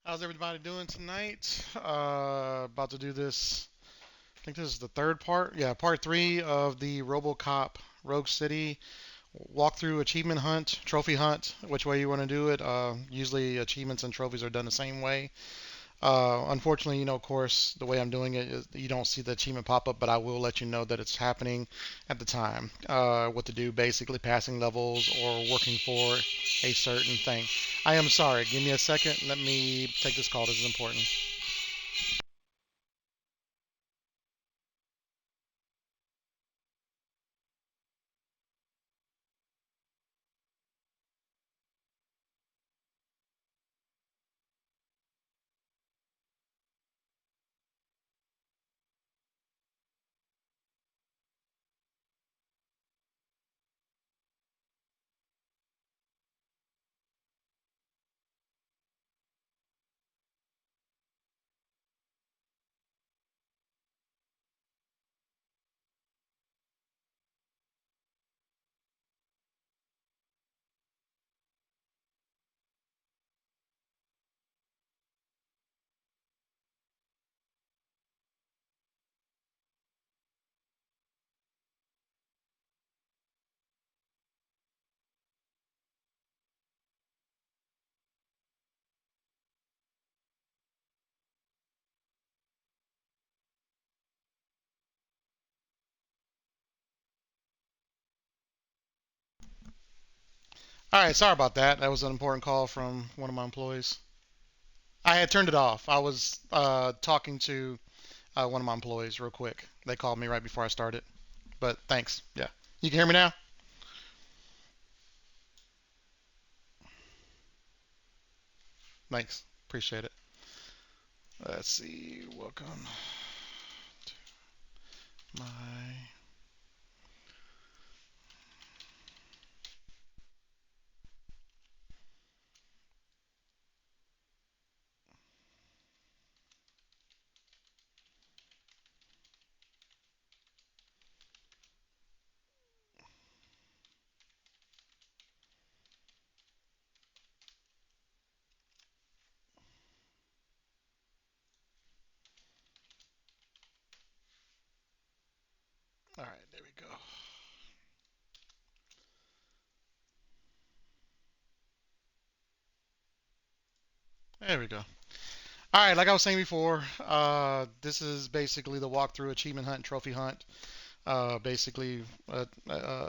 How's everybody doing tonight? About to do this. I think this is the third part. Yeah, part three of the RoboCop Rogue City walkthrough achievement hunt, trophy hunt, which way you want to do it. Usually achievements and trophies are done the same way. Unfortunately, of course, the way I'm doing it is you don't see the achievement pop up, but I will let you know that it's happening at the time. What to do, basically passing levels or working for a certain thing. I am sorry. Give me a second. Let me take this call. This is important. All right, sorry about that. That was an important call from one of my employees. I had turned it off. I was talking to one of my employees real quick. They called me right before I started. But thanks. Yeah. You can hear me now? Thanks. Appreciate it. Let's see. Welcome to my. All right, there we go. There we go. All right, like I was saying before, this is basically the walkthrough achievement hunt and trophy hunt.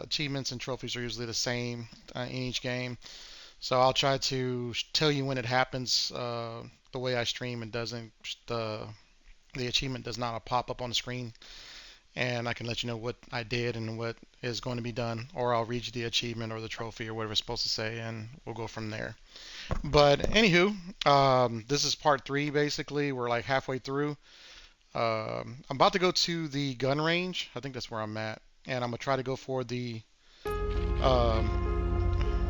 Achievements and trophies are usually the same in each game. So I'll try to tell you when it happens. The way I stream, it doesn't the achievement does not pop up on the screen, and I can let you know what I did and what is going to be done, or I'll read you the achievement or the trophy or whatever it's supposed to say, and we'll go from there. But anywho, this is part three. Basically, we're like halfway through. I'm about to go to the gun range. I think that's where I'm at, and I'm gonna try to go for the. I'm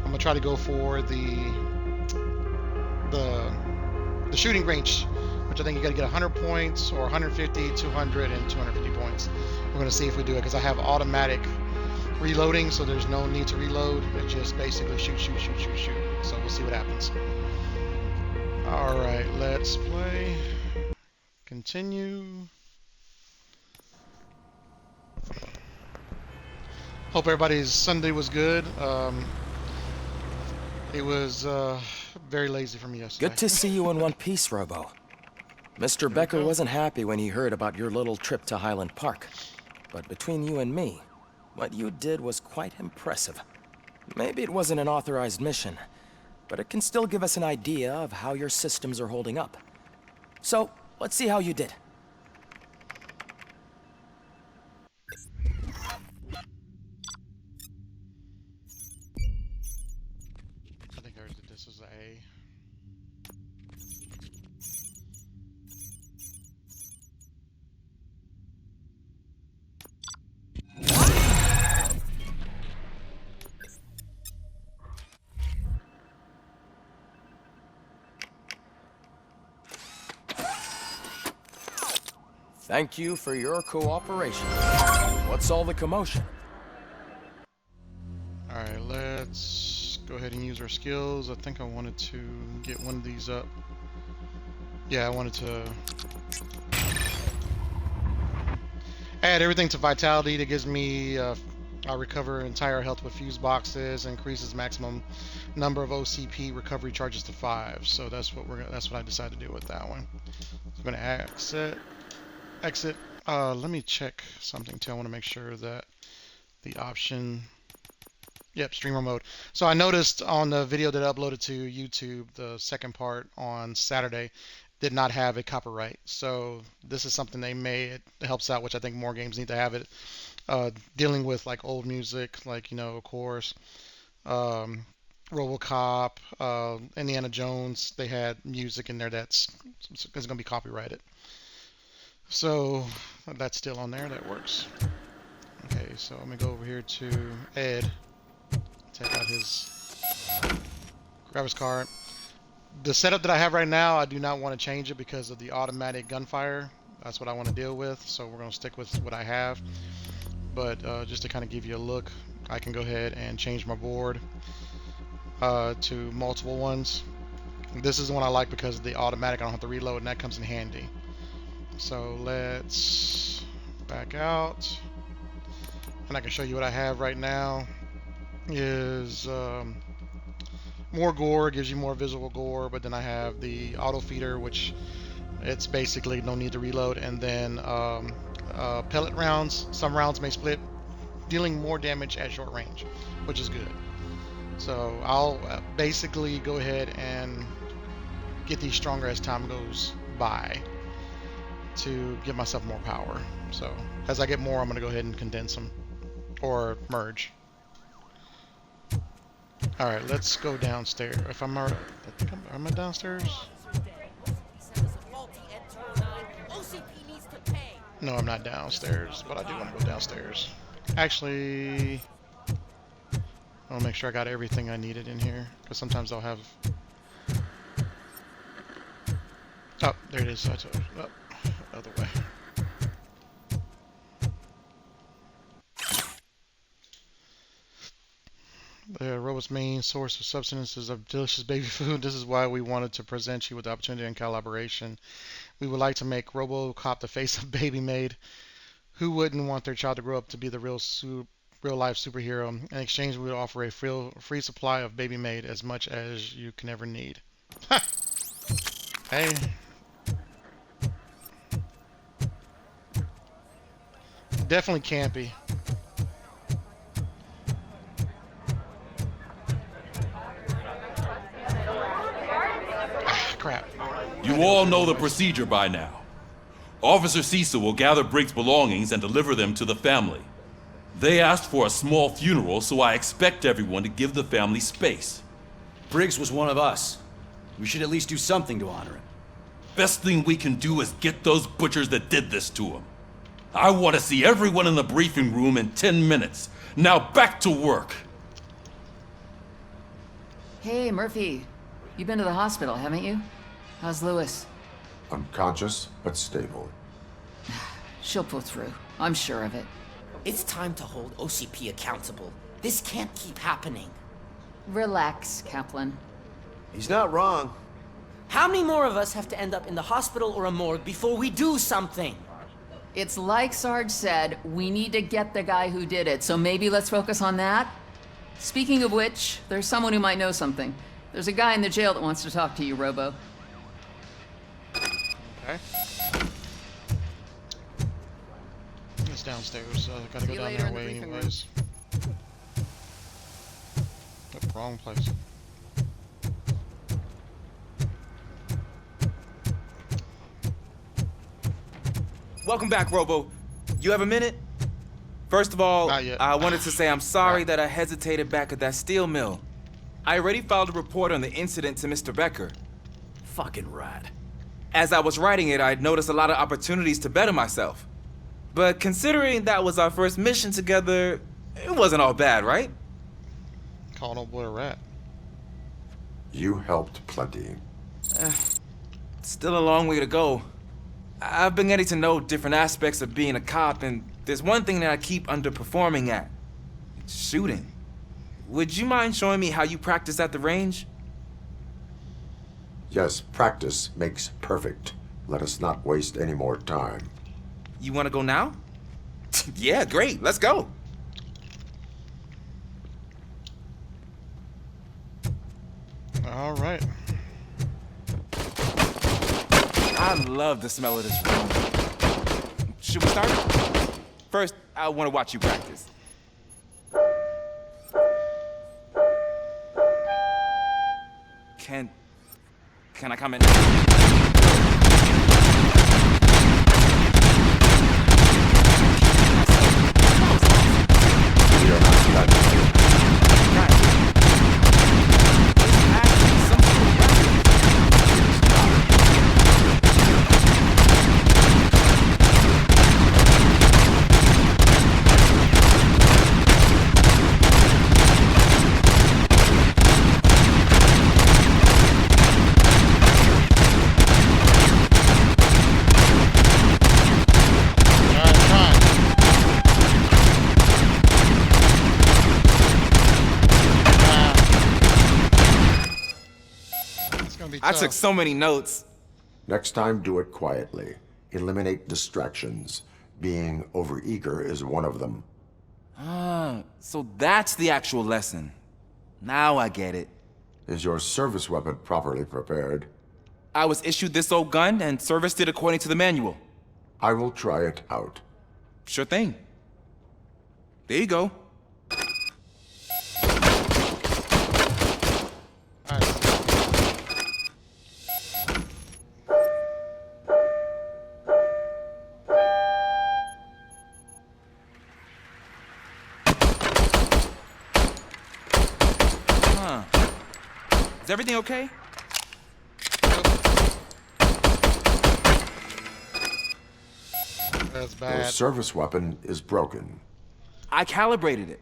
gonna try to go for the shooting range, which I think you got to get 100 points or 150, 200, and 250 points. We're going to see if we do it because I have automatic reloading, so there's no need to reload. It just basically shoot, shoot, shoot, shoot, shoot. So we'll see what happens. All right, let's play. Continue. Hope everybody's Sunday was good. It was very lazy for me Good yesterday. to see you in one piece, Robo. Mr. There we Becker go. wasn't happy when he heard about your little trip to Highland Park. But between you and me, what you did was quite impressive. Maybe it wasn't an authorized mission, but it can still give us an idea of how your systems are holding up. So, let's see how you did. I think I did this as a. Thank you for your cooperation. What's all the commotion? All right, let's go ahead and use our skills. I think I wanted to get one of these up. Yeah, I wanted to add everything to vitality that gives me I recover entire health with fuse boxes, increases maximum number of OCP recovery charges to 5. So that's what I decided to do with that one. So I'm gonna exit. Let me check something too. I want to make sure that the option. Yep, streamer mode. So I noticed on the video that I uploaded to YouTube, the second part on Saturday, did not have a copyright. So this is something they made. It helps out, which I think more games need to have it. Dealing with like old music, like of course, um, RoboCop, Indiana Jones. They had music in there that's going to be copyrighted. So that's still on there. That works. Okay, so I'm gonna go over here to Ed. Take out grab his card. The setup that I have right now, I do not want to change it because of the automatic gunfire. That's what I want to deal with, so we're going to stick with what I have. But just to kind of give you a look, I can go ahead and change my board to multiple ones. This is the one I like because of the automatic. I don't have to reload, and that comes in handy. So let's back out, and I can show you what I have right now. Is more gore, gives you more visible gore, but then I have the auto feeder, which it's basically no need to reload, and then pellet rounds. Some rounds may split, dealing more damage at short range, which is good. So I'll basically go ahead and get these stronger as time goes by to give myself more power. So as I get more, I'm going to go ahead and condense them or merge. All right, let's go downstairs. If I'm already, am I downstairs? No, I'm not downstairs, but I do want to go downstairs. Actually, I'll make sure I got everything I needed in here, because sometimes I'll have. Oh, there it is. I told you. Oh, other way. The robot's main source of substance is of delicious baby food. This is why we wanted to present you with the opportunity and collaboration. We would like to make RoboCop the face of Baby Made. Who wouldn't want their child to grow up to be the real-life superhero? In exchange, we would offer a free supply of Baby Made, as much as you can ever need. Hey. Definitely campy. Crap. You all know the procedure by now. Officer Cecil will gather Briggs' belongings and deliver them to the family. They asked for a small funeral, so I expect everyone to give the family space. Briggs was one of us. We should at least do something to honor him. Best thing we can do is get those butchers that did this to him. I want to see everyone in the briefing room in 10 minutes. Now back to work. Hey, Murphy. You've been to the hospital, haven't you? How's Lewis? Unconscious, but stable. She'll pull through. I'm sure of it. It's time to hold OCP accountable. This can't keep happening. Relax, Kaplan. He's not wrong. How many more of us have to end up in the hospital or a morgue before we do something? It's like Sarge said, we need to get the guy who did it, so maybe let's focus on that? Speaking of which, there's someone who might know something. There's a guy in the jail that wants to talk to you, Robo. Okay. It's downstairs. Gotta go down their way anyways. Nope, wrong place. Welcome back, Robo. You have a minute? First of all, I wanted to say I'm sorry that I hesitated back at that steel mill. I already filed a report on the incident to Mr. Becker. Fucking rat. As I was writing it, I'd noticed a lot of opportunities to better myself. But considering that was our first mission together, it wasn't all bad, right? Called old boy a rat. You helped plenty. Still a long way to go. I've been getting to know different aspects of being a cop, and there's one thing that I keep underperforming at. It's shooting. Would you mind showing me how you practice at the range? Yes, practice makes perfect. Let us not waste any more time. You want to go now? Yeah, great. Let's go. All right. I love the smell of this room. Should we start? First, I want to watch you practice. Can I come in? We are not done. I took so many notes. Next time, do it quietly. Eliminate distractions. Being overeager is one of them. So that's the actual lesson. Now I get it. Is your service weapon properly prepared? I was issued this old gun and serviced it according to the manual. I will try it out. Sure thing. There you go. Is everything okay? That's Your bad. service weapon is broken. I calibrated it.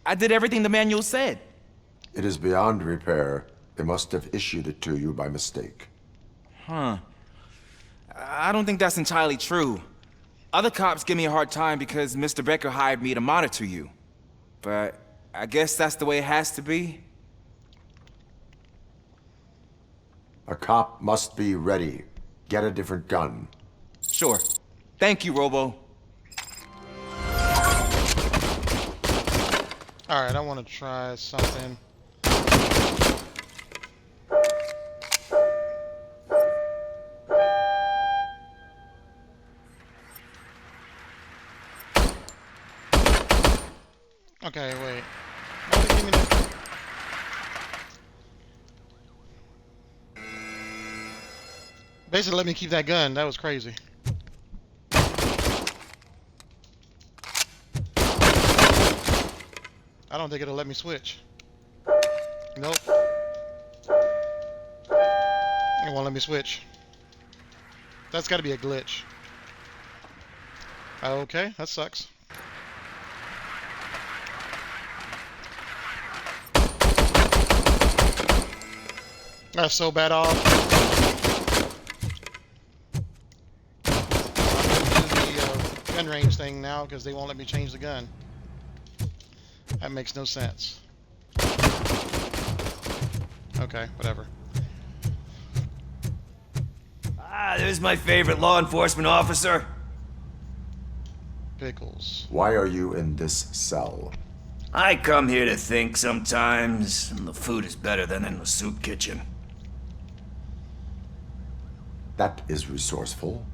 I did everything the manual said. It is beyond repair. They must have issued it to you by mistake. I don't think that's entirely true. Other cops give me a hard time because Mr. Becker hired me to monitor you. But I guess that's the way it has to be. A cop must be ready. Get a different gun. Sure. Thank you, Robo. Alright, I want to try something. Okay, wait. Why did it give me that? Basically, let me keep that gun. That was crazy. I don't think it'll let me switch. Nope. It won't let me switch. That's got to be a glitch. Okay, that sucks. That's so bad off. The gun range thing now because they won't let me change the gun. That makes no sense. Okay, whatever. There's my favorite law enforcement officer. Pickles. Why are you in this cell? I come here to think sometimes, and the food is better than in the soup kitchen. That is resourceful.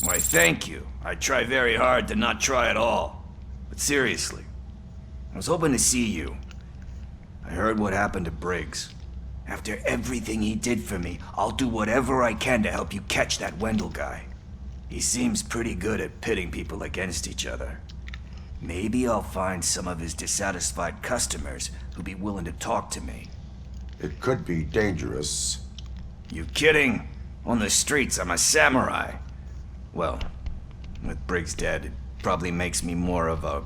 Why, thank you. I try very hard to not try at all. But seriously, I was hoping to see you. I heard what happened to Briggs. After everything he did for me, I'll do whatever I can to help you catch that Wendell guy. He seems pretty good at pitting people against each other. Maybe I'll find some of his dissatisfied customers who'd be willing to talk to me. It could be dangerous. You kidding? On the streets, I'm a samurai. Well, with Briggs dead, it probably makes me more of a...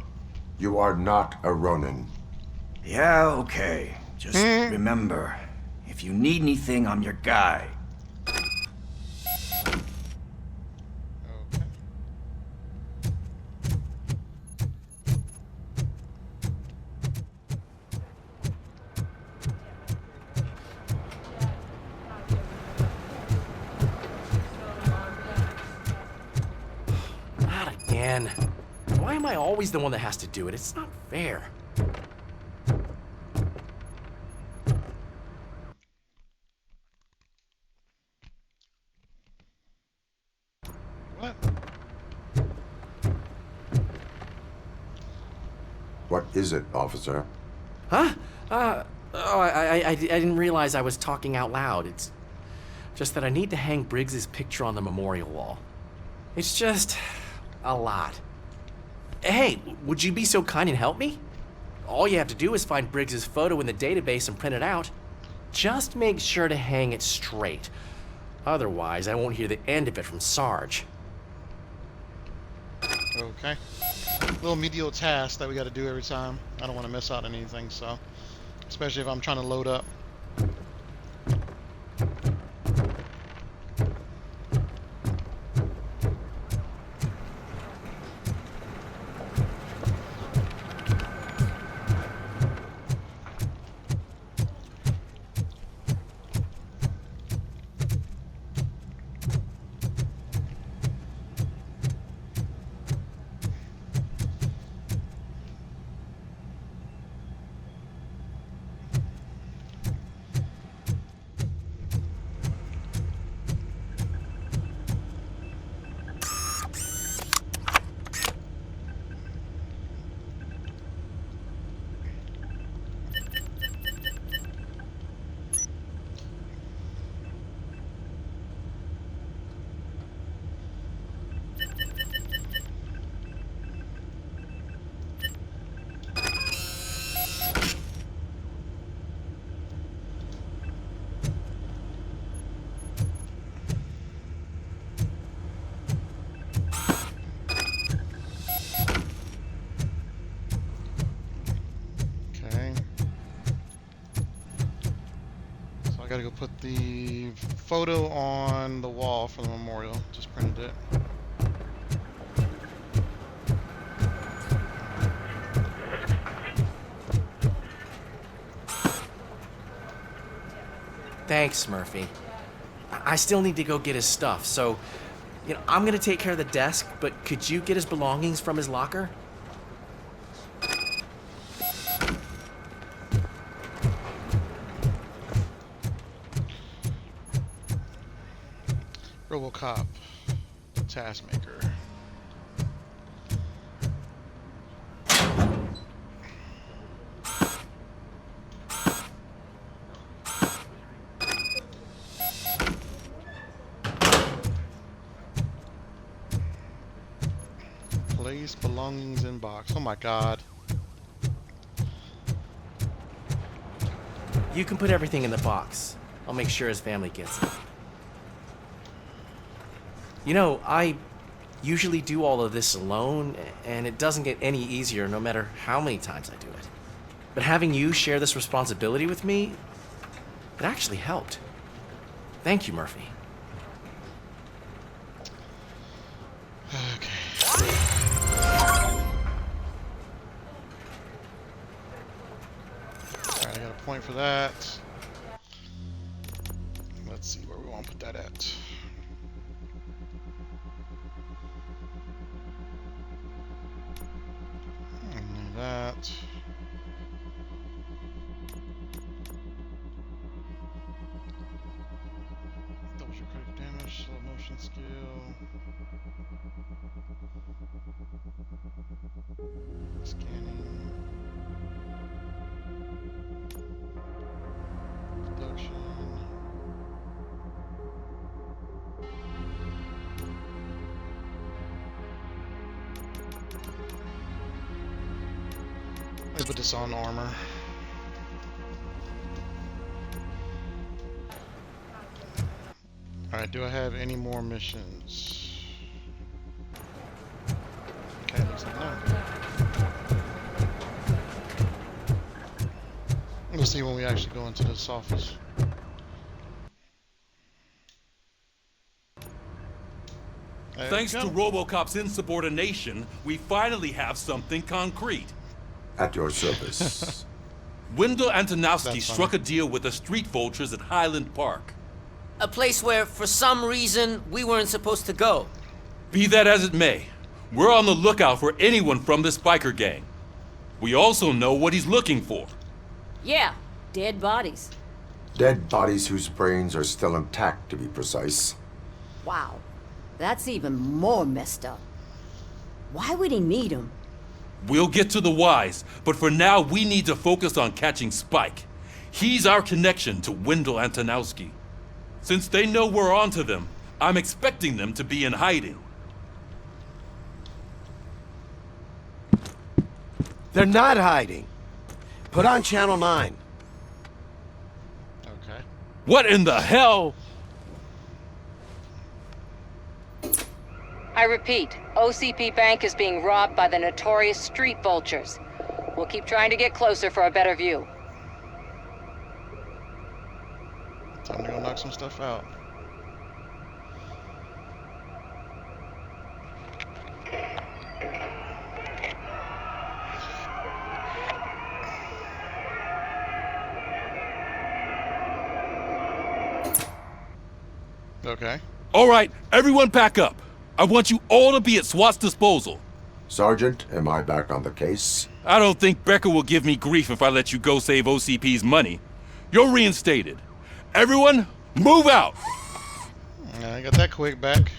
You are not a Ronin. Yeah, okay. Just remember, if you need anything, I'm your guy. man. Why am I always the one that has to do it? It's not fair. What? What is it, officer? Huh? I didn't realize I was talking out loud. It's just that I need to hang Briggs's picture on the memorial wall. It's just a lot. Hey, would you be so kind and help me? All you have to do is find Briggs's photo in the database and print it out. Just make sure to hang it straight. Otherwise, I won't hear the end of it from Sarge. Okay. Little medial task that we got to do every time. I don't want to miss out on anything, so. Especially if I'm trying to load up. I gotta go put the photo on the wall for the memorial. Just printed it. Thanks, Murphy. I still need to go get his stuff, so, I'm gonna take care of the desk, but could you get his belongings from his locker? RoboCop, task maker. Place belongings in box. Oh my God. You can put everything in the box. I'll make sure his family gets it. I usually do all of this alone, and it doesn't get any easier no matter how many times I do it. But having you share this responsibility with me, it actually helped. Thank you, Murphy. Okay. Alright, I got a point for that. Let's see where we want to put that at. That. Double your critical damage, slow motion skill. Scanning. Production. Let me put this on armor. Alright, do I have any more missions? Okay, looks like no. We'll see when we actually go into this office. Thanks to RoboCop's insubordination, we finally have something concrete. At your service. Wendell Antonowski struck a deal with the street vultures at Highland Park. A place where, for some reason, we weren't supposed to go. Be that as it may, We're on the lookout for anyone from this biker gang. We also know what he's looking for. Yeah, dead bodies. Dead bodies whose brains are still intact, to be precise. Wow, that's even more messed up. Why would he need them? We'll get to the whys, but for now we need to focus on catching Spike. He's our connection to Wendell Antonowski. Since they know we're onto them, I'm expecting them to be in hiding. They're not hiding. Put on Channel 9. Okay. What in the hell? I repeat, OCP Bank is being robbed by the notorious street vultures. We'll keep trying to get closer for a better view. Time to go knock some stuff out. Okay. All right, everyone back up. I want you all to be at SWAT's disposal. Sergeant, am I back on the case? I don't think Becker will give me grief if I let you go save OCP's money. You're reinstated. Everyone, move out! I got that quick back.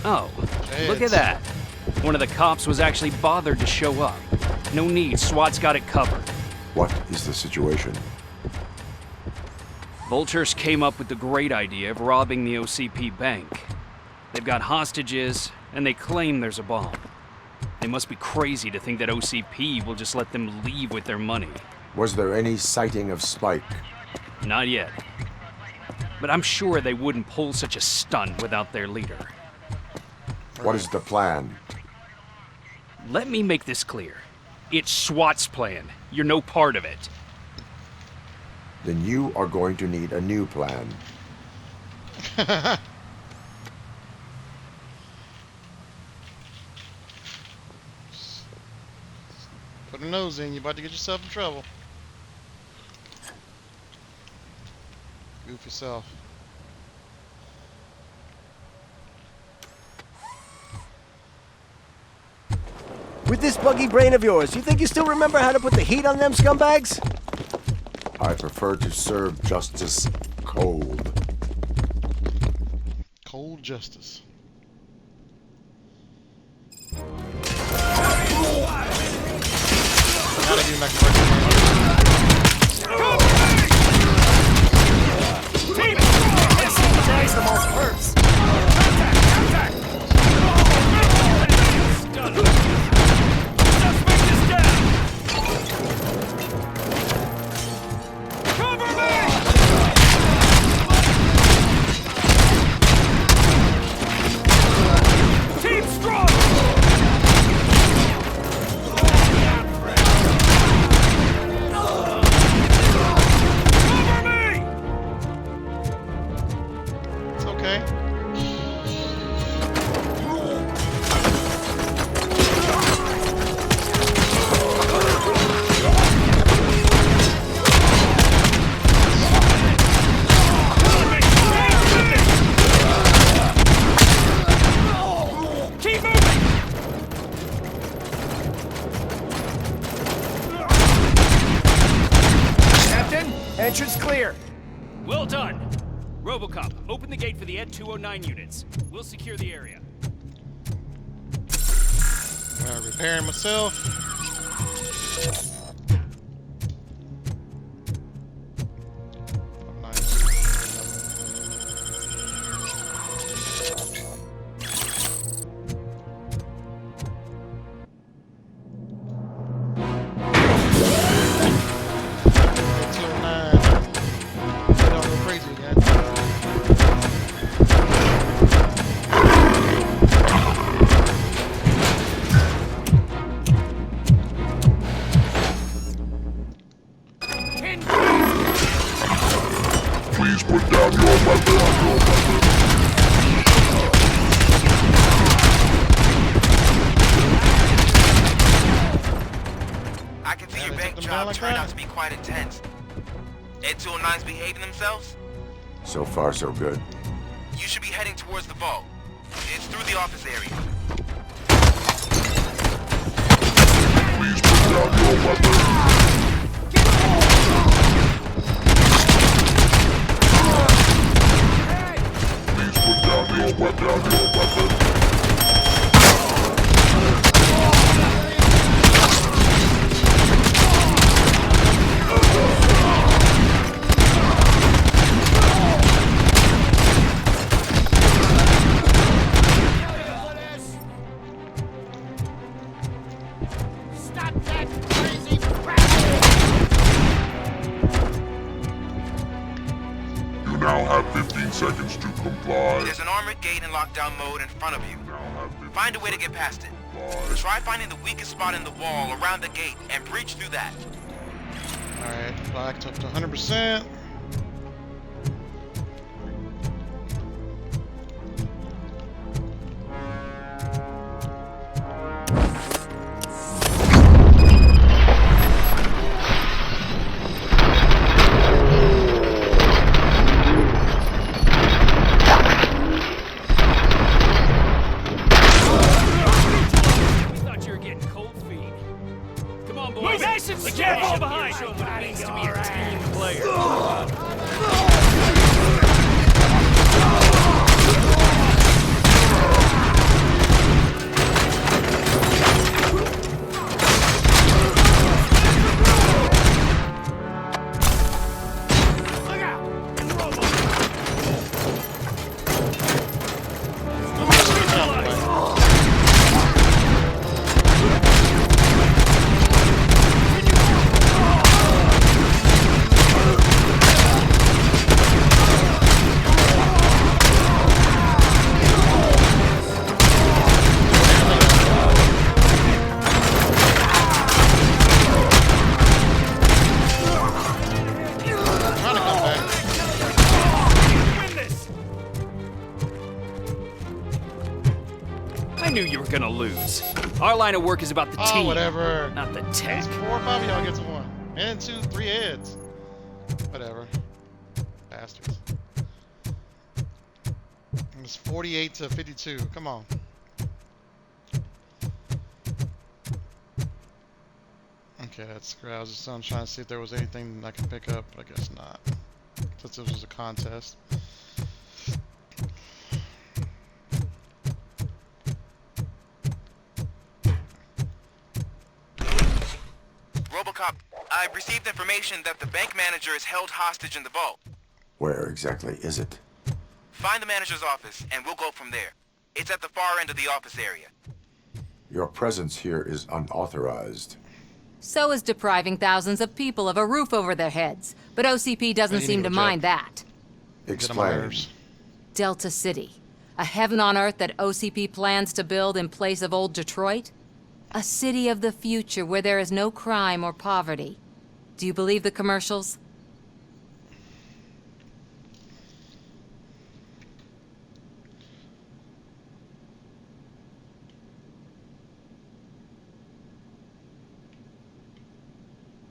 Oh, look at that. One of the cops was actually bothered to show up. No need, SWAT's got it covered. What is the situation? Vultures came up with the great idea of robbing the OCP bank. They've got hostages, and they claim there's a bomb. They must be crazy to think that OCP will just let them leave with their money. Was there any sighting of Spike? Not yet. But I'm sure they wouldn't pull such a stunt without their leader. What is the plan? Let me make this clear. It's SWAT's plan. You're no part of it. Then you are going to need a new plan. Put a nose in, you're about to get yourself in trouble. Goof yourself. With this buggy brain of yours, you think you still remember how to put the heat on them scumbags? I prefer to serve justice cold. Cold justice. Gotta get back to work. Tags the most hurts. Entrance clear. Well done. RoboCop, open the gate for the Ed 209 units. We'll secure the area. Repairing myself. I can see your bank job turned out to be quite intense. Ed 209's behaving themselves? So far, so good. You should be heading towards the vault. It's through the office area. Please put down your weapon. Please put down your weapon. Now have 15 seconds to comply. There's an armored gate in lockdown mode in front of you. Find a way to get past it. Try finding the weakest spot in the wall around the gate and breach through that. Alright, locked up to 100%. Gonna lose. Our line of work is about the team, whatever. not the tech. 4 or 5 of y'all gets one. And 2, 3 heads. Whatever. Bastards. It's 48 to 52. Come on. Okay, that's great. I was just trying to see if there was anything I can pick up, but I guess not. Since this was a contest. RoboCop, I've received information that the bank manager is held hostage in the vault. Where exactly is it? Find the manager's office, and we'll go from there. It's at the far end of the office area. Your presence here is unauthorized. So is depriving thousands of people of a roof over their heads. But OCP doesn't seem to mind that. Explain. Delta City. A heaven on earth that OCP plans to build in place of old Detroit? A city of the future where there is no crime or poverty. Do you believe the commercials?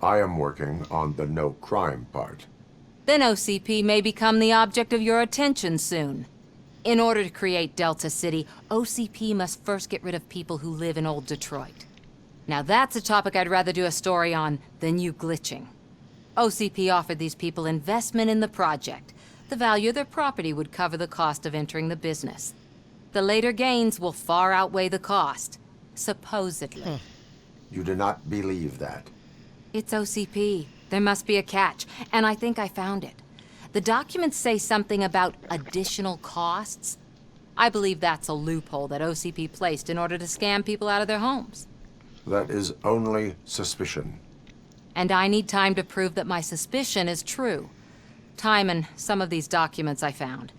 I am working on the no crime part. Then OCP may become the object of your attention soon. In order to create Delta City, OCP must first get rid of people who live in old Detroit. Now that's a topic I'd rather do a story on than you glitching. OCP offered these people investment in the project. The value of their property would cover the cost of entering the business. The later gains will far outweigh the cost, supposedly. You do not believe that? It's OCP. There must be a catch, and I think I found it. The documents say something about additional costs. I believe that's a loophole that OCP placed in order to scam people out of their homes. That is only suspicion. And I need time to prove that my suspicion is true. Time and some of these documents I found.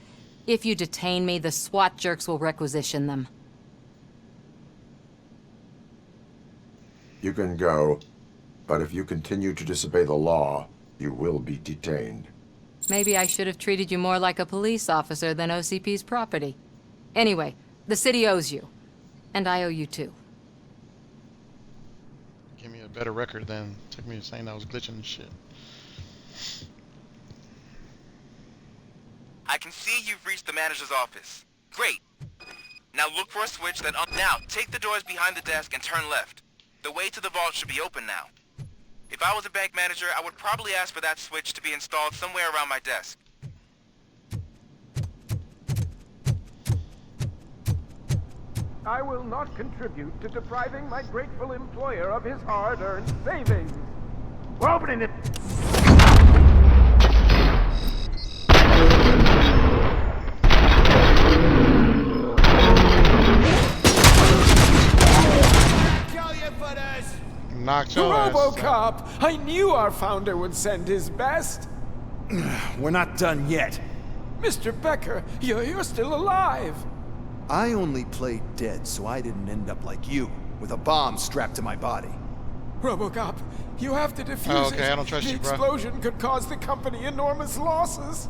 If you detain me, the SWAT jerks will requisition them. You can go, but if you continue to disobey the law, you will be detained. Maybe I should have treated you more like a police officer than OCP's property. Anyway, the city owes you. And I owe you too. Give me a better record than took me saying I was glitching and shit. I can see you've reached the manager's office. Great. Now look for a switch that now take the doors behind the desk and turn left. The way to the vault should be open now. If I was a bank manager, I would probably ask for that switch to be installed somewhere around my desk. I will not contribute to depriving my grateful employer of his hard-earned savings. We're opening it. Knocked your ass. RoboCop! I knew our founder would send his best. We're not done yet. Mr. Becker, you're still alive. I only played dead so I didn't end up like you, with a bomb strapped to my body. RoboCop, you have to defuse it. Okay, I don't trust the you, bro. explosion could cause the company enormous losses.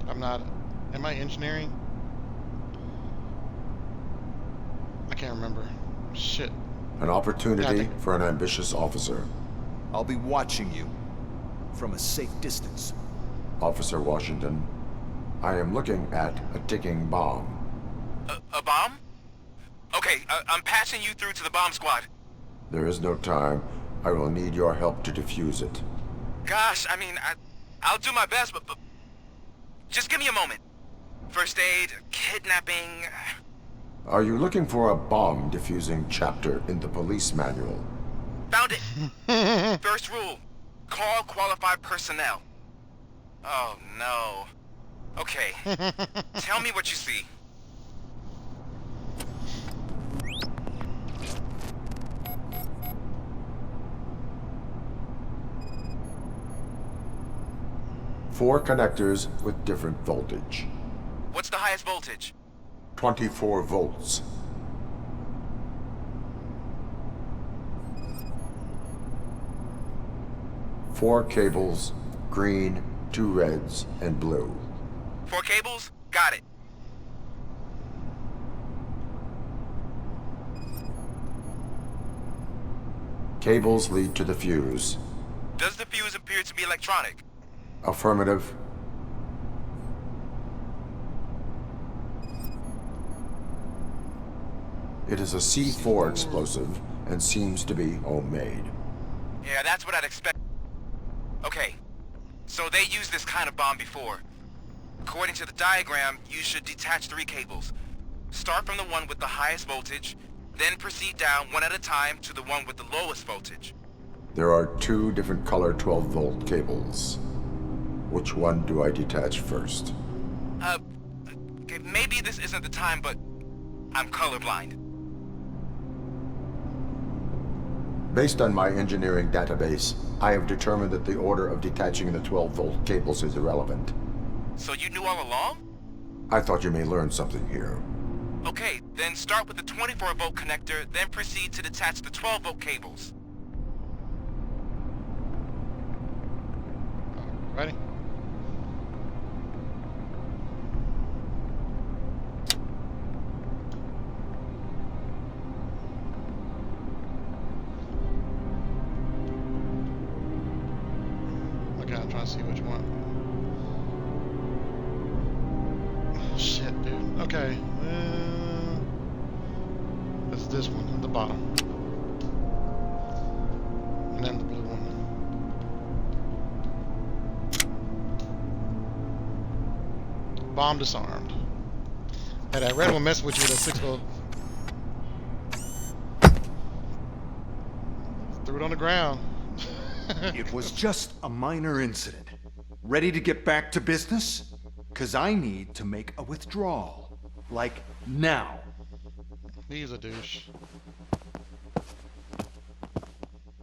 I'm not. Am I engineering? I can't remember. Shit. An opportunity for an ambitious officer. I'll be watching you from a safe distance. Officer Washington, I am looking at a ticking bomb. A bomb? Okay, I'm passing you through to the bomb squad. There is no time. I will need your help to defuse it. Gosh, I mean, I'll do my best, but just give me a moment. First aid, kidnapping... Are you looking for a bomb defusing chapter in the police manual? Found it! First rule, call qualified personnel. Oh, no. Okay, tell me what you see. Four connectors with different voltage. What's the highest voltage? 24 volts. Four cables, green, 2 reds, and blue. 4 cables? Got it. Cables lead to the fuse. Does the fuse appear to be electronic? Affirmative. It is a C4 explosive and seems to be homemade. Yeah, that's what I'd expect. Okay, so they used this kind of bomb before. According to the diagram, you should detach 3 cables. Start from the one with the highest voltage, then proceed down one at a time to the one with the lowest voltage. There are 2 different color 12-volt cables. Which one do I detach first? Okay, maybe this isn't the time, but I'm colorblind. Based on my engineering database, I have determined that the order of detaching the 12-volt cables is irrelevant. So you knew all along? I thought you may learn something here. Okay, then start with the 24-volt connector, then proceed to detach the 12-volt cables. Ready? Okay, I'm trying to see which one. Shit, dude. Okay. It's this one at the bottom. And then the blue one. Bomb disarmed. Hey, that red one messed with you with a 6-volt. Threw it on the ground. It was just a minor incident. Ready to get back to business? 'Cause I need to make a withdrawal. Like, now. He's a douche.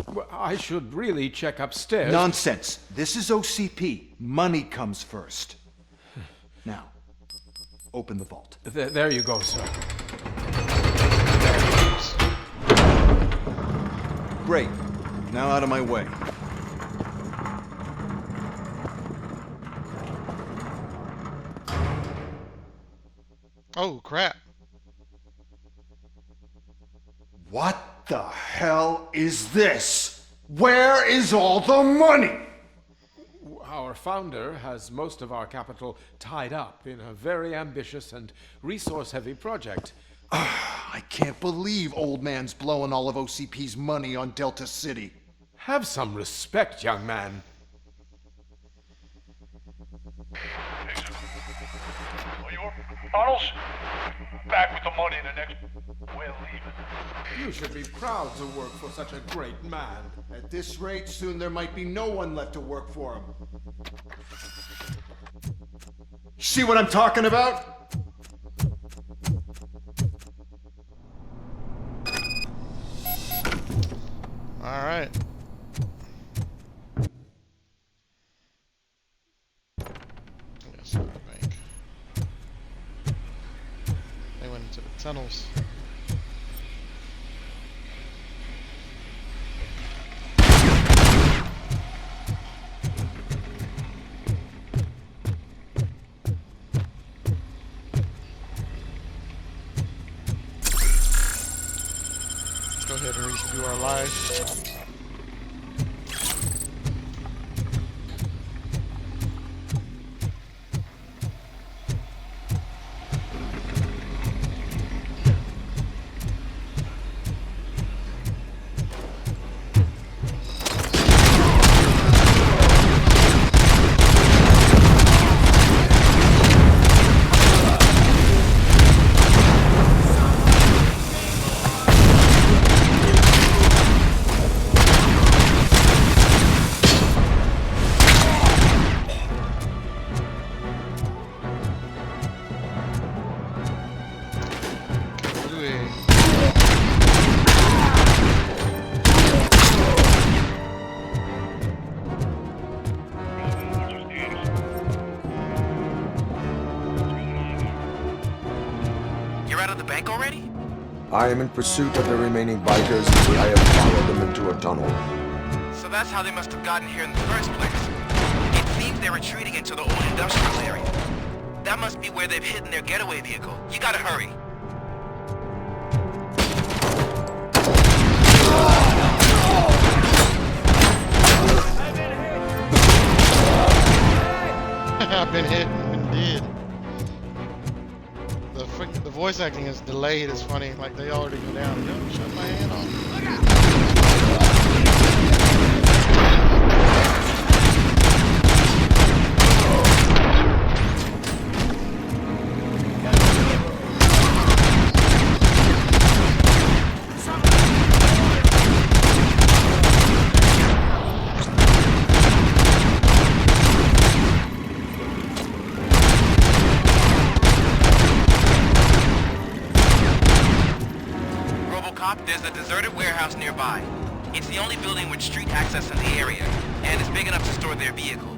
Well, I should really check upstairs. Nonsense. This is OCP. Money comes first. Now, open the vault. There you go, sir. tunnels. Great. Now out of my way. Oh, crap. What the hell is this? Where is all the money? Our founder has most of our capital tied up in a very ambitious and resource-heavy project. I can't believe old man's blowing all of OCP's money on Delta City. Have some respect, young man. Tunnels? Back with the money in the next... We'll leave it. You should be proud to work for such a great man. At this rate, soon there might be no one left to work for him. See what I'm talking about? All right. Yes, the bank. They went into the tunnels. Let's go ahead and redo our live. I am in pursuit of the remaining bikers, and I have followed them into a tunnel. So that's how they must have gotten here in the first place. It seems they're retreating into the old industrial area. That must be where they've hidden their getaway vehicle. You gotta hurry. I've been hit and been dead. The voice acting is delayed. It's funny. Like they already go down. Yo, shut my hand off. There's a deserted warehouse nearby. It's the only building with street access in the area, and it's big enough to store their vehicle.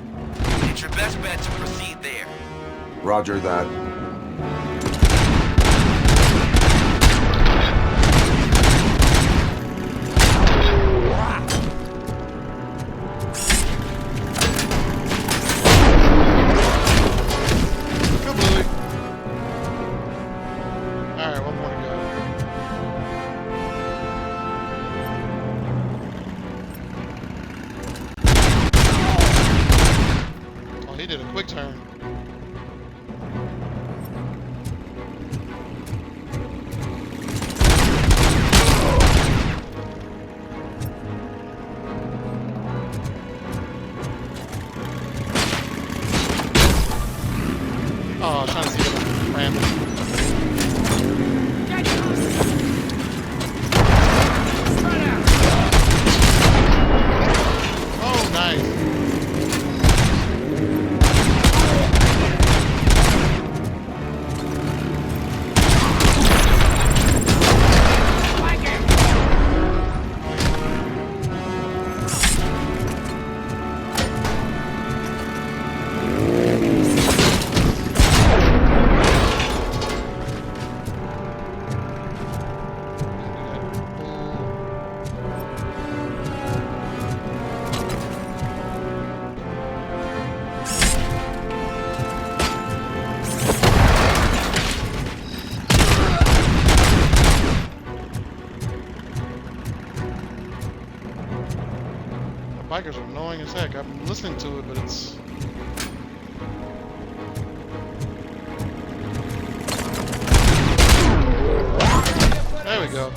It's your best bet to proceed there. Roger that. Alright, one more to go. He did a quick turn. Oh, I was trying to see if I could ram it. Oh, nice. bikers are annoying as heck. I'm listening to it, but it's... There we go.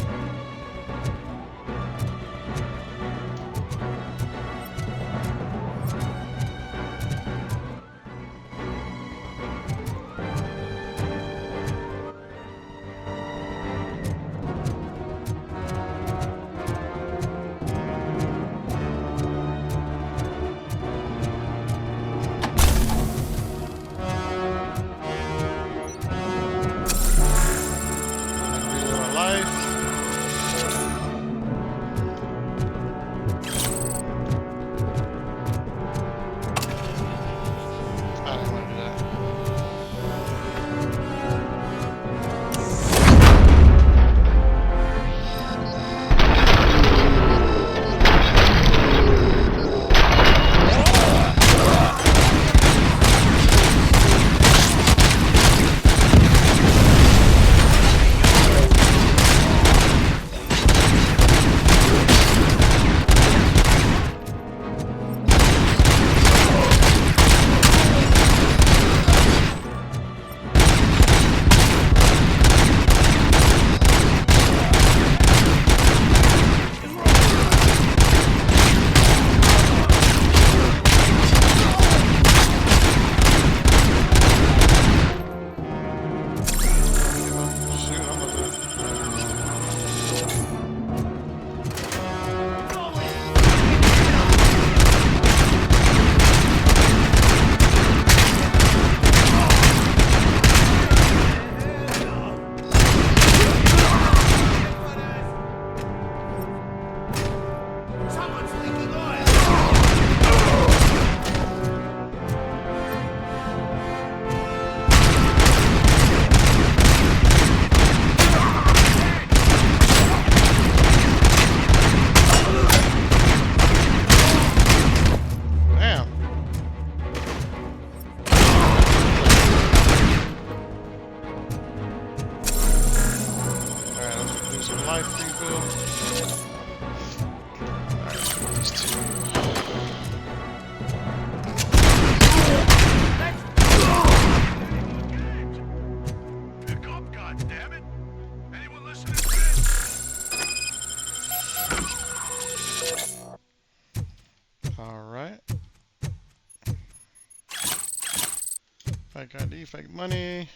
Fake ID, fake money.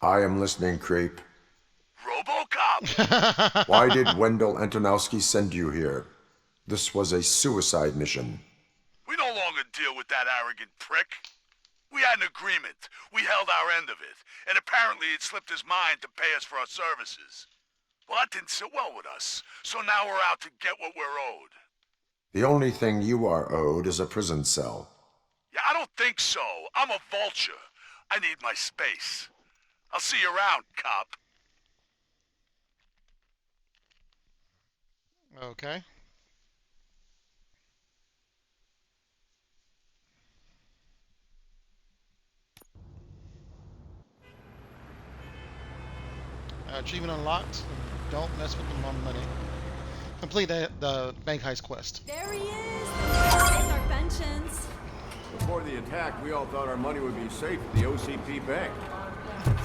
I am listening, creep. RoboCop! Why did Wendell Antonowski send you here? This was a suicide mission. We no longer deal with that arrogant prick. We had an agreement. We held our end of it. And apparently it slipped his mind to pay us for our services. Well, that didn't sit well with us. So now we're out to get what we're owed. The only thing you are owed is a prison cell. Yeah, I don't think so. I'm a vulture. I need my space. I'll see you around, cop. Okay. Achievement unlocked. Don't mess with the money. Complete the bank heist quest. There he is! Take our pensions. Before the attack, we all thought our money would be safe at the OCP bank.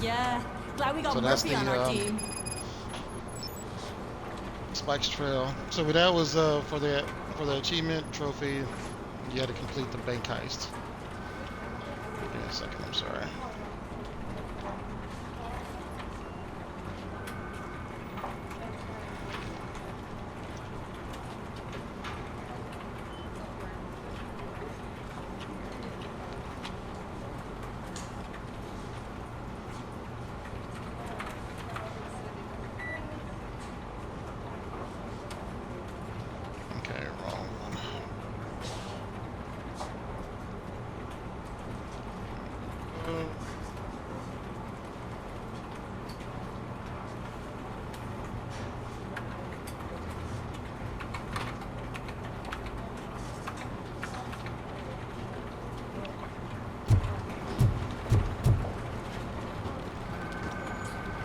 Yeah, glad we got Murphy on our team. Spike's Trail. So that was for the achievement trophy. You had to complete the bank heist. Give me a second. I'm sorry.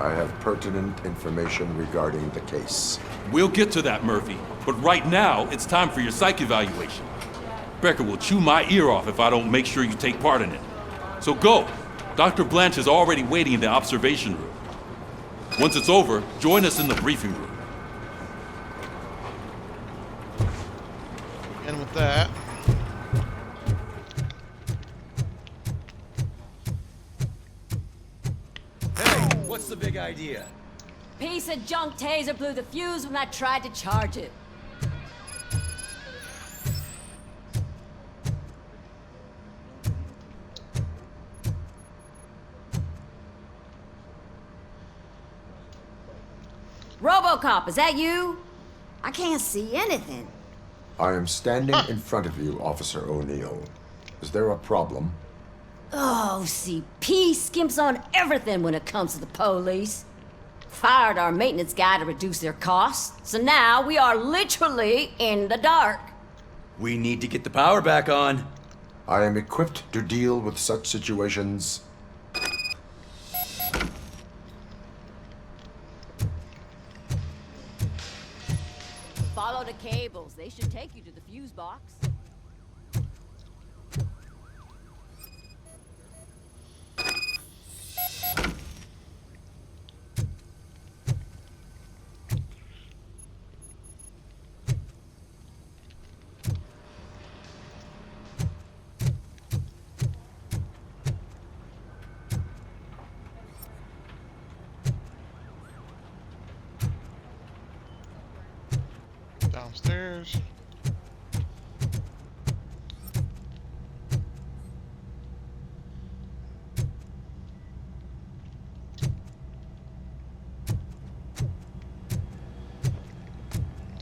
I have pertinent information regarding the case. We'll get to that, Murphy. But right now, it's time for your psych evaluation. Becker will chew my ear off if I don't make sure you take part in it. So go. Dr. Blanche is already waiting in the observation room. Once it's over, join us in the briefing room. And with that, What's the big idea? Piece of junk taser blew the fuse when I tried to charge it. RoboCop, is that you? I can't see anything. I am standing in front of you, Officer O'Neill. Is there a problem? Oh, CP skimps on everything when it comes to the police. Fired our maintenance guy to reduce their costs, so now we are literally in the dark. We need to get the power back on. I am equipped to deal with such situations. Follow the cables. They should take you to the fuse box. downstairs.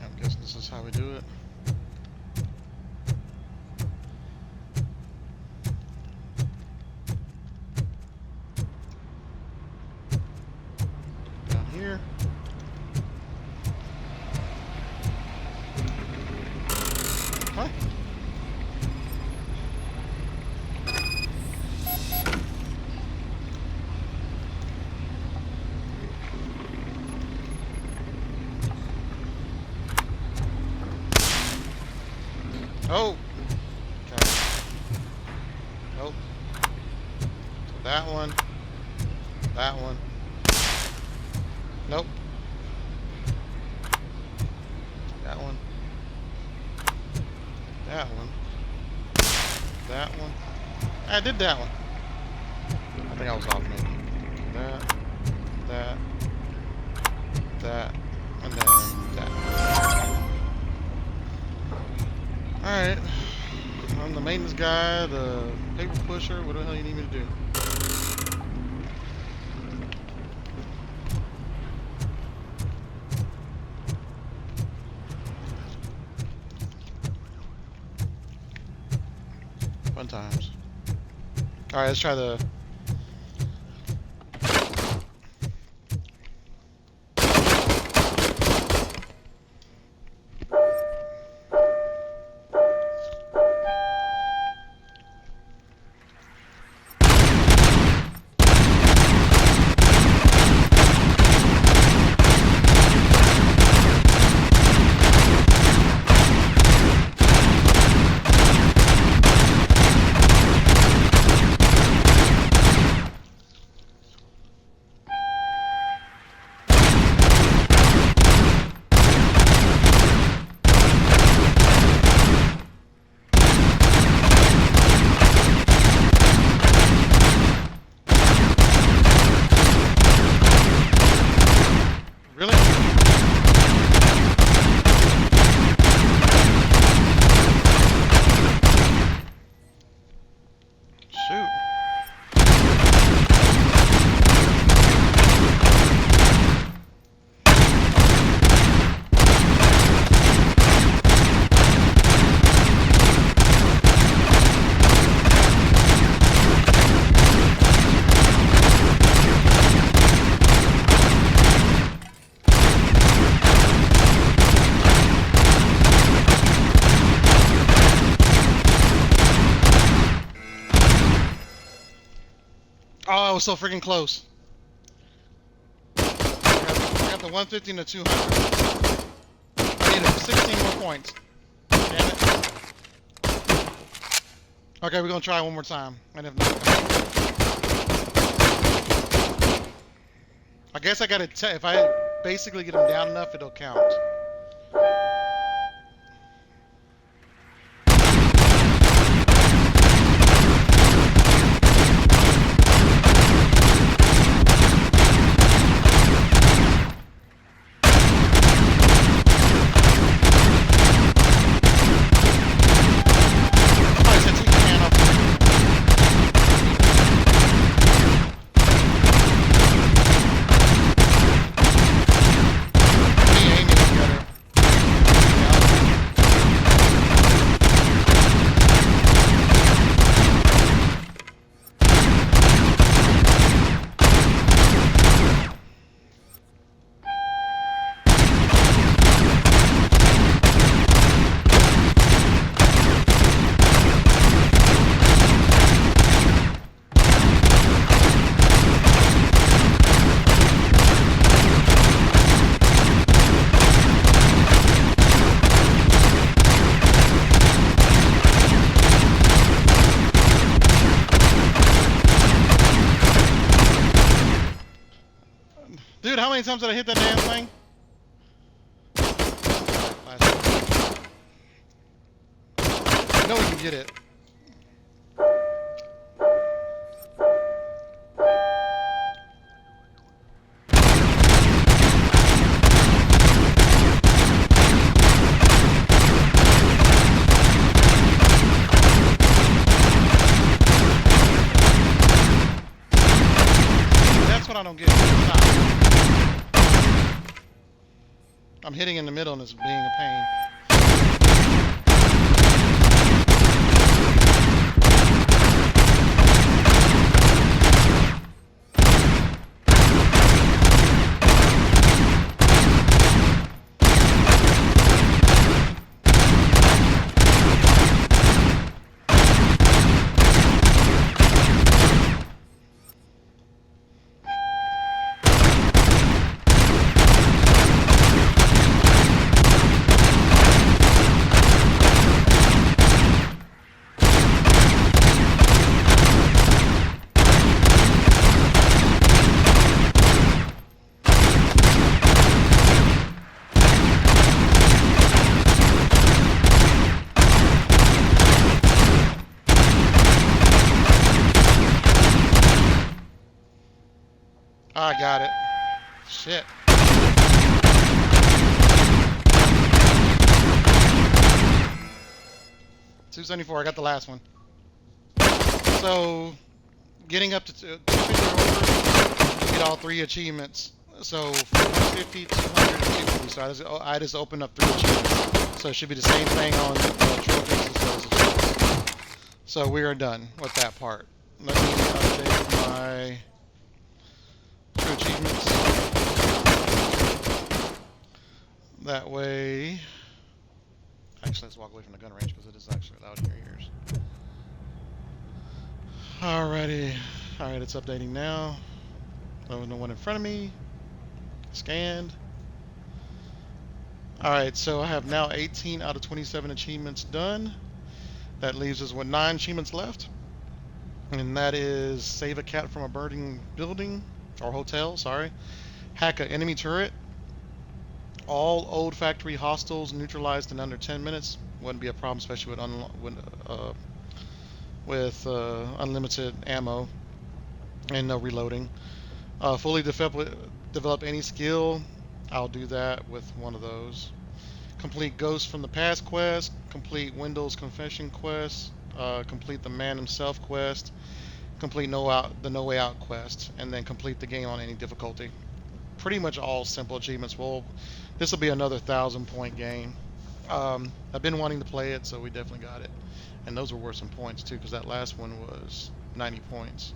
I'm guessing this is how we do it. Down here. Huh? Oh. Okay. Nope. So that one. That one. Nope. That one. That one. That one. I did that one. I think I was off maybe. That. That. That. And then that. Alright. I'm the maintenance guy, the paper pusher. What the hell you need me to do? Fun times. Alright, let's try the... Really? Shoot. Oh, I was so freaking close. the 150 and the 200. I need 16 more points. Damn it. Okay, we're gonna try one more time. And if not, I guess I gotta if I basically get them down enough, it'll count. Dude, how many times did I hit that damn thing? I know we can get it. That's what I don't get. Stop. I'm hitting in the middle and it's being a pain. I got it. Shit. $274. I got the last one. So, getting up to 250 get all 3 achievements. So, 150, 200, and 250. So I just opened up 3 achievements. So it should be the same thing on trophies as well as achievements. So we are done with that part. Let me update my achievements. That way, actually let's walk away from the gun range because it is actually loud in your ears. Alrighty, alright, it's updating now. There was no one in front of me. Scanned. Alright, so I have now 18 out of 27 achievements done. That leaves us with 9 achievements left. And that is save a cat from a burning building, or hotel, sorry. Hack an enemy turret. All old factory hostiles neutralized in under 10 minutes. Wouldn't be a problem, especially with unlimited ammo and no reloading. Fully develop any skill. I'll do that with one of those. Complete Ghost from the Past quest. Complete Windows Confession quest. Complete the Man Himself quest. Complete the No Way Out quest. And then complete the game on any difficulty. Pretty much all simple achievements. Well, this will be another 1,000-point game. I've been wanting to play it, so we definitely got it. And those were worth some points too, because that last one was 90 points.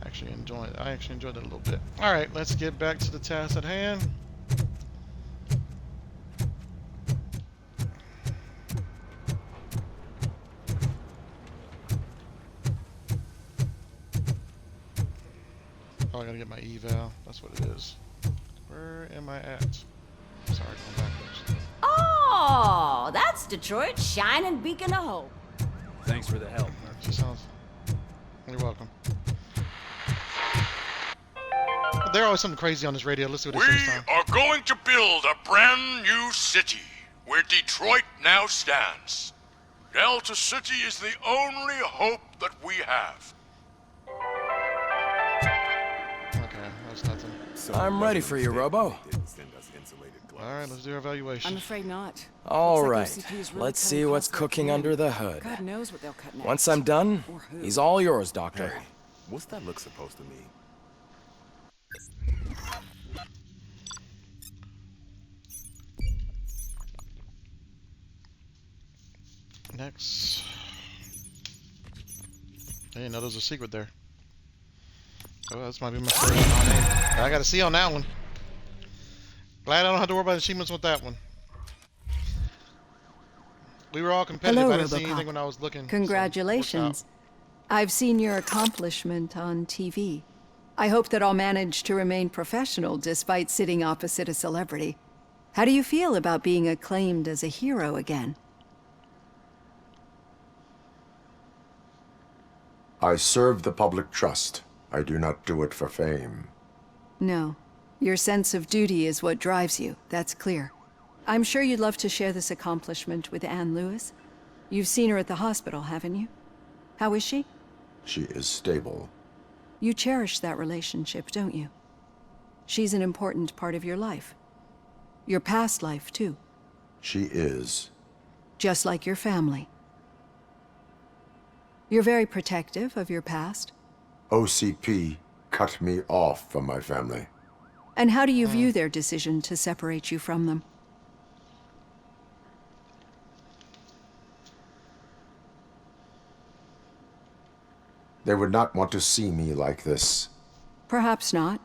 I actually enjoyed it a little bit. All right, let's get back to the task at hand. Oh, I gotta get my eval. That's what it is. Where am I at? Sorry, going backwards. Oh, that's Detroit's shining beacon of hope. Thanks for the help. She sounds... You're welcome. There's always something crazy on this radio. Let's do this this time. We are going to build a brand new city where Detroit now stands. Delta City is the only hope that we have. Okay, that's nothing. I'm ready for you, Robo. Alright, let's do our evaluation. I'm afraid not. All Looks like right, OCP is really let's cutting see what's costs like cooking men. under the hood. God knows what they'll cut next. Once I'm done, Or who. he's all yours, Doctor. Hey, what's that look supposed to mean? Next. I didn't know there was a secret there. Oh, this might be my first name. I got a C on that one. Glad I don't have to worry about achievements with that one. We were all competitive. Hello, I didn't see RoboCop. anything when I was looking. Congratulations. I've seen your accomplishment on TV. I hope that I'll manage to remain professional despite sitting opposite a celebrity. How do you feel about being acclaimed as a hero again? I serve the public trust. I do not do it for fame. No. Your sense of duty is what drives you, that's clear. I'm sure you'd love to share this accomplishment with Anne Lewis. You've seen her at the hospital, haven't you? How is she? She is stable. You cherish that relationship, don't you? She's an important part of your life. Your past life, too. She is. Just like your family. You're very protective of your past. OCP cut me off from my family. And how do you view their decision to separate you from them? They would not want to see me like this. Perhaps not.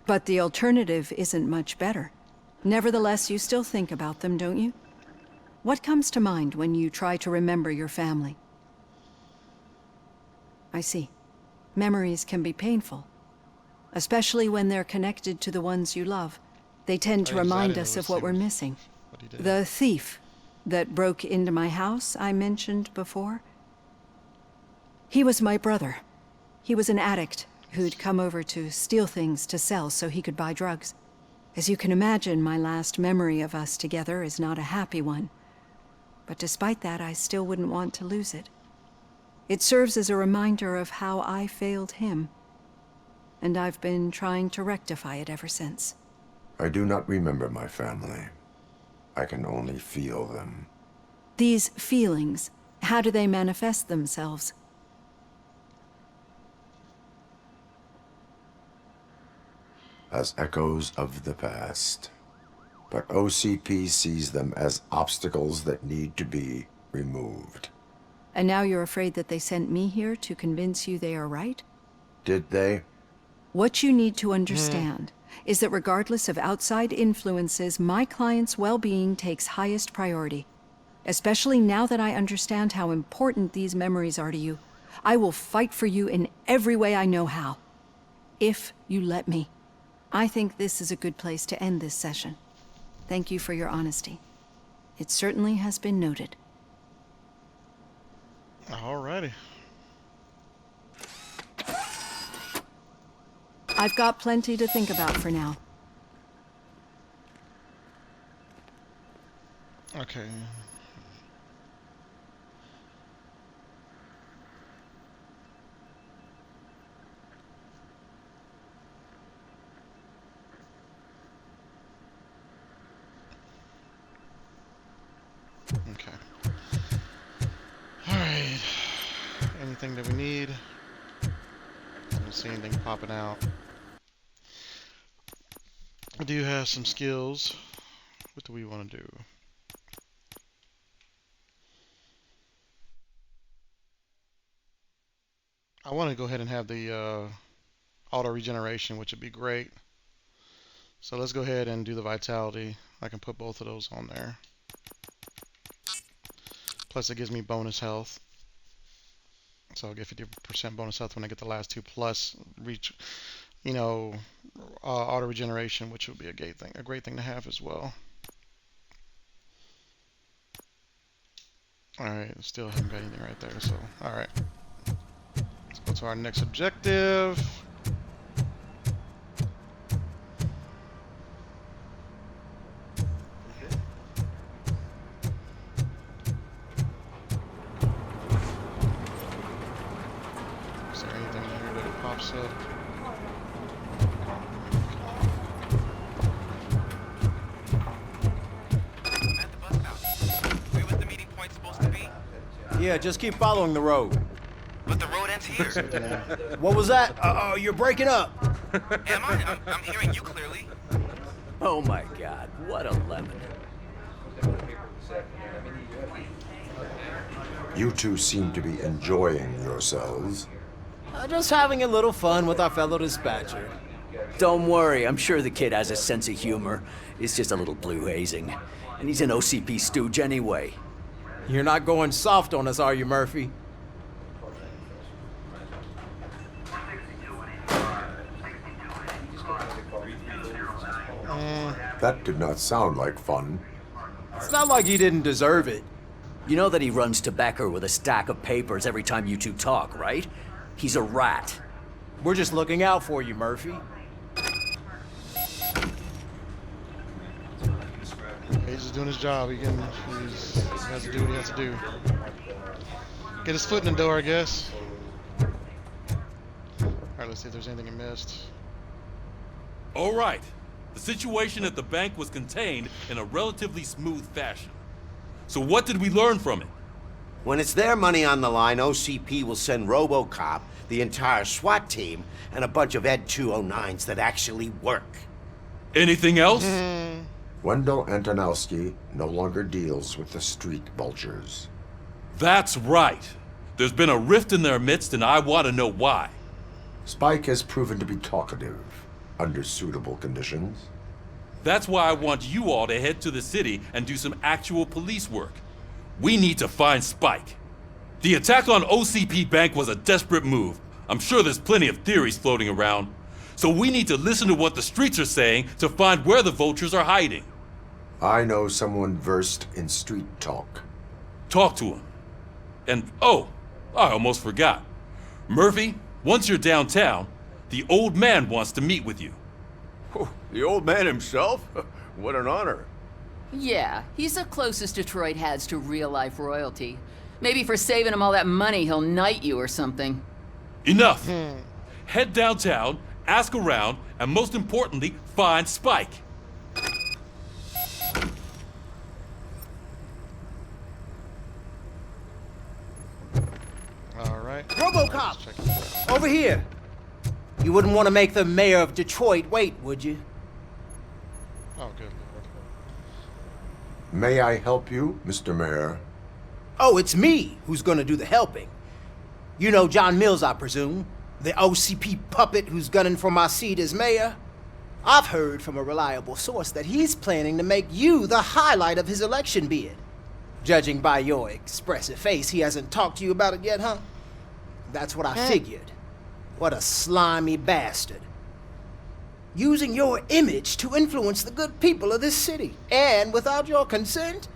But the alternative isn't much better. Nevertheless, you still think about them, don't you? What comes to mind when you try to remember your family? I see. Memories can be painful. Especially when they're connected to the ones you love. They tend to remind us of what we're missing. The thief that broke into my house I mentioned before. He was my brother. He was an addict who'd come over to steal things to sell so he could buy drugs. As you can imagine, my last memory of us together is not a happy one. But despite that, I still wouldn't want to lose it. It serves as a reminder of how I failed him. And I've been trying to rectify it ever since. I do not remember my family. I can only feel them. These feelings, how do they manifest themselves? As echoes of the past. But OCP sees them as obstacles that need to be removed. And now you're afraid that they sent me here to convince you they are right? Did they? What you need to understand is that regardless of outside influences, my client's well-being takes highest priority. Especially now that I understand how important these memories are to you. I will fight for you in every way I know how. If you let me. I think this is a good place to end this session. Thank you for your honesty. It certainly has been noted. Alrighty. I've got plenty to think about for now. Okay. Okay. Alright. Anything that we need? I don't see anything popping out. I do have some skills. What do we want to do? I want to go ahead and have the auto regeneration, which would be great. So let's go ahead and do the vitality. I can put both of those on there. Plus it gives me bonus health. So I'll get 50% bonus health when I get the last two, plus reach you know, auto regeneration, which would be a great thing to have as well. All right, still haven't got anything right there. So, all right, let's go to our next objective. Is there anything here that pops up? Yeah, just keep following the road. But the road ends here. What was that? You're breaking up. Am I? I'm hearing you clearly. Oh my God, what a lemon. You two seem to be enjoying yourselves. Just having a little fun with our fellow dispatcher. Don't worry, I'm sure the kid has a sense of humor. It's just a little blue hazing. And he's an OCP stooge anyway. You're not going soft on us, are you, Murphy? That did not sound like fun. It's not like he didn't deserve it. You know that he runs tobacco with a stack of papers every time you two talk, right? He's a rat. We're just looking out for you, Murphy. He's just doing his job. He has to do what he has to do. Get his foot in the door, I guess. Alright, let's see if there's anything I missed. Alright. The situation at the bank was contained in a relatively smooth fashion. So what did we learn from it? When it's their money on the line, OCP will send RoboCop, the entire SWAT team, and a bunch of Ed 209s that actually work. Anything else? Wendell Antonowski no longer deals with the street vultures. That's right. There's been a rift in their midst, and I want to know why. Spike has proven to be talkative, under suitable conditions. That's why I want you all to head to the city and do some actual police work. We need to find Spike. The attack on OCP Bank was a desperate move. I'm sure there's plenty of theories floating around. So we need to listen to what the streets are saying to find where the vultures are hiding. I know someone versed in street talk. Talk to him. And, oh, I almost forgot. Murphy, once you're downtown, the old man wants to meet with you. Oh, the old man himself? What an honor. Yeah, he's the closest Detroit has to real-life royalty. Maybe for saving him all that money, he'll knight you or something. Enough! Head downtown, ask around, and most importantly, find Spike. Alright. RoboCop! Over here! You wouldn't want to make the mayor of Detroit wait, would you? Oh, good lord. May I help you, Mr. Mayor? Oh, it's me who's gonna do the helping. You know John Mills, I presume? The OCP puppet who's gunning for my seat as mayor? I've heard from a reliable source that he's planning to make you the highlight of his election bid. Judging by your expressive face, he hasn't talked to you about it yet, huh? That's what I figured. What a slimy bastard. Using your image to influence the good people of this city, and without your consent?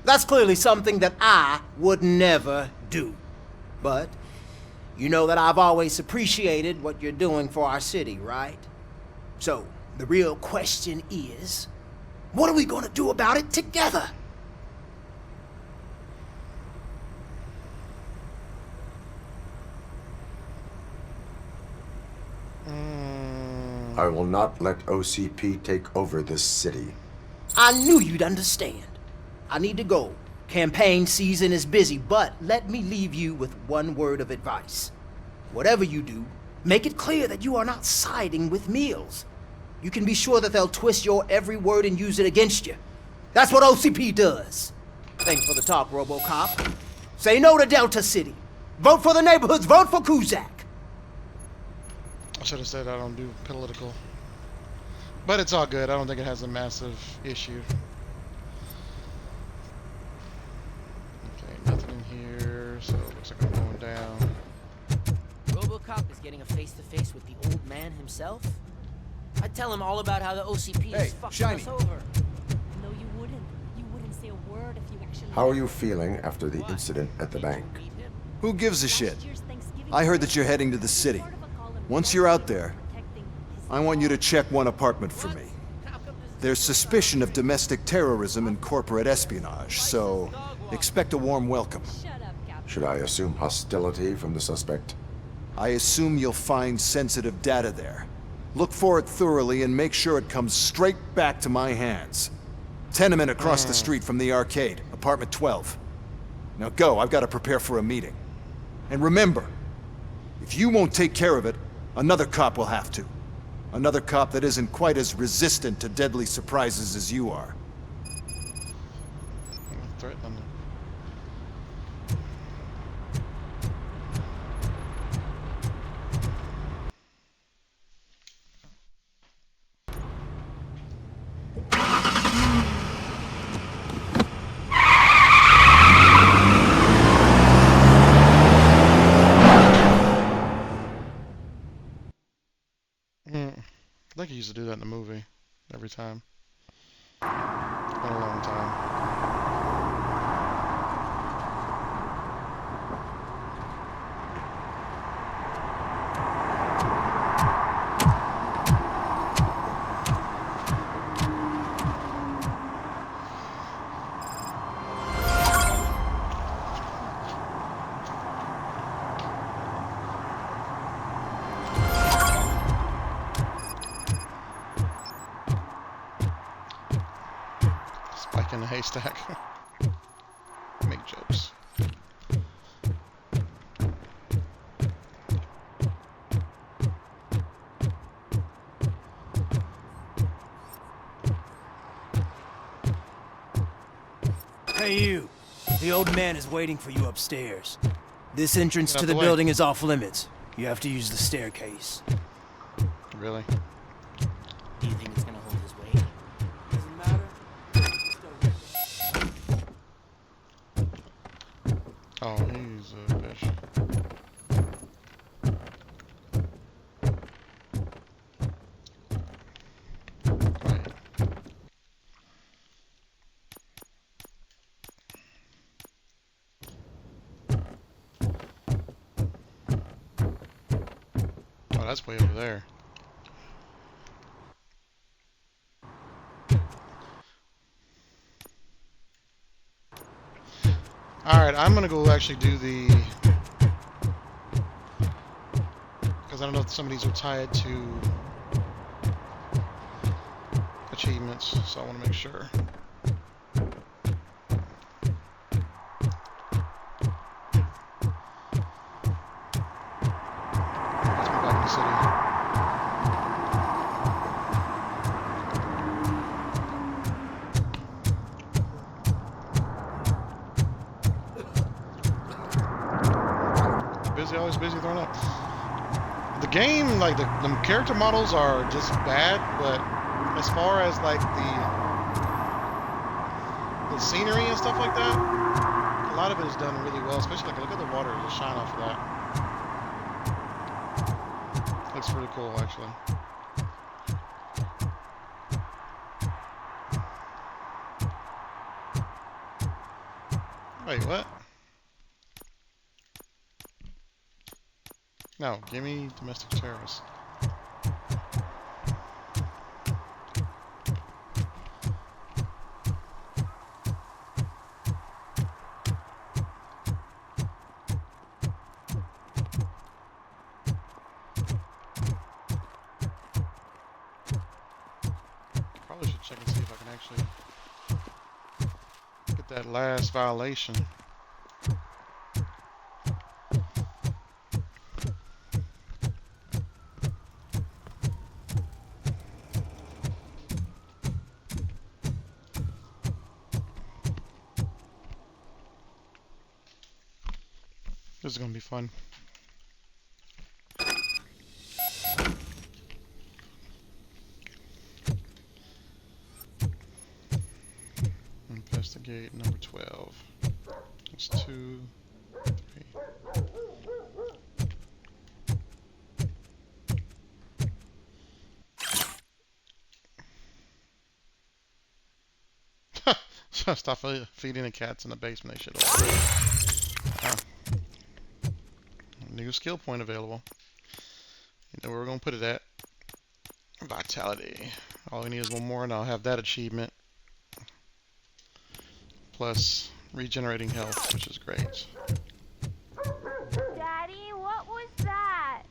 That's clearly something that I would never do. But you know that I've always appreciated what you're doing for our city, right? So, the real question is, what are we gonna do about it together? I will not let OCP take over this city. I knew you'd understand. I need to go. Campaign season is busy, but let me leave you with one word of advice. Whatever you do, make it clear that you are not siding with Mills. You can be sure that they'll twist your every word and use it against you. That's what OCP does. Thanks for the talk, RoboCop. Say no to Delta City. Vote for the neighborhoods. Vote for Kuzak. I should have said I don't do political. But it's all good. I don't think it has a massive issue. Okay, nothing in here, so it looks like I'm going down. RoboCop is getting a face-to-face with the old man himself, I'd tell him all about how the OCP is fucking us over. No, you wouldn't. You wouldn't say a word if you actually... How are you feeling after the incident at the bank? Who gives a shit? I heard that you're heading to the city. Once you're out there, I want you to check one apartment for me. There's suspicion of domestic terrorism and corporate espionage, so expect a warm welcome. Should I assume hostility from the suspect? I assume you'll find sensitive data there. Look for it thoroughly and make sure it comes straight back to my hands. Tenement across the street from the arcade, apartment 12. Now go, I've got to prepare for a meeting. And remember, if you won't take care of it, another cop will have to. Another cop that isn't quite as resistant to deadly surprises as you are. Threatening. I think he used to do that in the movie every time. It's been a long time. Spike in the haystack. Make jokes. Hey you, the old man is waiting for you upstairs. This entrance to the building is off limits. You have to use the staircase. Really? Do you think it's gonna hold his weight? Doesn't matter. Oh, he's a bitch. Oh, that's way over there. Alright, I'm gonna go actually do the... because I don't know if some of these are tied to achievements, so I want to make sure. Let's move back in the city. Always busy throwing up. The game, like the character models are just bad, but as far as like the scenery and stuff like that, a lot of it is done really well. Especially like look at the water, just shine off of that. Looks pretty cool, actually. Wait, what? No, give me domestic terrorists. Probably should check and see if I can actually get that last violation. This is gonna be fun. Investigate number 12. That's 2, 3. Stop feeding the cats in the basement. They should have. New skill point available. You know where we're gonna put it at. Vitality. All we need is one more, and I'll have that achievement. Plus regenerating health, which is great. Daddy, what was that?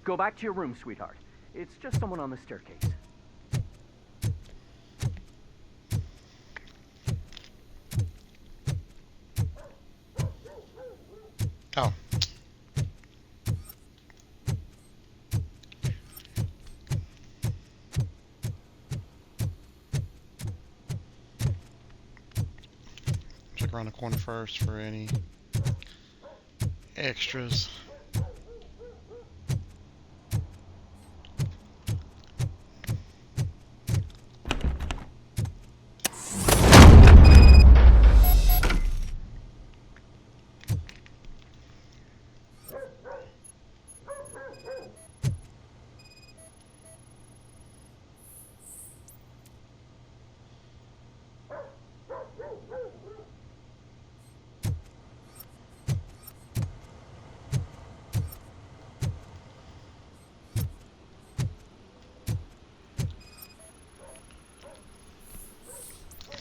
Go back to your room, sweetheart. It's just someone on the staircase. Oh. Check around the corner first for any extras.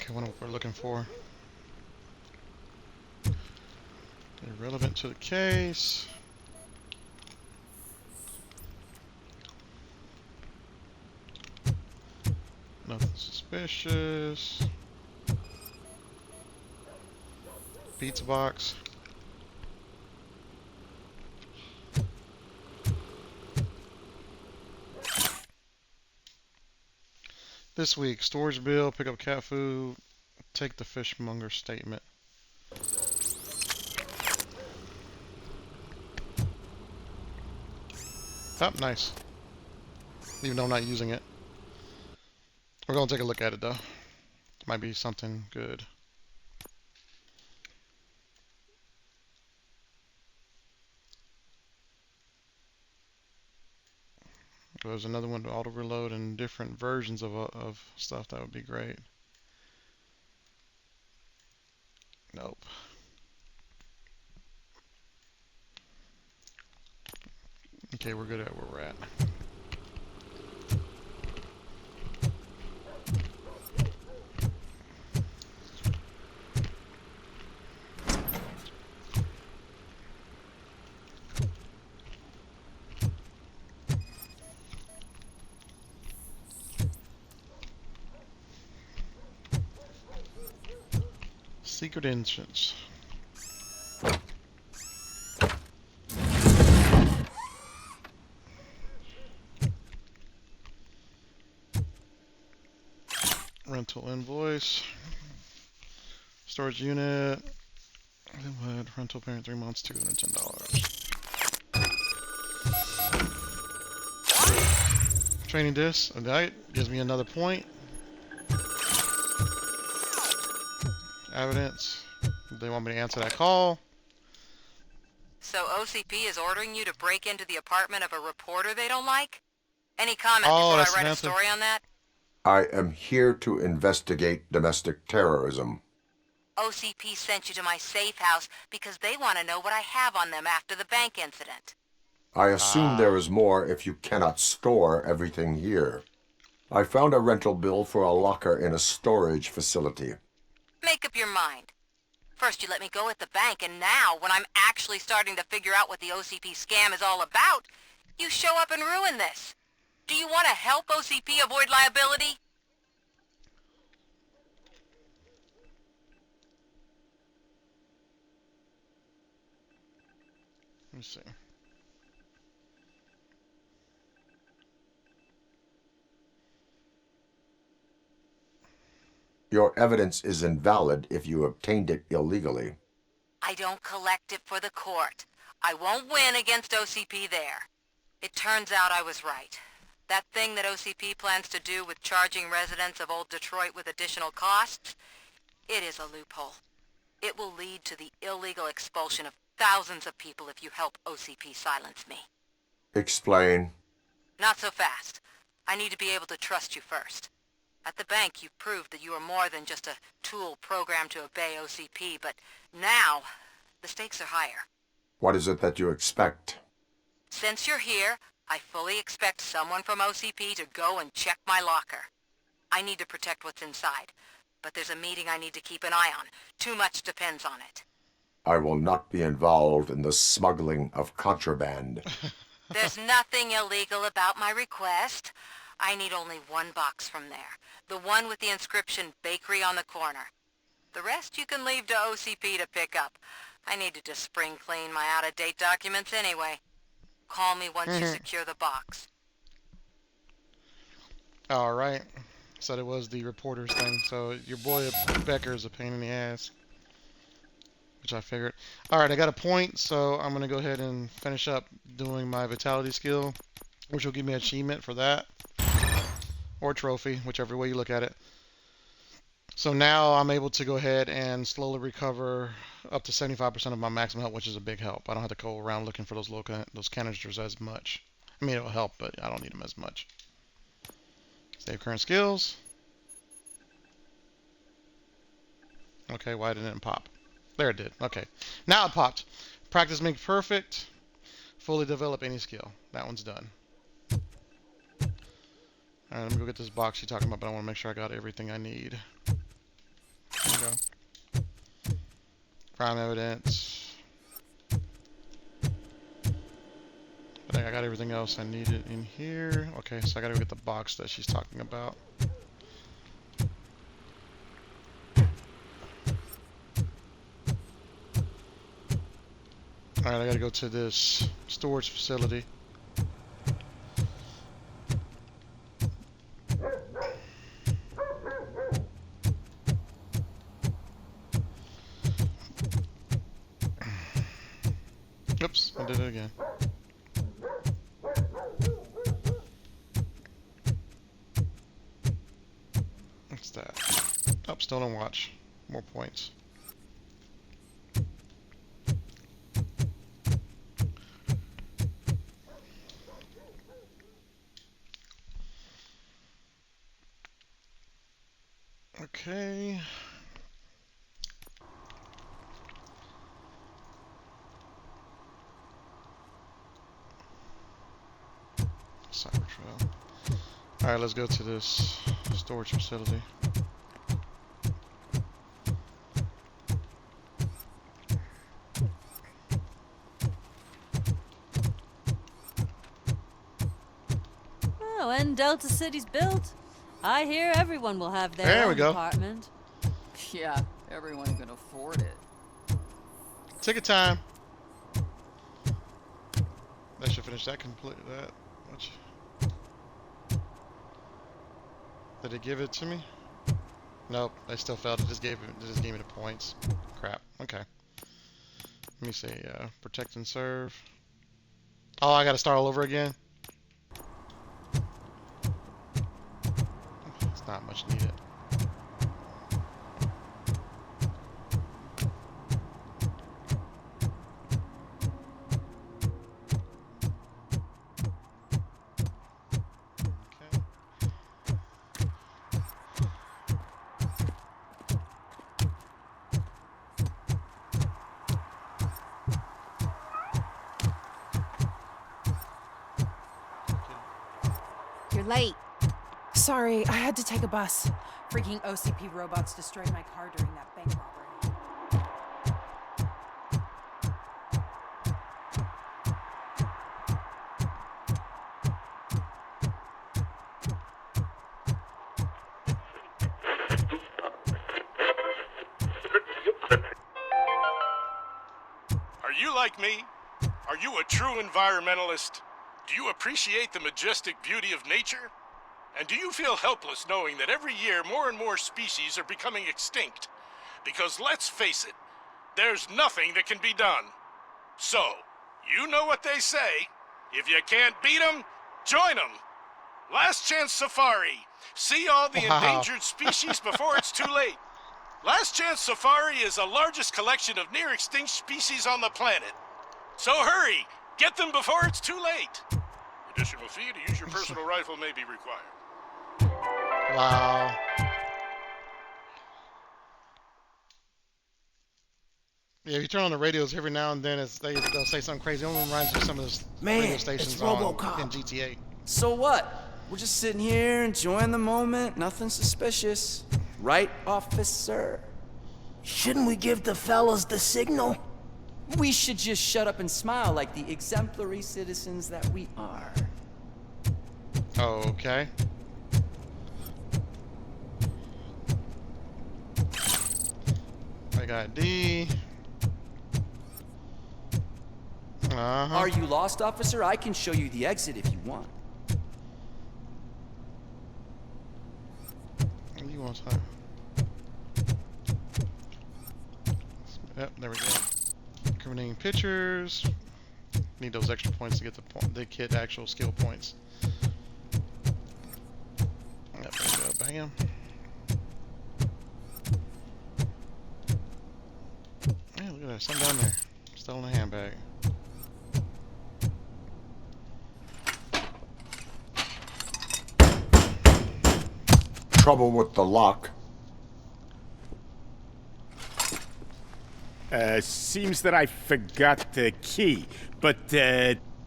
Okay, what we're looking for. Irrelevant to the case. Nothing suspicious. Pizza box. This week, storage bill, pick up cat food, take the fishmonger statement. Oh, nice. Even though I'm not using it. We're going to take a look at it, though. Might be something good. If there's another one to auto-reload and different versions of stuff, that would be great. Nope. Okay, we're good at where we're at. Secret entrance. Rental invoice. Storage unit. Rental payment 3 months, $210. Training disc. That gives me another point. Evidence. They want me to answer that call. So OCP is ordering you to break into the apartment of a reporter they don't like? Any comment Oh, before I write a story on that? I am here to investigate domestic terrorism. OCP sent you to my safe house because they want to know what I have on them after the bank incident. I assume there is more if you cannot store everything here. I found a rental bill for a locker in a storage facility. Make up your mind. First you let me go at the bank, and now, when I'm actually starting to figure out what the OCP scam is all about, you show up and ruin this. Do you want to help OCP avoid liability? Let me see. Your evidence is invalid if you obtained it illegally. I don't collect it for the court. I won't win against OCP there. It turns out I was right. That thing that OCP plans to do with charging residents of Old Detroit with additional costs, it is a loophole. It will lead to the illegal expulsion of thousands of people if you help OCP silence me. Explain. Not so fast. I need to be able to trust you first. At the bank, you proved that you were more than just a tool programmed to obey OCP, but now, the stakes are higher. What is it that you expect? Since you're here, I fully expect someone from OCP to go and check my locker. I need to protect what's inside, but there's a meeting I need to keep an eye on. Too much depends on it. I will not be involved in the smuggling of contraband. There's nothing illegal about my request. I need only one box from there. The one with the inscription Bakery on the corner. The rest you can leave to OCP to pick up. I need to just spring clean my out-of-date documents anyway. Call me once you secure the box. Alright. Said it was the reporter's thing. So your boy Becker is a pain in the ass. Which I figured. Alright, I got a point, so I'm going to go ahead and finish up doing my vitality skill, which will give me an achievement for that. Or trophy, whichever way you look at it. So now I'm able to go ahead and slowly recover up to 75% of my maximum health, which is a big help. I don't have to go around looking for those canisters as much. I mean, it'll help, but I don't need them as much. Save current skills. Okay, why didn't it pop? There it did. Okay. Now it popped. Practice makes perfect. Fully develop any skill. That one's done. Alright, let me go get this box you're talking about, but I want to make sure I got everything I need. There we go. Crime evidence. I think I got everything else I needed in here. Okay, so I gotta go get the box that she's talking about. Alright, I gotta go to this storage facility. Oops, I did it again. What's that? Oh, stolen watch. More points. Okay. Cyber trail. Alright, let's go to this storage facility. Oh, when Delta City's built, I hear everyone will have their There we own go. apartment. Yeah, everyone can afford it. Ticket time. That should finish that complete. That. Which, did it give it to me? Nope. I still failed. It just gave me the points. Crap. Okay. Let me see. Protect and serve. Oh, I gotta start all over again. It's not much needed. You're late. Sorry, I had to take a bus. Freaking OCP robots destroyed my car during that bank robbery. Are you like me? Are you a true environmentalist? Do you appreciate the majestic beauty of nature? And do you feel helpless knowing that every year more and more species are becoming extinct? Because let's face it, there's nothing that can be done. So, you know what they say. If you can't beat 'em, join 'em. Last Chance Safari. See all the endangered species before it's too late. Last Chance Safari is the largest collection of near-extinct species on the planet. So hurry, get them before it's too late. Additional fee to use your personal rifle may be required. Wow. Yeah, if you turn on the radios every now and then, they'll say something crazy. It only reminds you of some of the radio stations it's in RoboCop. GTA. So what? We're just sitting here enjoying the moment. Nothing suspicious. Right, officer? Shouldn't we give the fellas the signal? We should just shut up and smile like the exemplary citizens that we are. Okay. I got D. Are you lost, officer? I can show you the exit if you want. You want time? Yep, there we go. Incriminating pictures. Need those extra points to get the kid actual skill points. Yep, there we go. Bam. Hey, look at that. Something down there. Still in a handbag. Trouble with the lock. Seems that I forgot the key, but,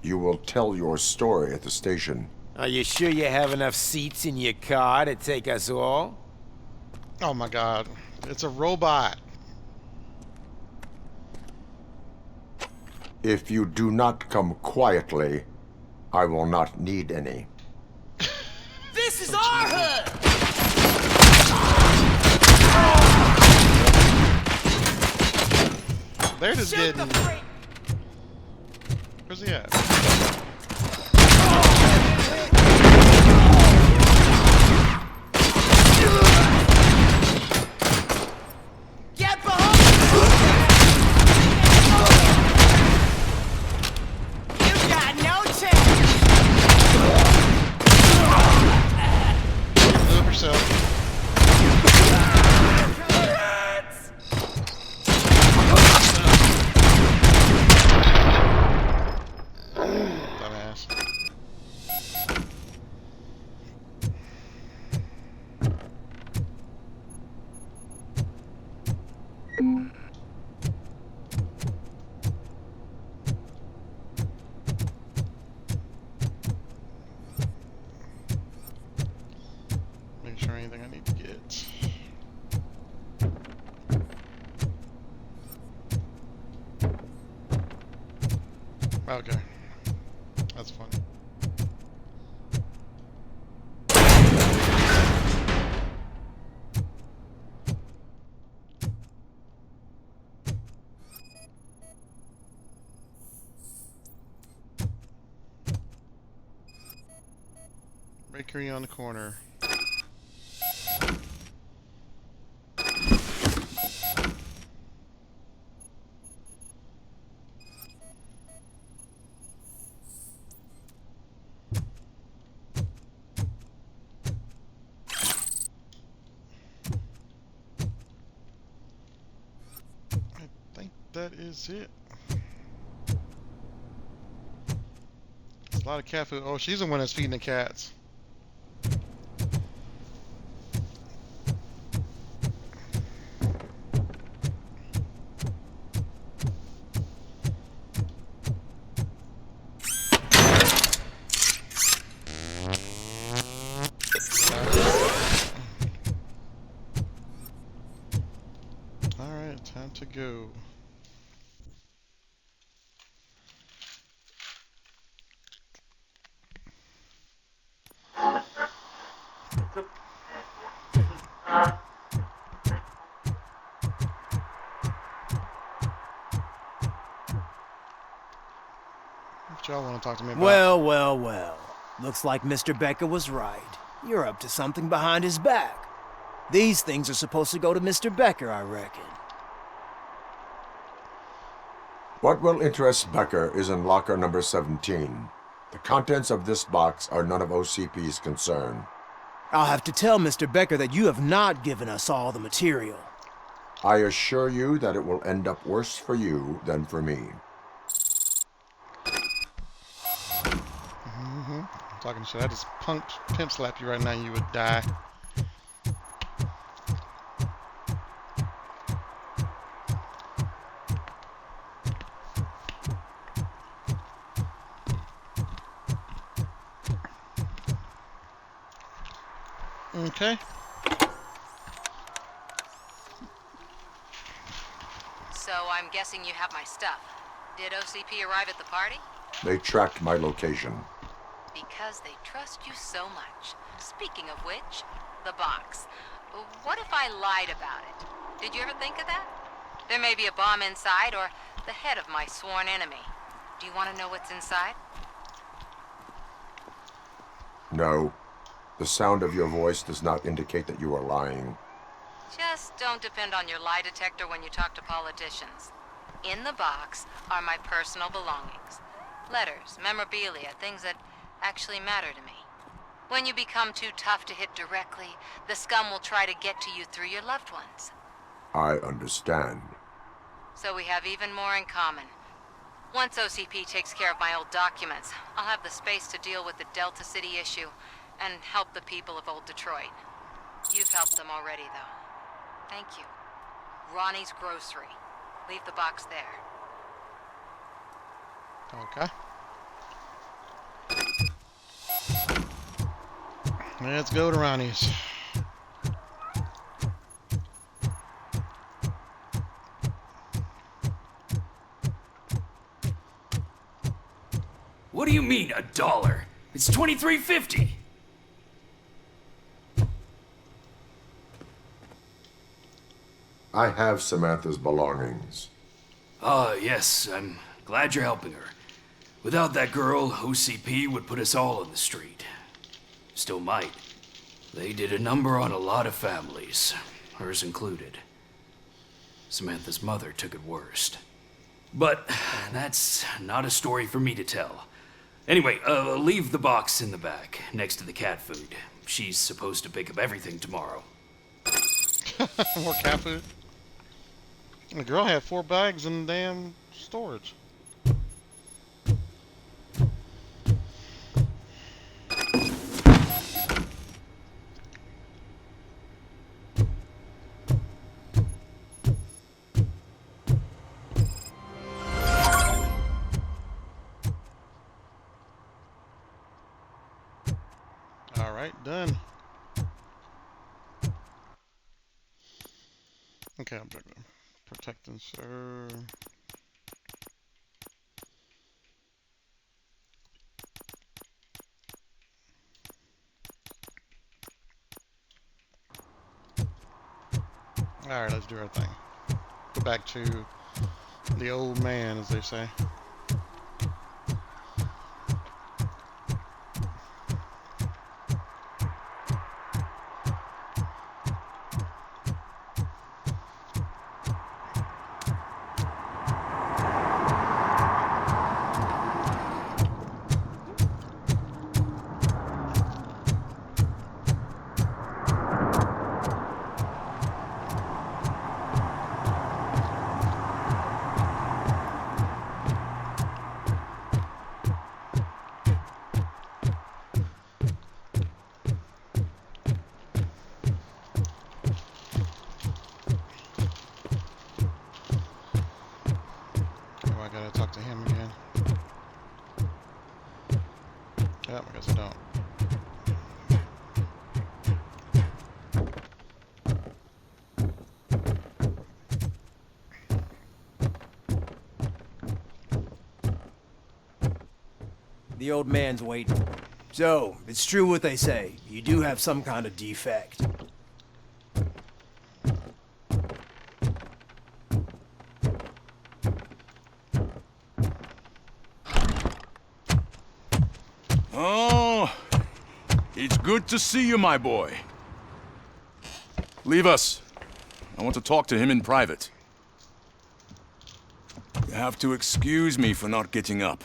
You will tell your story at the station. Are you sure you have enough seats in your car to take us all? Oh my god. It's a robot. If you do not come quietly, I will not need any. This is our hood! They're just getting... Where's he at? Get behind! You got no chance! Move yourself. Dumbass. Make sure anything I need to get. Okay. That's funny. Bakery on the corner. I think that is it. There's a lot of cat food. Oh, she's the one that's feeding the cats. Alright, time to go. What y'all want to talk to me about? Well, well, well. Looks like Mr. Becker was right. You're up to something behind his back. These things are supposed to go to Mr. Becker, I reckon. What will interest Becker is in locker number 17. The contents of this box are none of OCP's concern. I'll have to tell Mr. Becker that you have not given us all the material. I assure you that it will end up worse for you than for me. Talking shit. I just pimp slap you right now, you would die. Okay. So I'm guessing you have my stuff. Did OCP arrive at the party? They tracked my location. Because they trust you so much. Speaking of which, the box. What if I lied about it? Did you ever think of that? There may be a bomb inside or the head of my sworn enemy. Do you want to know what's inside? No. The sound of your voice does not indicate that you are lying. Just don't depend on your lie detector when you talk to politicians. In the box are my personal belongings. Letters, memorabilia, things that actually matter to me. When you become too tough to hit directly, the scum will try to get to you through your loved ones. I understand. So we have even more in common. Once OCP takes care of my old documents, I'll have the space to deal with the Delta City issue and help the people of Old Detroit. You've helped them already, though. Thank you. Ronnie's Grocery. Leave the box there. Okay. Let's go to Ronnie's. What do you mean, $1? It's $23.50. I have Samantha's belongings. Ah, yes, I'm glad you're helping her. Without that girl, OCP would put us all on the street. Still might. They did a number on a lot of families, hers included. Samantha's mother took it worst. But that's not a story for me to tell. Anyway, leave the box in the back, next to the cat food. She's supposed to pick up everything tomorrow. More cat food? The girl had 4 bags in damn storage. Alright, done. Okay, objective. Protect and serve. Alright, let's do our thing. Go back to the old man, as they say. Talk to him again. Yep, I guess I don't. The old man's waiting. So, it's true what they say. You do have some kind of defect. Oh, it's good to see you, my boy. Leave us. I want to talk to him in private. You have to excuse me for not getting up.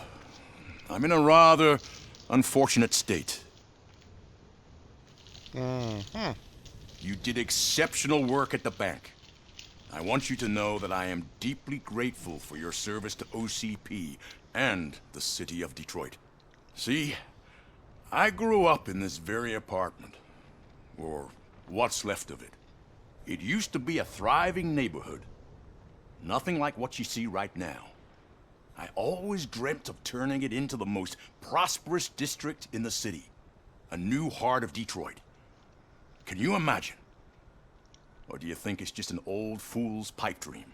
I'm in a rather unfortunate state. You did exceptional work at the bank. I want you to know that I am deeply grateful for your service to OCP and the city of Detroit. See, I grew up in this very apartment, or what's left of it. It used to be a thriving neighborhood. Nothing like what you see right now. I always dreamt of turning it into the most prosperous district in the city. A new heart of Detroit. Can you imagine? Or do you think it's just an old fool's pipe dream?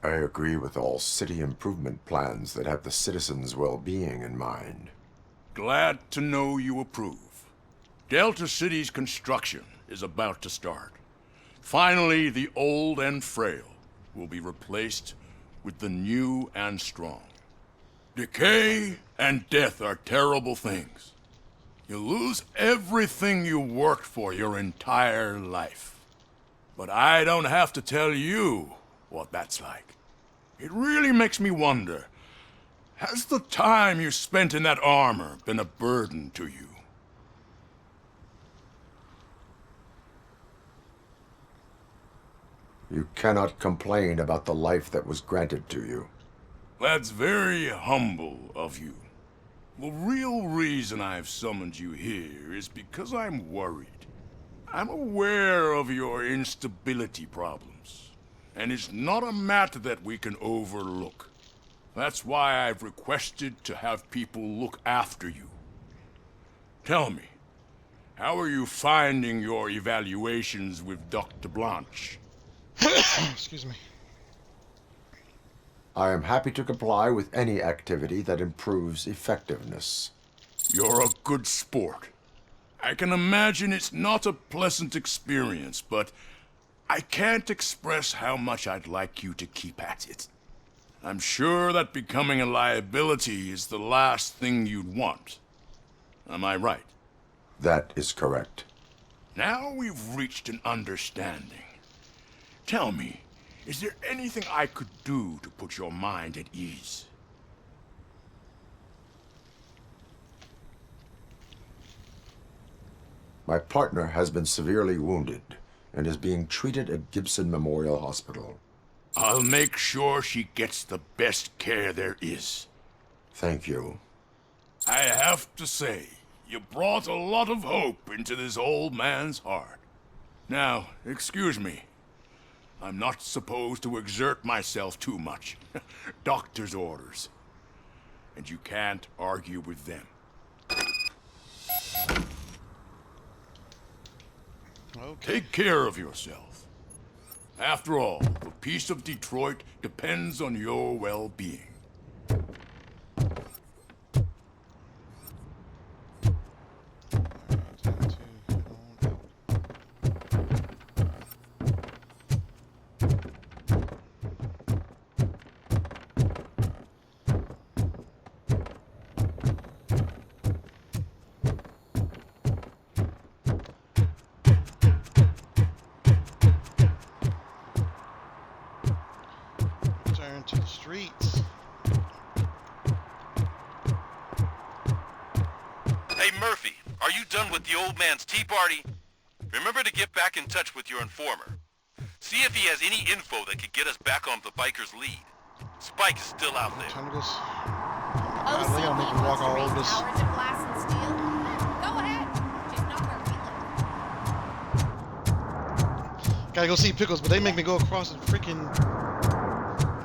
I agree with all city improvement plans that have the citizens' well-being in mind. Glad to know you approve. Delta City's construction is about to start. Finally, the old and frail will be replaced with the new and strong. Decay and death are terrible things. You lose everything you worked for your entire life. But I don't have to tell you what that's like. It really makes me wonder, has the time you spent in that armor been a burden to you? You cannot complain about the life that was granted to you. That's very humble of you. The real reason I've summoned you here is because I'm worried. I'm aware of your instability problems, and it's not a matter that we can overlook. That's why I've requested to have people look after you. Tell me, how are you finding your evaluations with Dr. Blanche? Excuse me. I am happy to comply with any activity that improves effectiveness. You're a good sport. I can imagine it's not a pleasant experience, but I can't express how much I'd like you to keep at it. I'm sure that becoming a liability is the last thing you'd want. Am I right? That is correct. Now we've reached an understanding. Tell me, is there anything I could do to put your mind at ease? My partner has been severely wounded and is being treated at Gibson Memorial Hospital. I'll make sure she gets the best care there is. Thank you. I have to say, you brought a lot of hope into this old man's heart. Now, excuse me. I'm not supposed to exert myself too much. Doctor's orders. And you can't argue with them. Okay. Take care of yourself. After all, the peace of Detroit depends on your well-being. To the streets. Hey, Murphy, are you done with the old man's tea party? Remember to get back in touch with your informer. See if he has any info that could get us back on the biker's lead. Spike is still out there. Time to go. They gotta make me walk all over this. Gotta go see Pickles, but they make me go across the freaking.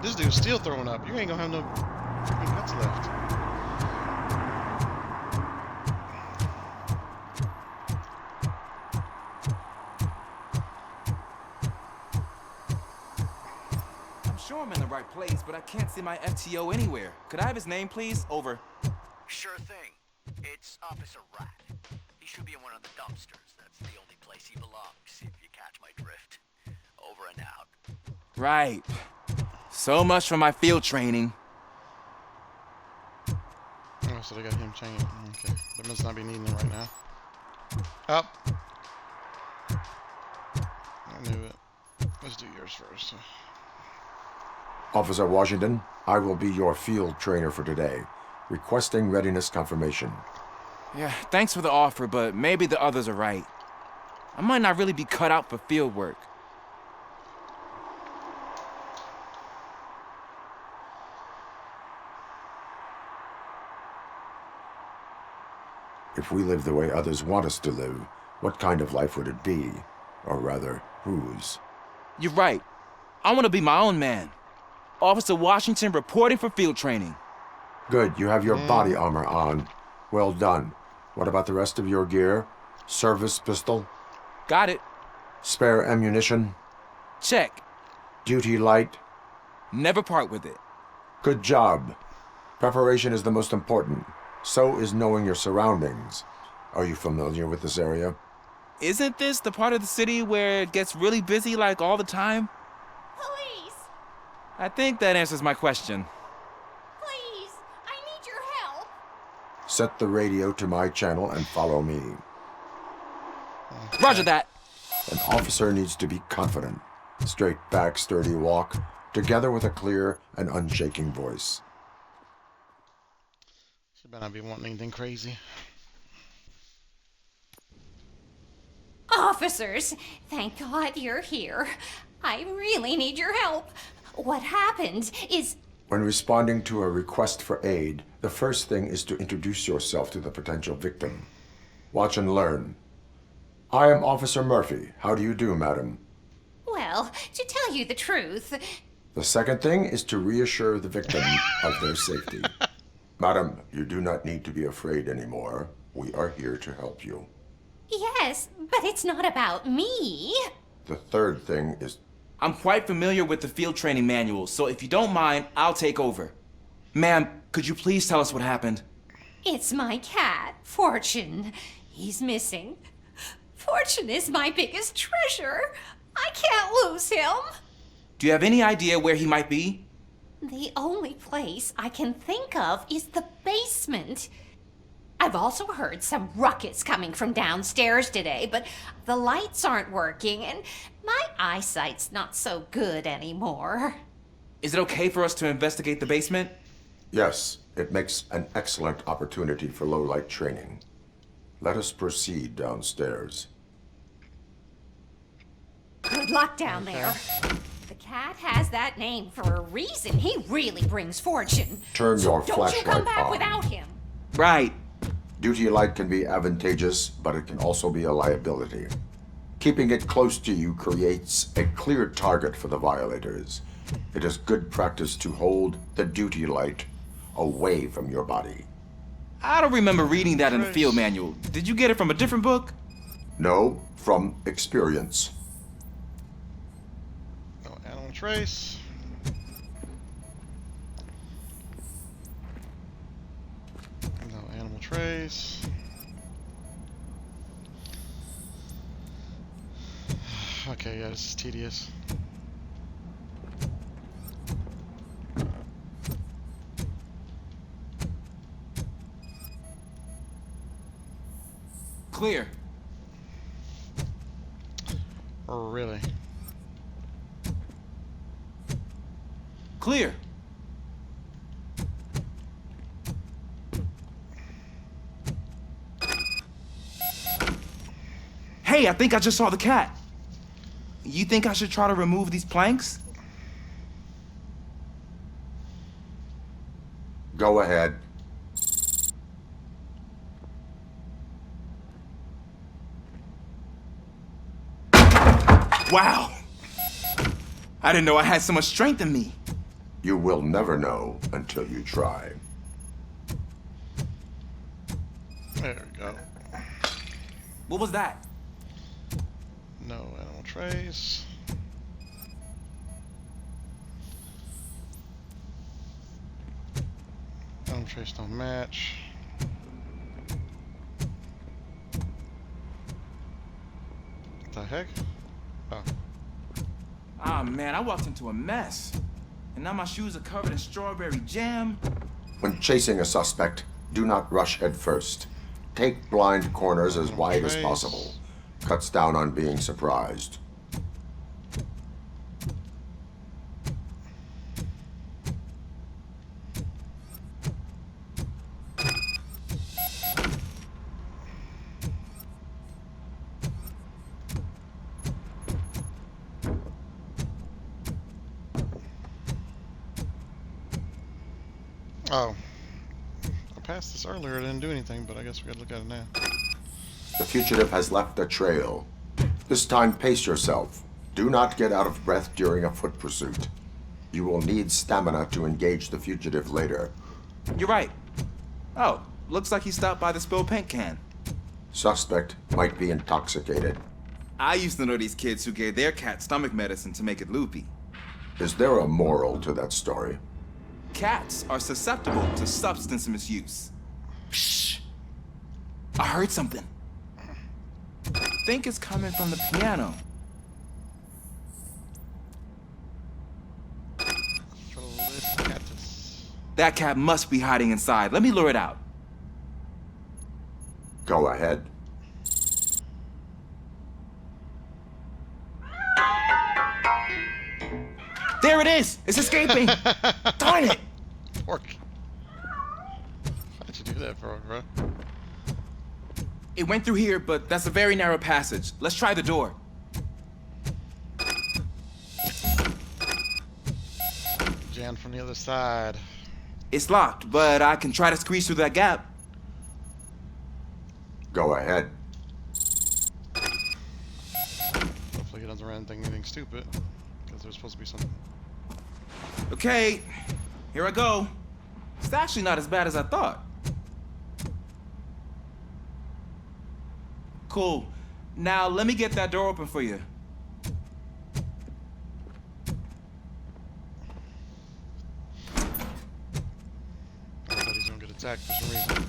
This dude's still throwing up. You ain't gonna have no freaking guts left. I'm sure I'm in the right place, but I can't see my FTO anywhere. Could I have his name, please? Over. Sure thing. It's Officer Rat. He should be in one of the dumpsters. That's the only place he belongs, if you catch my drift. Over and out. Right. So much for my field training. Oh, so they got him chained. Okay. They must not be needing him right now. Up. I knew it. Let's do yours first. Officer Washington, I will be your field trainer for today. Requesting readiness confirmation. Yeah, thanks for the offer, but maybe the others are right. I might not really be cut out for field work. If we live the way others want us to live, what kind of life would it be? Or rather, whose? You're right. I want to be my own man. Officer Washington reporting for field training. Good, you have your body armor on. Well done. What about the rest of your gear? Service pistol? Got it. Spare ammunition? Check. Duty light? Never part with it. Good job. Preparation is the most important. So is knowing your surroundings. Are you familiar with this area? Isn't this the part of the city where it gets really busy like all the time? Police! I think that answers my question. Please! I need your help! Set the radio to my channel and follow me. Roger that. An officer needs to be confident. Straight back, sturdy walk, together with a clear and unshaking voice. She better not be wanting anything crazy. Officers, thank God you're here. I really need your help. What happened is... When responding to a request for aid, the first thing is to introduce yourself to the potential victim. Watch and learn. I am Officer Murphy. How do you do, madam? Well, to tell you the truth... The second thing is to reassure the victim of their safety. Madam, you do not need to be afraid anymore. We are here to help you. Yes, but it's not about me. The third thing is... I'm quite familiar with the field training manual, so if you don't mind, I'll take over. Ma'am, could you please tell us what happened? It's my cat, Fortune. He's missing. Fortune is my biggest treasure. I can't lose him. Do you have any idea where he might be? The only place I can think of is the basement. I've also heard some ruckus coming from downstairs today, but the lights aren't working and my eyesight's not so good anymore. Is it okay for us to investigate the basement? Yes, it makes an excellent opportunity for low-light training. Let us proceed downstairs. Good luck down there. The cat has that name for a reason. He really brings fortune. Turn your Don't flashlight you come back on. without him. Right. Duty light can be advantageous, but it can also be a liability. Keeping it close to you creates a clear target for the violators. It is good practice to hold the duty light away from your body. I don't remember reading that in the field manual. Did you get it from a different book? No, from experience. No animal trace. No animal trace. Okay, yeah, this is tedious. Clear. Really? Clear. Hey, I think I just saw the cat. You think I should try to remove these planks? Go ahead. Wow! I didn't know I had so much strength in me. You will never know until you try. There we go. What was that? No animal trace. Animal trace don't match. What the heck? Oh. Ah, man, I walked into a mess. And now my shoes are covered in strawberry jam. When chasing a suspect, do not rush head first. Take blind corners as wide as possible. Cuts down on being surprised. Oh. passed this earlier. It didn't do anything, but I guess we gotta look at it now. The fugitive has left a trail. This time, pace yourself. Do not get out of breath during a foot pursuit. You will need stamina to engage the fugitive later. You're right. Oh, looks like he stopped by the spilled paint can. Suspect might be intoxicated. I used to know these kids who gave their cat stomach medicine to make it loopy. Is there a moral to that story? Cats are susceptible to substance misuse. Shh. I heard something. I think it's coming from the piano. That cat must be hiding inside. Let me lure it out. Go ahead. There it is! It's escaping! Darn it! Pork. Why'd you do that, bro? It went through here, but that's a very narrow passage. Let's try the door. Jammed from the other side. It's locked, but I can try to squeeze through that gap. Go ahead. Hopefully he doesn't run anything stupid, because there's supposed to be something. Okay, here I go. It's actually not as bad as I thought. Cool. Now let me get that door open for you. I thought he's gonna get attacked for some reason.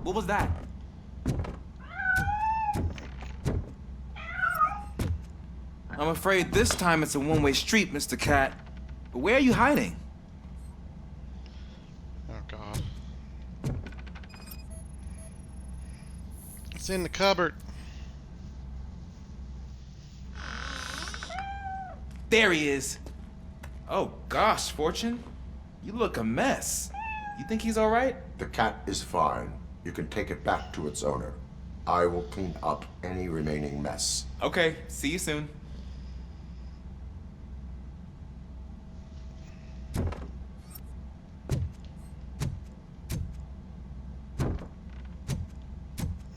What was that? I'm afraid this time it's a one-way street, Mr. Cat. But where are you hiding? Oh, God. It's in the cupboard. There he is. Oh, gosh, Fortune. You look a mess. You think he's all right? The cat is fine. You can take it back to its owner. I will clean up any remaining mess. Okay, see you soon.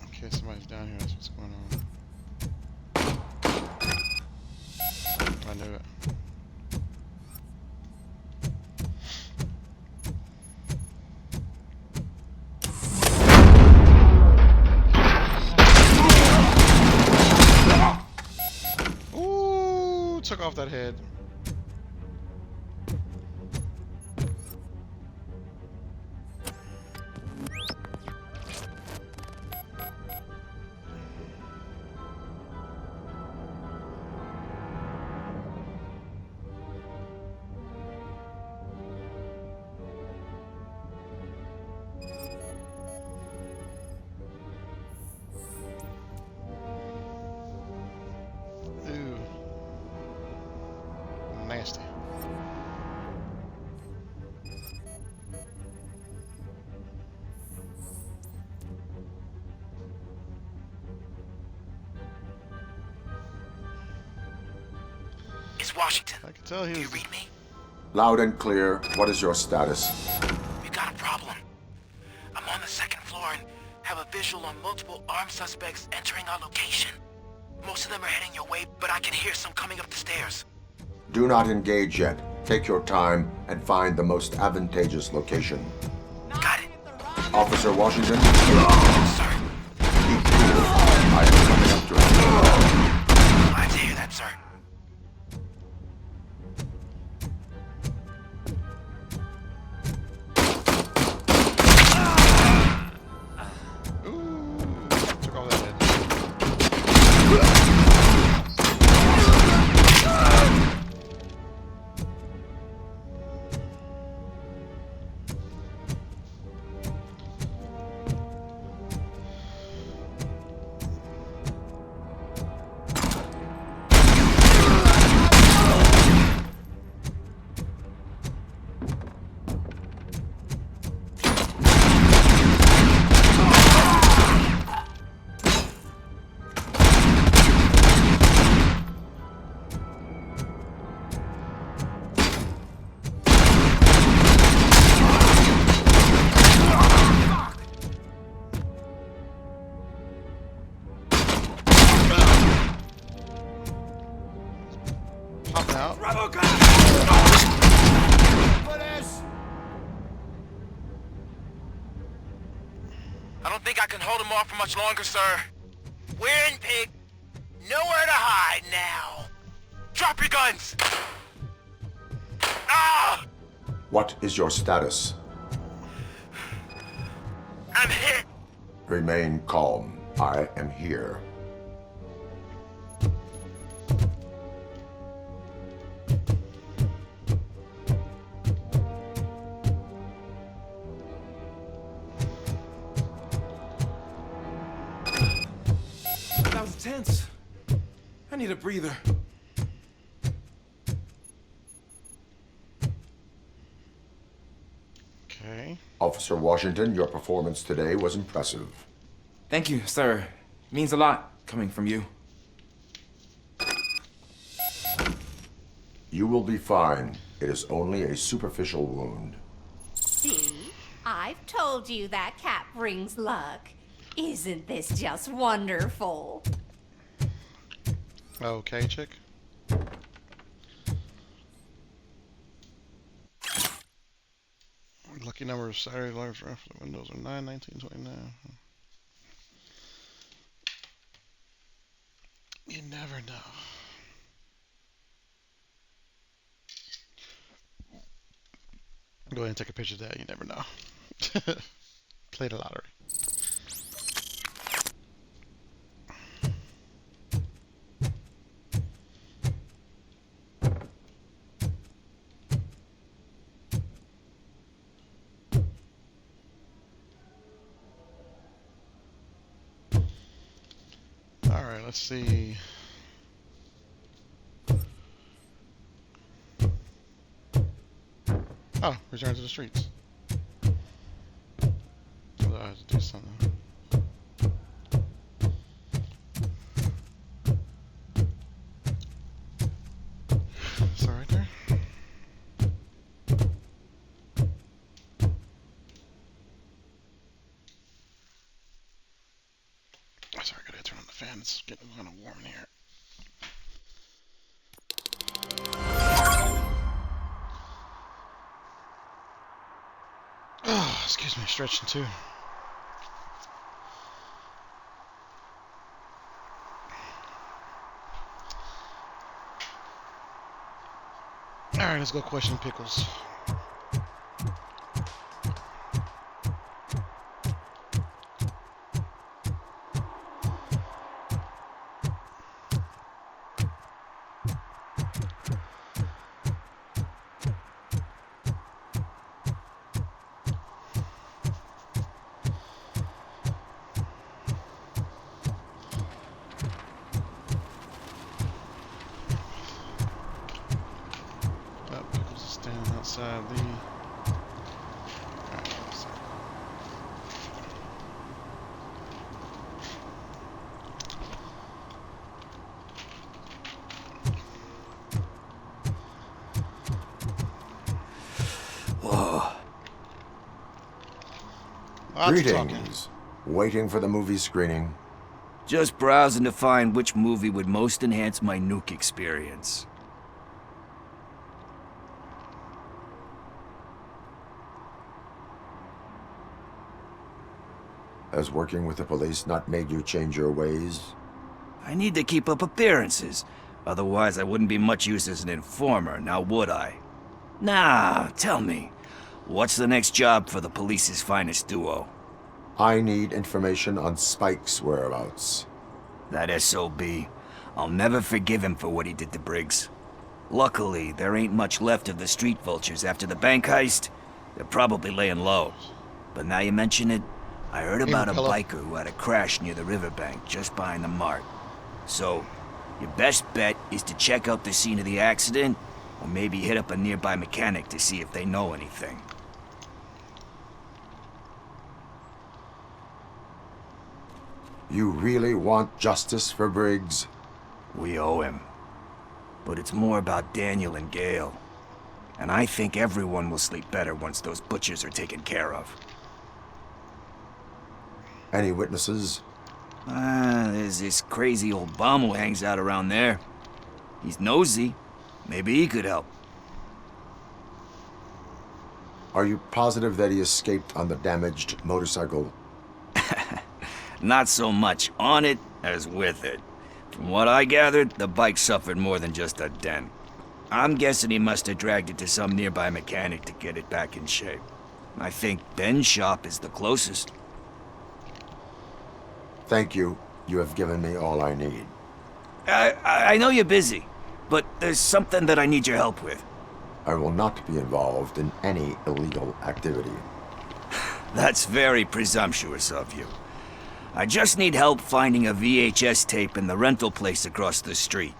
Okay, somebody's down here. That's what's going on. I knew it. Ooh, took off that head. Nasty. It's Washington. I can tell he was... Do you read me? Loud and clear. What is your status? We got a problem. I'm on the second floor and have a visual on multiple armed suspects entering our location. Most of them are heading your way, but I can hear some coming up the stairs. Do not engage yet. Take your time and find the most advantageous location. Got it. Officer Washington? Sir. Keep cool. I am coming up to it. Glad to hear that, sir. Took off that head. RoboCop! I don't think I can hold him off for much longer, sir. We're in, pig. Nowhere to hide now. Drop your guns! Ah! What is your status? I'm hit. Remain calm. I am here. That was tense. I need a breather. Okay. Officer Washington, your performance today was impressive. Thank you, sir. Means a lot coming from you. You will be fine. It is only a superficial wound. See? I've told you that cap brings luck. Isn't this just wonderful? Okay, chick. Lucky number of Saturday large for the windows are 9, 19, 29. You never know. Go ahead and take a picture of that. You never know. Play the lottery. All right, let's see. Oh, return to the streets. So I have to do something. So right there. Oh, sorry, I gotta turn on the fan. It's getting kind of warm in here. Oh, excuse me, stretching too. Alright, let's go question pickles. Outside the Whoa. Greetings. Waiting for the movie screening. Just browsing to find which movie would most enhance my nuke experience. Has working with the police not made you change your ways? I need to keep up appearances. Otherwise, I wouldn't be much use as an informer, now would I? Nah, tell me. What's the next job for the police's finest duo? I need information on Spike's whereabouts. That SOB. I'll never forgive him for what he did to Briggs. Luckily, there ain't much left of the street vultures after the bank heist. They're probably laying low. But now you mention it, I heard about a biker who had a crash near the riverbank just behind the mart. So, your best bet is to check out the scene of the accident, or maybe hit up a nearby mechanic to see if they know anything. You really want justice for Briggs? We owe him. But it's more about Daniel and Gale. And I think everyone will sleep better once those butchers are taken care of. Any witnesses? There's this crazy old bum who hangs out around there. He's nosy, Maybe he could help. Are you positive that he escaped on the damaged motorcycle? Not so much on it as with it. From what I gathered, the bike suffered more than just a dent. I'm guessing he must have dragged it to some nearby mechanic to get it back in shape. I think Ben's shop is the closest. Thank you. You have given me all I need. I know you're busy, but there's something that I need your help with. I will not be involved in any illegal activity. That's very presumptuous of you. I just need help finding a VHS tape in the rental place across the street.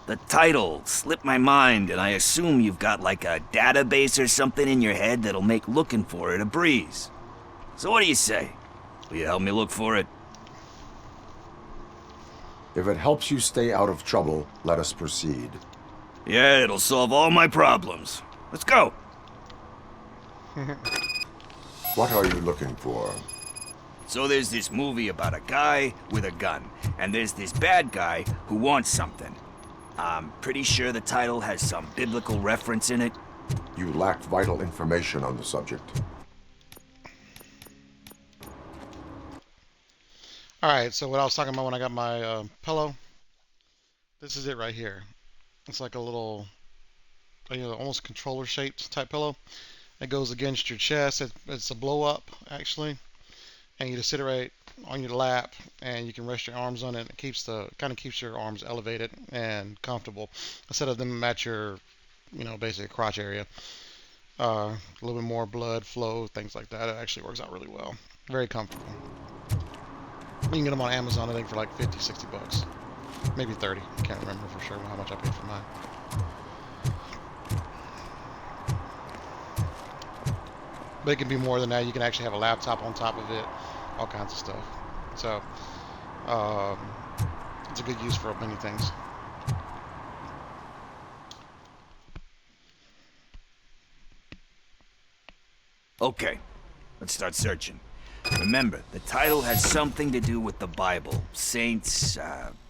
The title slipped my mind, and I assume you've got like a database or something in your head that'll make looking for it a breeze. So what do you say? Will you help me look for it? If it helps you stay out of trouble, let us proceed. Yeah, it'll solve all my problems. Let's go. What are you looking for? So there's this movie about a guy with a gun, and there's this bad guy who wants something. I'm pretty sure the title has some biblical reference in it. You lack vital information on the subject. Alright, so what I was talking about when I got my pillow, this is it right here. It's like a little, almost controller-shaped type pillow. It goes against your chest. It's a blow-up, actually. And you just sit it right on your lap, and you can rest your arms on it. It kind of keeps your arms elevated and comfortable instead of them at your, basically crotch area. A little bit more blood flow, things like that. It actually works out really well. Very comfortable. You can get them on Amazon, I think, for like 50, 60 bucks. Maybe 30. I can't remember for sure how much I paid for mine. But it can be more than that. You can actually have a laptop on top of it, all kinds of stuff. So, it's a good use for many things. Okay, let's start searching. Remember, the title has something to do with the Bible, saints,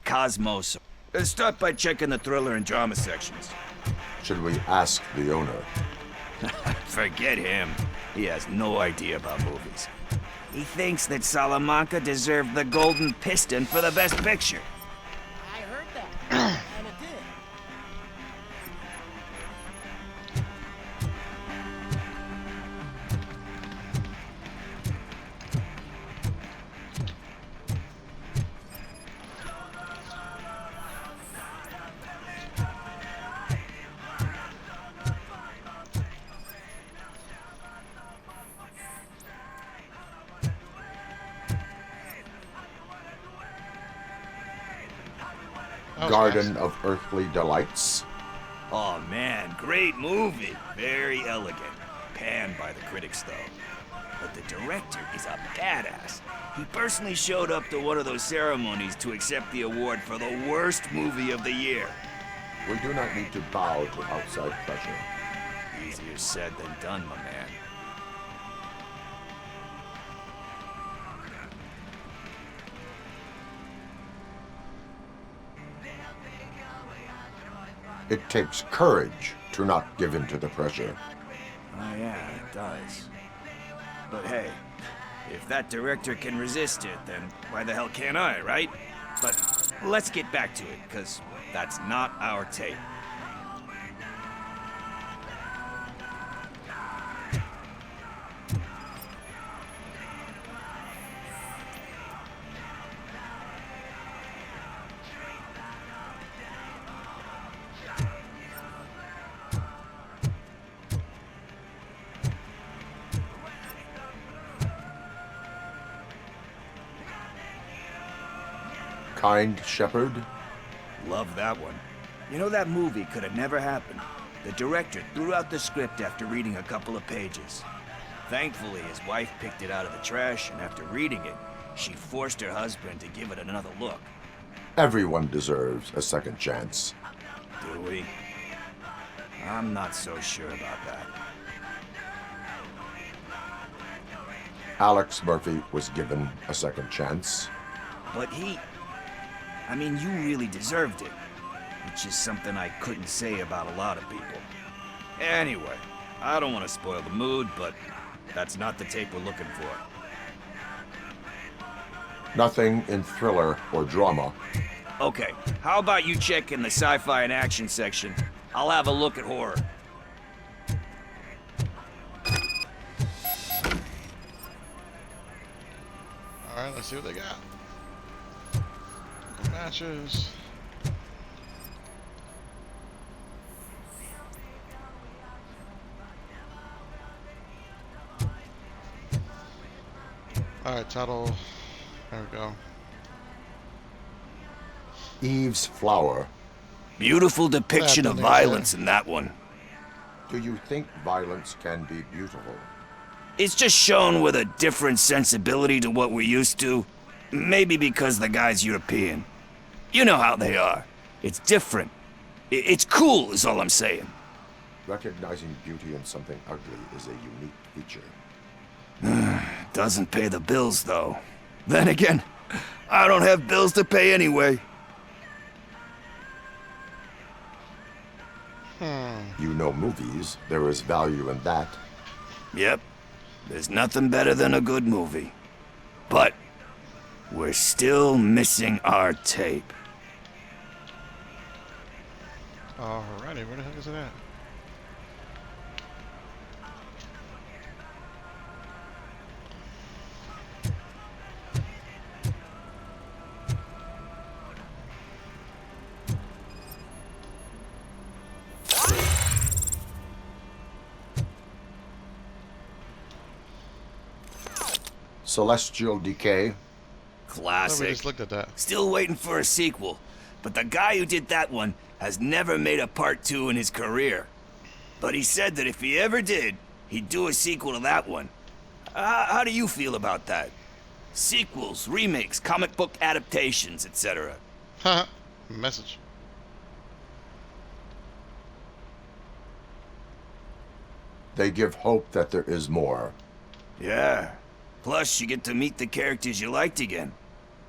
cosmos. Let's start by checking the thriller and drama sections. Should we ask the owner? Forget him. He has no idea about movies. He thinks that Salamanca deserved the Golden Piston for the Best Picture. I heard that, and it did. Garden of Earthly Delights. Oh man, great movie. Very elegant. Panned by the critics though. But the director is a badass. He personally showed up to one of those ceremonies to accept the award for the worst movie of the year. We do not need to bow to outside pressure. Easier said than done, my man. It takes courage to not give in to the pressure. Oh yeah, it does. But hey, if that director can resist it, then why the hell can't I, right? But let's get back to it, because that's not our tape. Kind Shepherd? Love that one. You know, that movie could have never happened. The director threw out the script after reading a couple of pages. Thankfully, his wife picked it out of the trash, and after reading it, she forced her husband to give it another look. Everyone deserves a second chance. Do we? I'm not so sure about that. Alex Murphy was given a second chance. But I mean, you really deserved it. which is something I couldn't say about a lot of people. Anyway, I don't want to spoil the mood, but that's not the tape we're looking for. Nothing in thriller or drama. Okay, how about you check in the sci-fi and action section? I'll have a look at horror. Alright, let's see what they got. Matches. Alright, title. There we go. Eve's Flower. Beautiful depiction of violence in that one. Do you think violence can be beautiful? It's just shown with a different sensibility to what we're used to. Maybe because the guy's European. You know how they are. It's different. It's cool is all I'm saying. Recognizing beauty in something ugly is a unique feature. Doesn't pay the bills, though. Then again, I don't have bills to pay anyway. You know movies. There is value in that. Yep. There's nothing better than a good movie. But we're still missing our tape. Alrighty, where the heck is it at? Celestial Decay. Classic. We just looked at that. Still waiting for a sequel. But the guy who did that one has never made a part 2 in his career. But he said that if he ever did, he'd do a sequel to that one. How do you feel about that? Sequels, remakes, comic book adaptations, etc. Haha. Message. They give hope that there is more. Yeah. Plus, you get to meet the characters you liked again.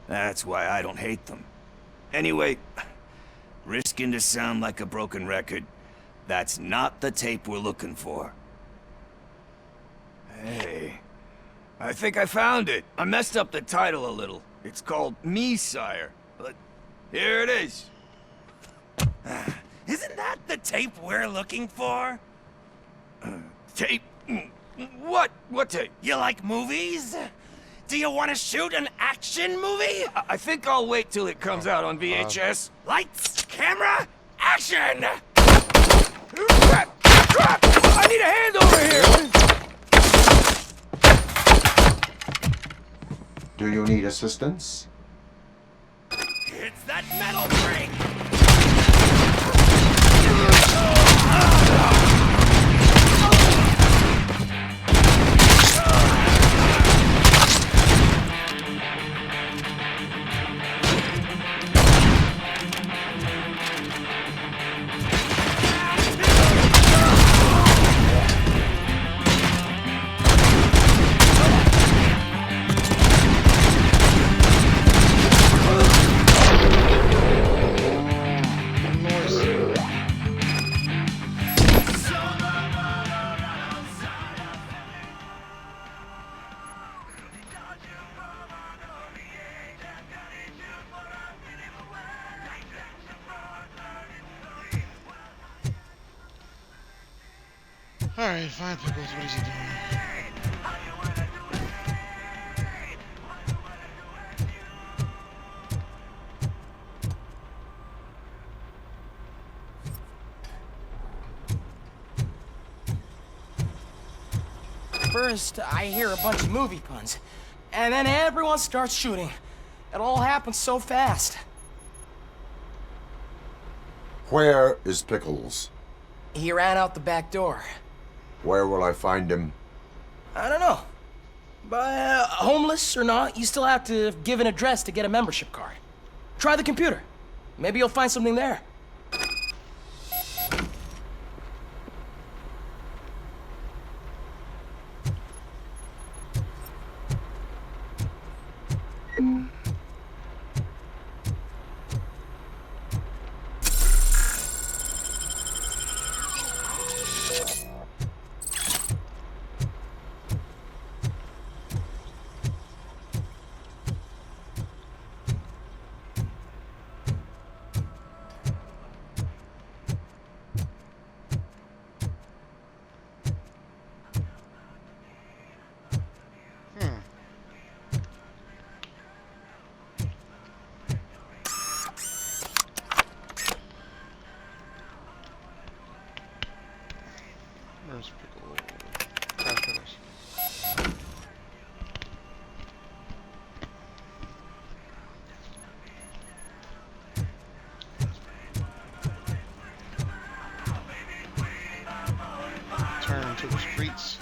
That's why I don't hate them. Anyway, risking to sound like a broken record, that's not the tape we're looking for. Hey, I think I found it. I messed up the title a little. It's called Me, Sire, but here it is. Isn't that the tape we're looking for? Tape? What? What tape? You like movies? Do you want to shoot an action movie? I think I'll wait till it comes out on VHS. Lights, camera, action! Crap! Crap! I need a hand over here! Do you need assistance? It's that metal break! Alright, fine, Pickles. What is he doing? First, I hear a bunch of movie puns, and then everyone starts shooting. It all happens so fast. Where is Pickles? He ran out the back door. Where will I find him? I don't know. But homeless or not, you still have to give an address to get a membership card. Try the computer. Maybe you'll find something there. Where's pickle? Trash pickles. Turn to the streets.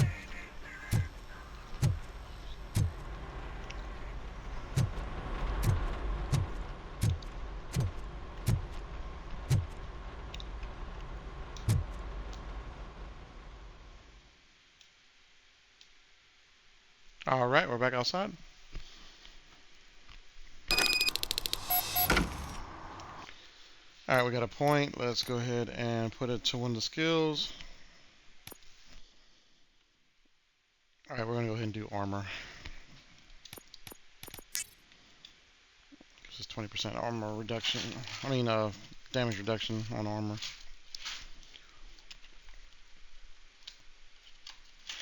All right, we're back outside. All right, we got a point. Let's go ahead and put it to one of the skills. All right, we're gonna go ahead and do armor. This is 20% armor reduction. I mean, damage reduction on armor.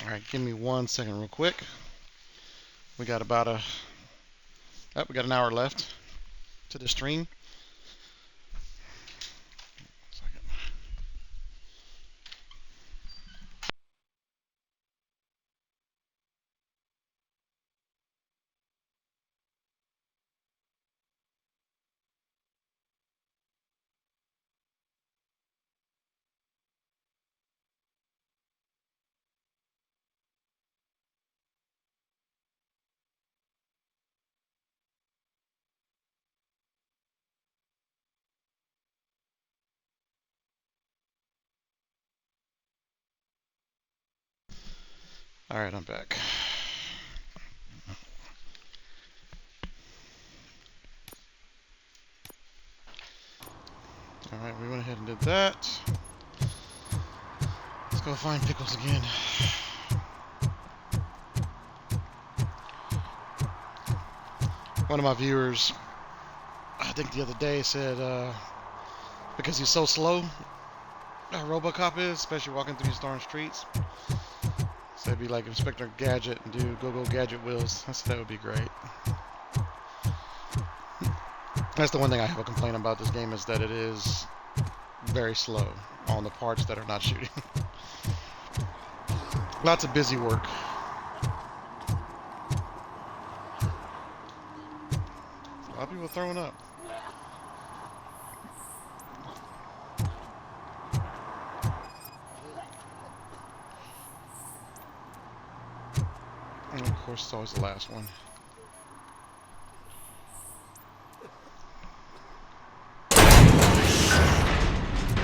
All right, give me 1 second, real quick. We got about we got an hour left to the stream. All right, I'm back. All right, we went ahead and did that. Let's go find pickles again. One of my viewers, I think the other day, said because he's so slow, RoboCop is, especially walking through these darn streets. So it'd be like Inspector Gadget and do go Gadget wheels. I said that would be great. That's the one thing I have a complaint about this game, is that it is very slow on the parts that are not shooting. Lots of busy work. A lot of people throwing up. And of course, it's always the last one.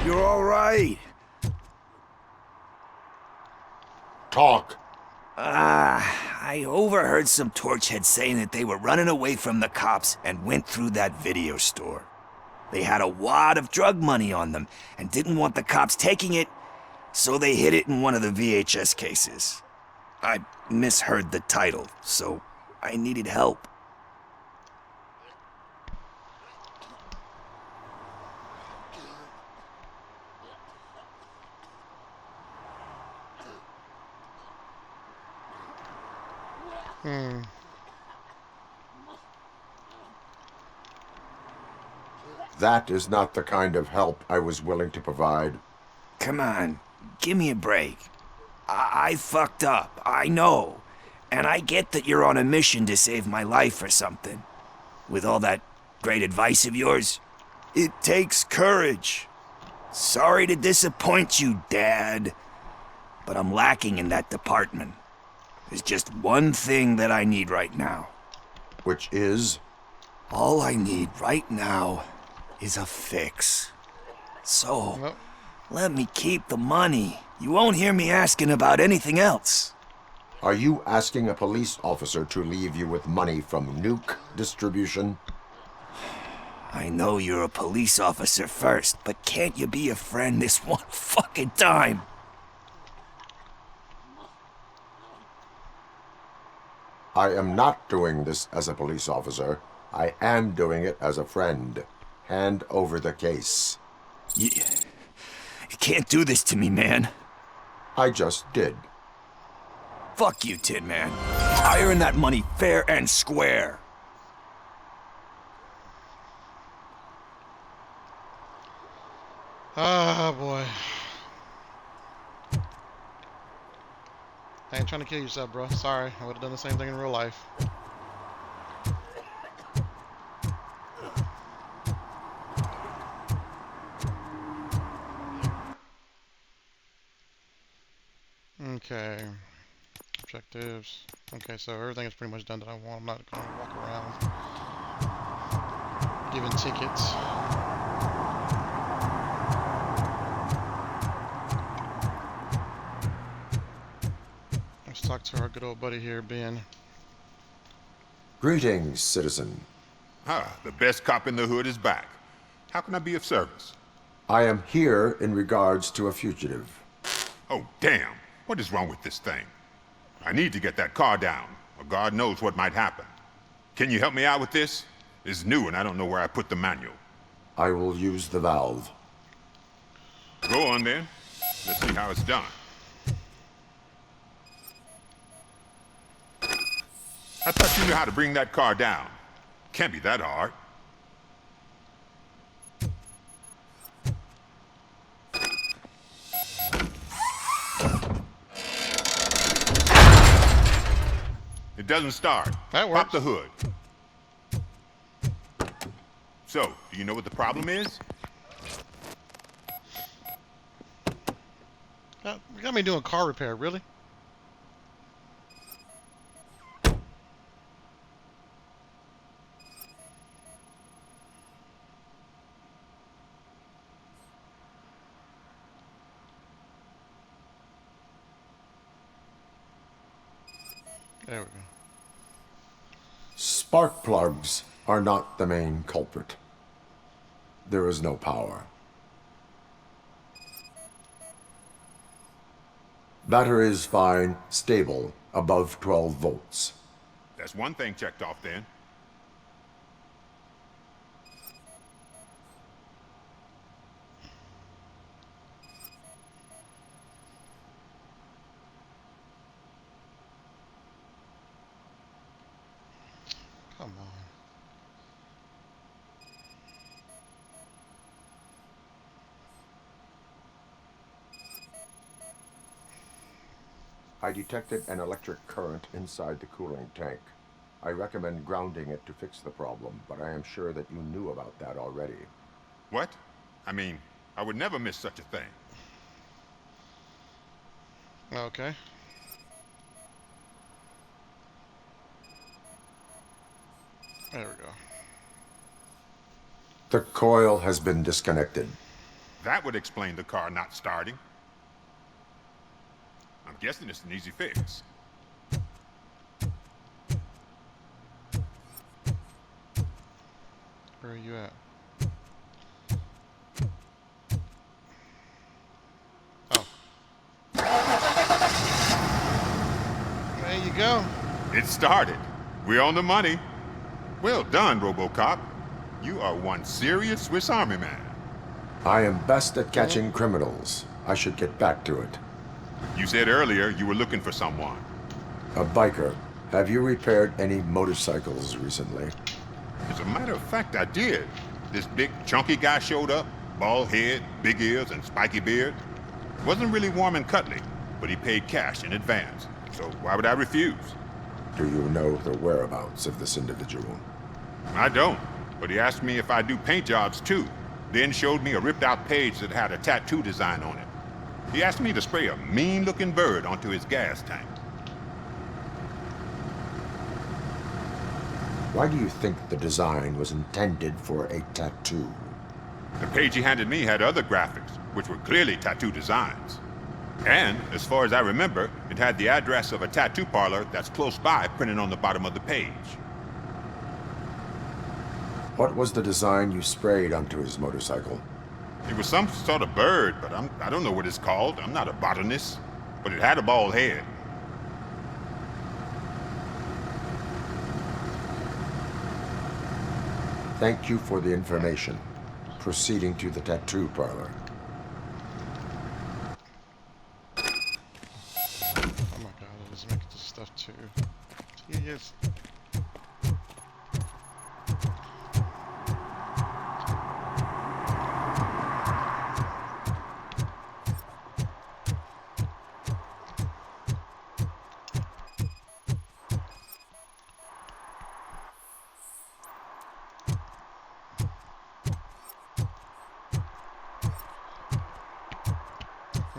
You're all right. Talk. I overheard some torchheads saying that they were running away from the cops and went through that video store. They had a wad of drug money on them and didn't want the cops taking it, so they hid it in one of the VHS cases. I misheard the title, so I needed help. That is not the kind of help I was willing to provide. Come on, give me a break. I fucked up, I know. And I get that you're on a mission to save my life or something. With all that great advice of yours, it takes courage. Sorry to disappoint you, Dad. But I'm lacking in that department. There's just one thing that I need right now. Which is? All I need right now is a fix. So, let me keep the money. You won't hear me asking about anything else. Are you asking a police officer to leave you with money from nuke distribution? I know you're a police officer first, but can't you be a friend this one fucking time? I am not doing this as a police officer. I am doing it as a friend. Hand over the case. You can't do this to me, man. I just did. Fuck you, Tin Man. I earned that money fair and square. Ah, boy. I ain't trying to kill yourself, bro. Sorry, I would have done the same thing in real life. Okay. Objectives. Okay, so everything is pretty much done that I want. I'm not going to walk around giving tickets. Let's talk to our good old buddy here, Ben. Greetings, citizen. Ah, the best cop in the hood is back. How can I be of service? I am here in regards to a fugitive. Oh, damn. What is wrong with this thing? I need to get that car down, or God knows what might happen. Can you help me out with this? It's new and I don't know where I put the manual. I will use the valve. Go on then. Let's see how it's done. I thought you knew how to bring that car down. Can't be that hard. It doesn't start. That works. Pop the hood. So, do you know what the problem is? You got me doing car repair, really? There we go. Spark plugs are not the main culprit. There is no power. Battery is fine, stable, above 12 volts. That's one thing checked off then. Come on. I detected an electric current inside the cooling tank. I recommend grounding it to fix the problem, but I am sure that you knew about that already. What? I mean, I would never miss such a thing. Okay. There we go. The coil has been disconnected. That would explain the car not starting. I'm guessing it's an easy fix. Where are you at? Oh. There you go. It started. We're on the money. Well done, RoboCop. You are one serious Swiss Army man. I am best at catching criminals. I should get back to it. You said earlier you were looking for someone. A biker. Have you repaired any motorcycles recently? As a matter of fact, I did. This big, chunky guy showed up. Bald head, big ears, and spiky beard. Wasn't really warm and cuddly, but he paid cash in advance. So why would I refuse? Do you know the whereabouts of this individual? I don't, but he asked me if I do paint jobs too. Then showed me a ripped-out page that had a tattoo design on it. He asked me to spray a mean-looking bird onto his gas tank. Why do you think the design was intended for a tattoo? The page he handed me had other graphics, which were clearly tattoo designs. And, as far as I remember, it had the address of a tattoo parlor that's close by printed on the bottom of the page. What was the design you sprayed onto his motorcycle? It was some sort of bird, but I don't know what it's called. I'm not a botanist. But it had a bald head. Thank you for the information. Proceeding to the tattoo parlor. Oh my god, it is making this stuff too. Yes.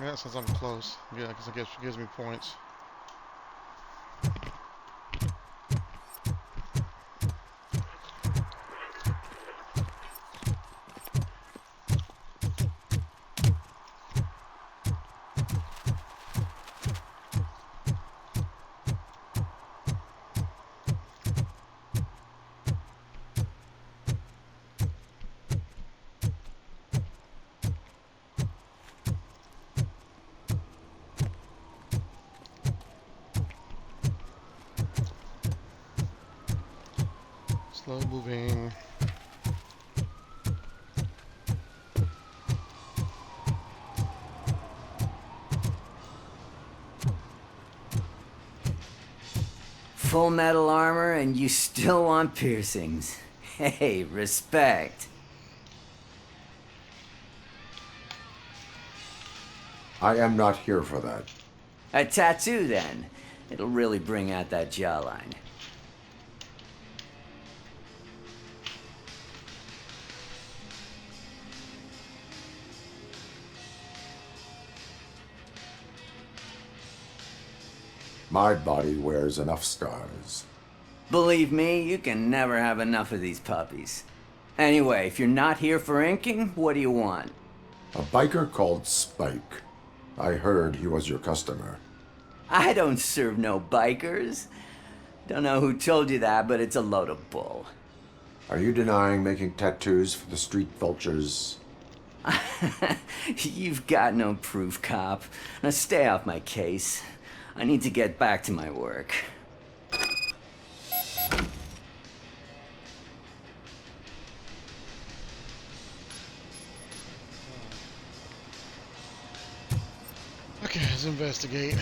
Yeah, since I'm close. Yeah, because I guess it gives me points. Slow moving. Full metal armor and you still want piercings. Hey, respect. I am not here for that. A tattoo, then. It'll really bring out that jawline. My body wears enough scars. Believe me, you can never have enough of these puppies. Anyway, if you're not here for inking, what do you want? A biker called Spike. I heard he was your customer. I don't serve no bikers. Don't know who told you that, but it's a load of bull. Are you denying making tattoos for the street vultures? You've got no proof, cop. Now stay off my case. I need to get back to my work. Okay, let's investigate.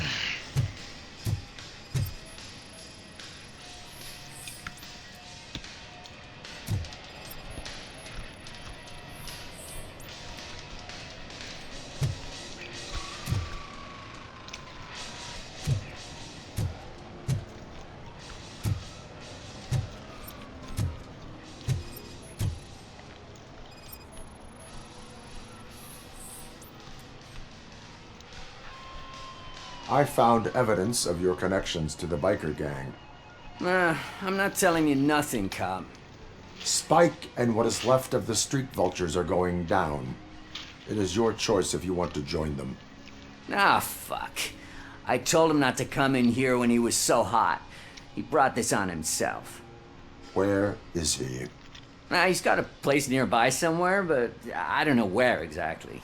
I found evidence of your connections to the biker gang. I'm not telling you nothing, cop. Spike and what is left of the street vultures are going down. It is your choice if you want to join them. Ah, fuck. I told him not to come in here when he was so hot. He brought this on himself. Where is he? He's got a place nearby somewhere, but I don't know where exactly.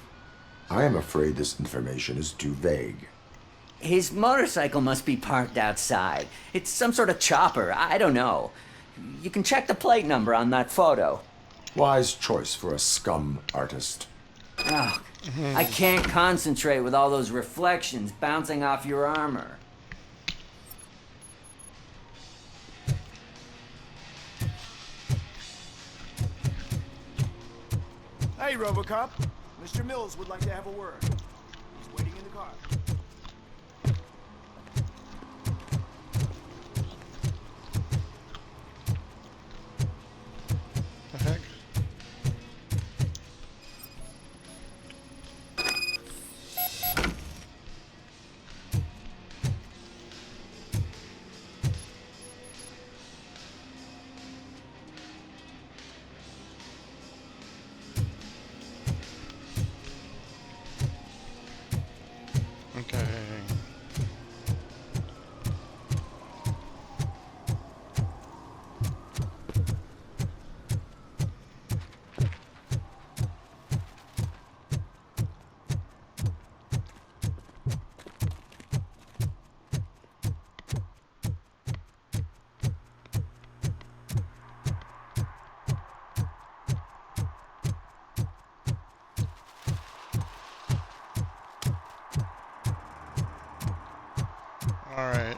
I am afraid this information is too vague. His motorcycle must be parked outside. It's some sort of chopper. I don't know. You can check the plate number on that photo. Wise choice for a scum artist. Oh, I can't concentrate with all those reflections bouncing off your armor. Hey, RoboCop. Mr. Mills would like to have a word. He's waiting in the car. The heck? Okay. All right.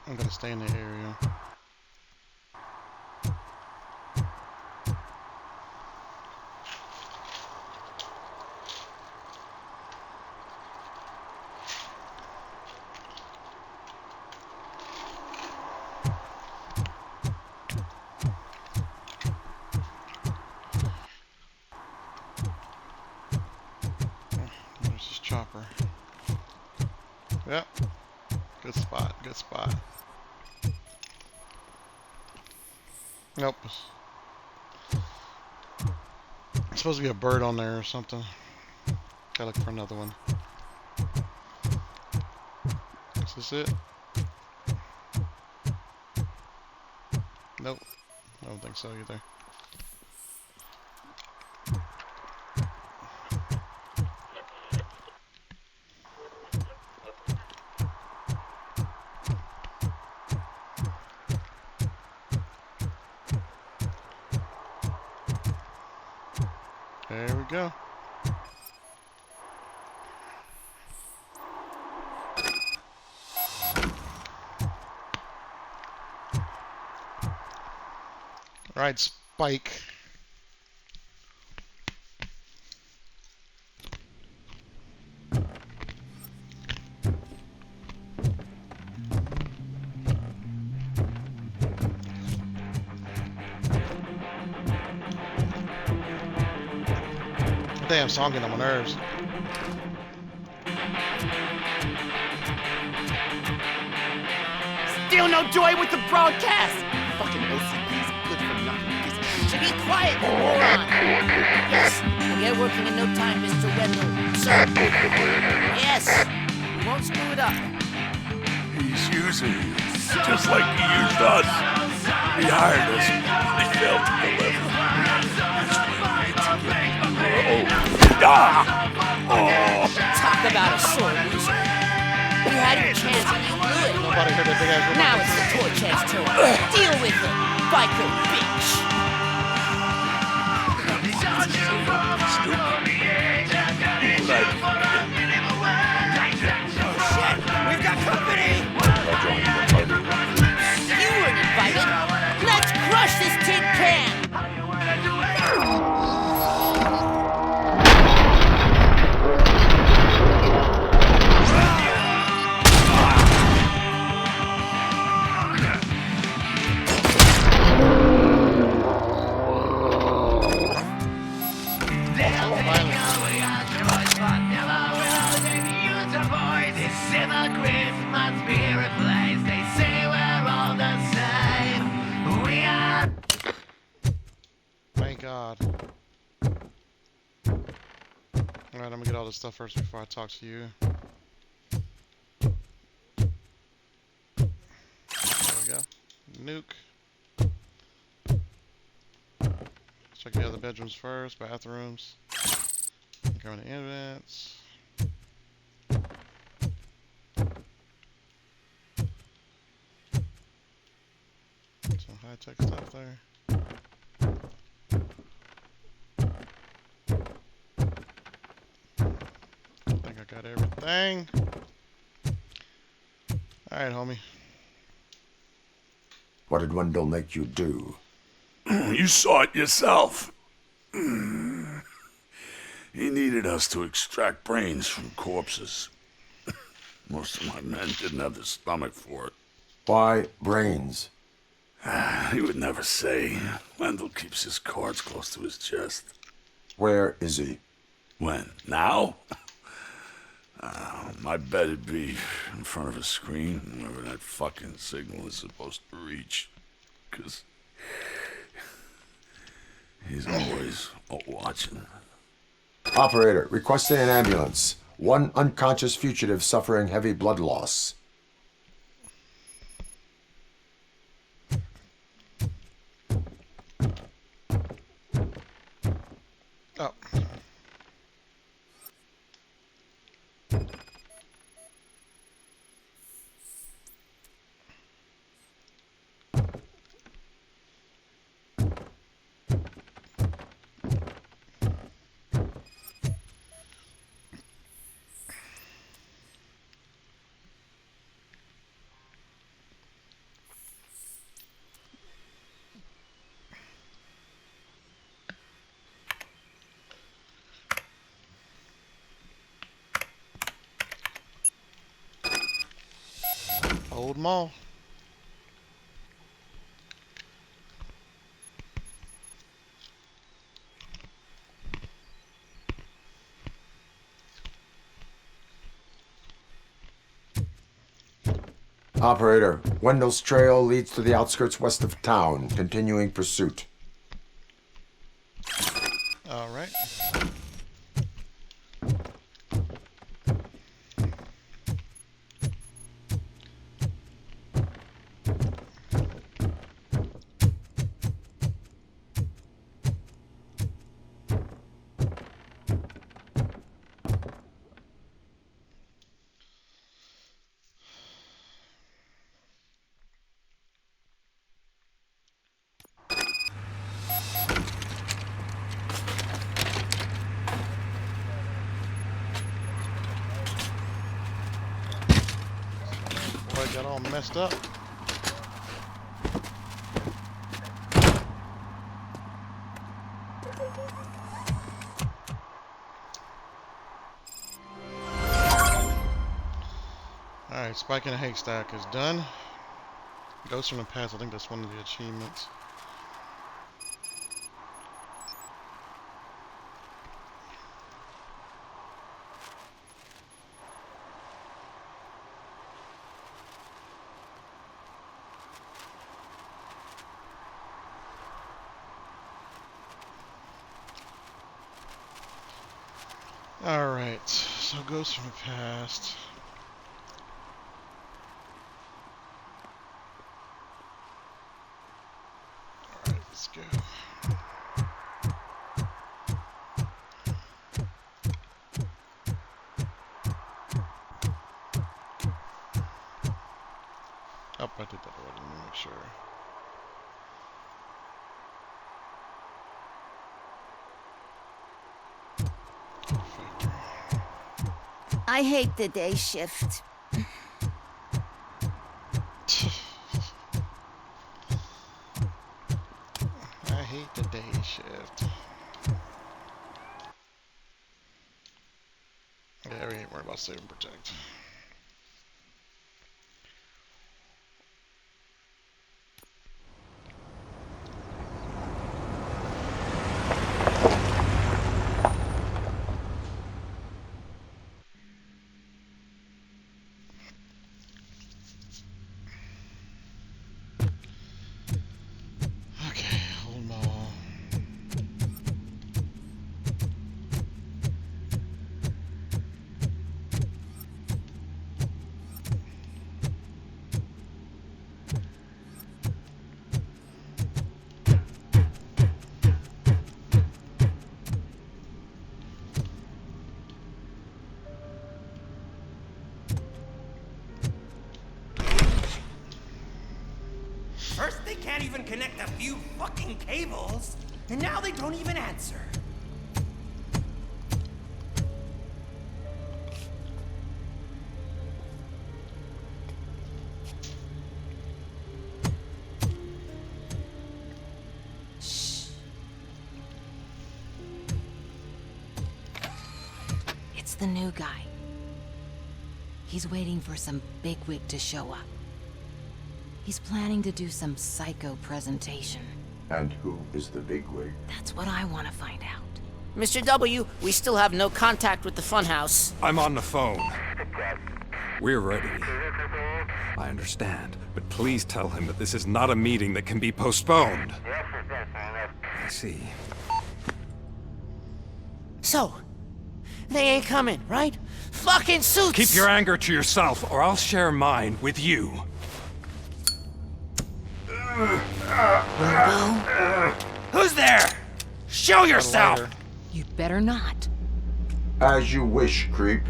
I'm gonna stay in the area. There's this chopper. Yep. Good spot. Good spot. Nope. There's supposed to be a bird on there or something. Gotta look for another one. Is this it? Nope. I don't think so either. There we go. Alright, Spike. Damn song getting on my nerves. Still no joy with the broadcast! Fucking OCP's good for nothing. So be quiet, moron! Yes, we'll get working in no time, Mr. Wendell. Sir. Yes, we won't screw it up. He's using you, just like he used us. He hired us, but he failed to deliver. That's why we get to get Talk about a sore loser. You had your chance and you blew it. Nobody heard that big ass. Now it's the toy chance turn. Deal with it, biker bitch. Oh shit, we've got company. You weren't invited. Let's crush this tin can. Thank God. Alright, I'm gonna get all this stuff first before I talk to you. There we go. Nuke. Let's check the other bedrooms first, bathrooms. Go in the invents. Some high-tech stuff there. I think I got everything. Alright, homie. What did Wendell make you do? You saw it yourself. He needed us to extract brains from corpses. Most of my men didn't have the stomach for it. Why brains? He would never say. Wendell keeps his cards close to his chest. Where is he? When? Now? My bet it'd be in front of a screen, wherever that fucking signal is supposed to reach. 'Cause he's always watching. Operator, requesting an ambulance. One unconscious fugitive suffering heavy blood loss. Oh. Old Mall. Operator, Wendell's trail leads to the outskirts west of town. Continuing pursuit. All right. Boy, got all messed up. Alright, Spike in a Haystack is done. Ghost from the Past, I think that's one of the achievements. Alright, so Ghost from the Past. Alright, let's go. Oh, I did that already, let me make sure. I hate the day shift. I hate the day shift. Yeah, we ain't worried about save and protect. Okay, hold on. First, they can't even connect a few fucking cables, and now they don't even answer. It's the new guy. He's waiting for some bigwig to show up. He's planning to do some psycho presentation. And who is the bigwig? That's what I want to find out. Mr. W, we still have no contact with the funhouse. I'm on the phone. We're ready. I understand, but please tell him that this is not a meeting that can be postponed. I see. So, they ain't coming, right? Fucking suits! Keep your anger to yourself, or I'll share mine with you. Who's there? Show yourself! You'd better not. As you wish, creep.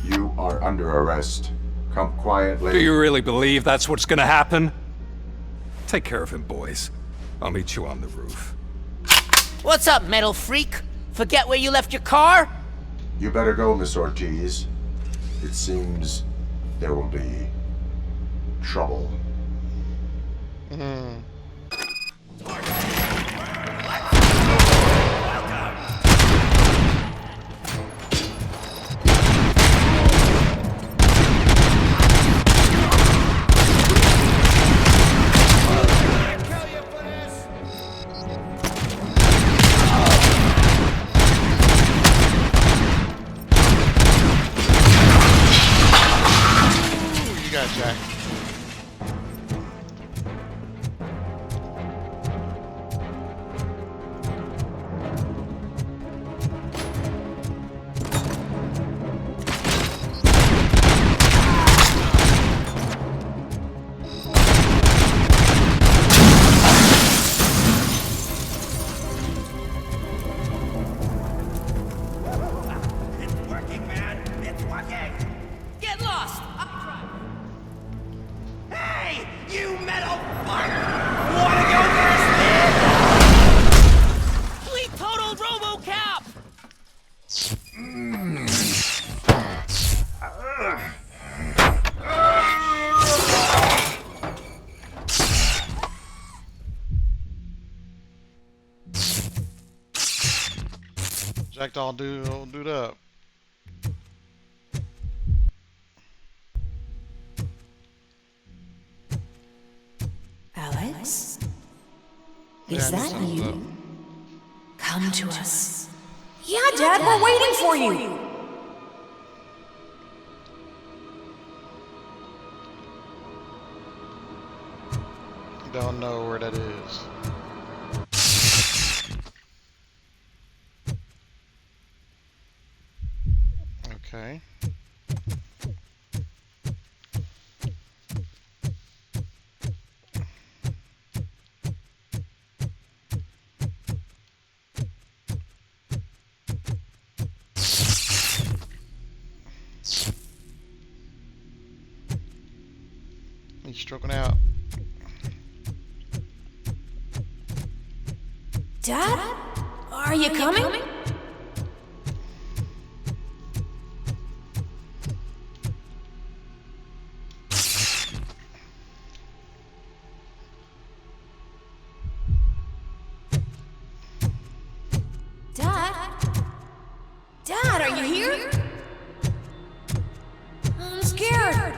You are under arrest. Come quietly. Do you really believe that's what's gonna happen? Take care of him, boys. I'll meet you on the roof. What's up, metal freak? Forget where you left your car? You better go, Miss Ortiz. It seems there will be trouble. Jacked all dude up. Alex? Yeah, Is I knew that something was you? up. Come to us. Yeah, Dad, we're waiting for you. Don't know where that is. Okay. He's stroking out. Dad? Are you coming? Dad? Dad, are you here? I'm scared.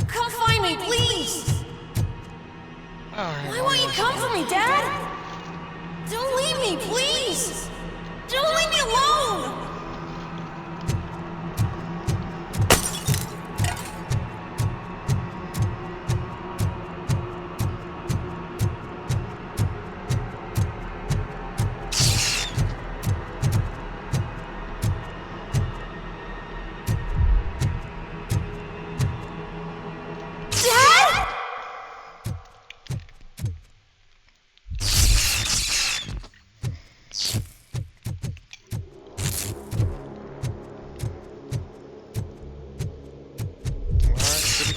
Come find me, please. Why won't you come for me, Dad? Don't leave me, please! Don't leave me alone! Dad?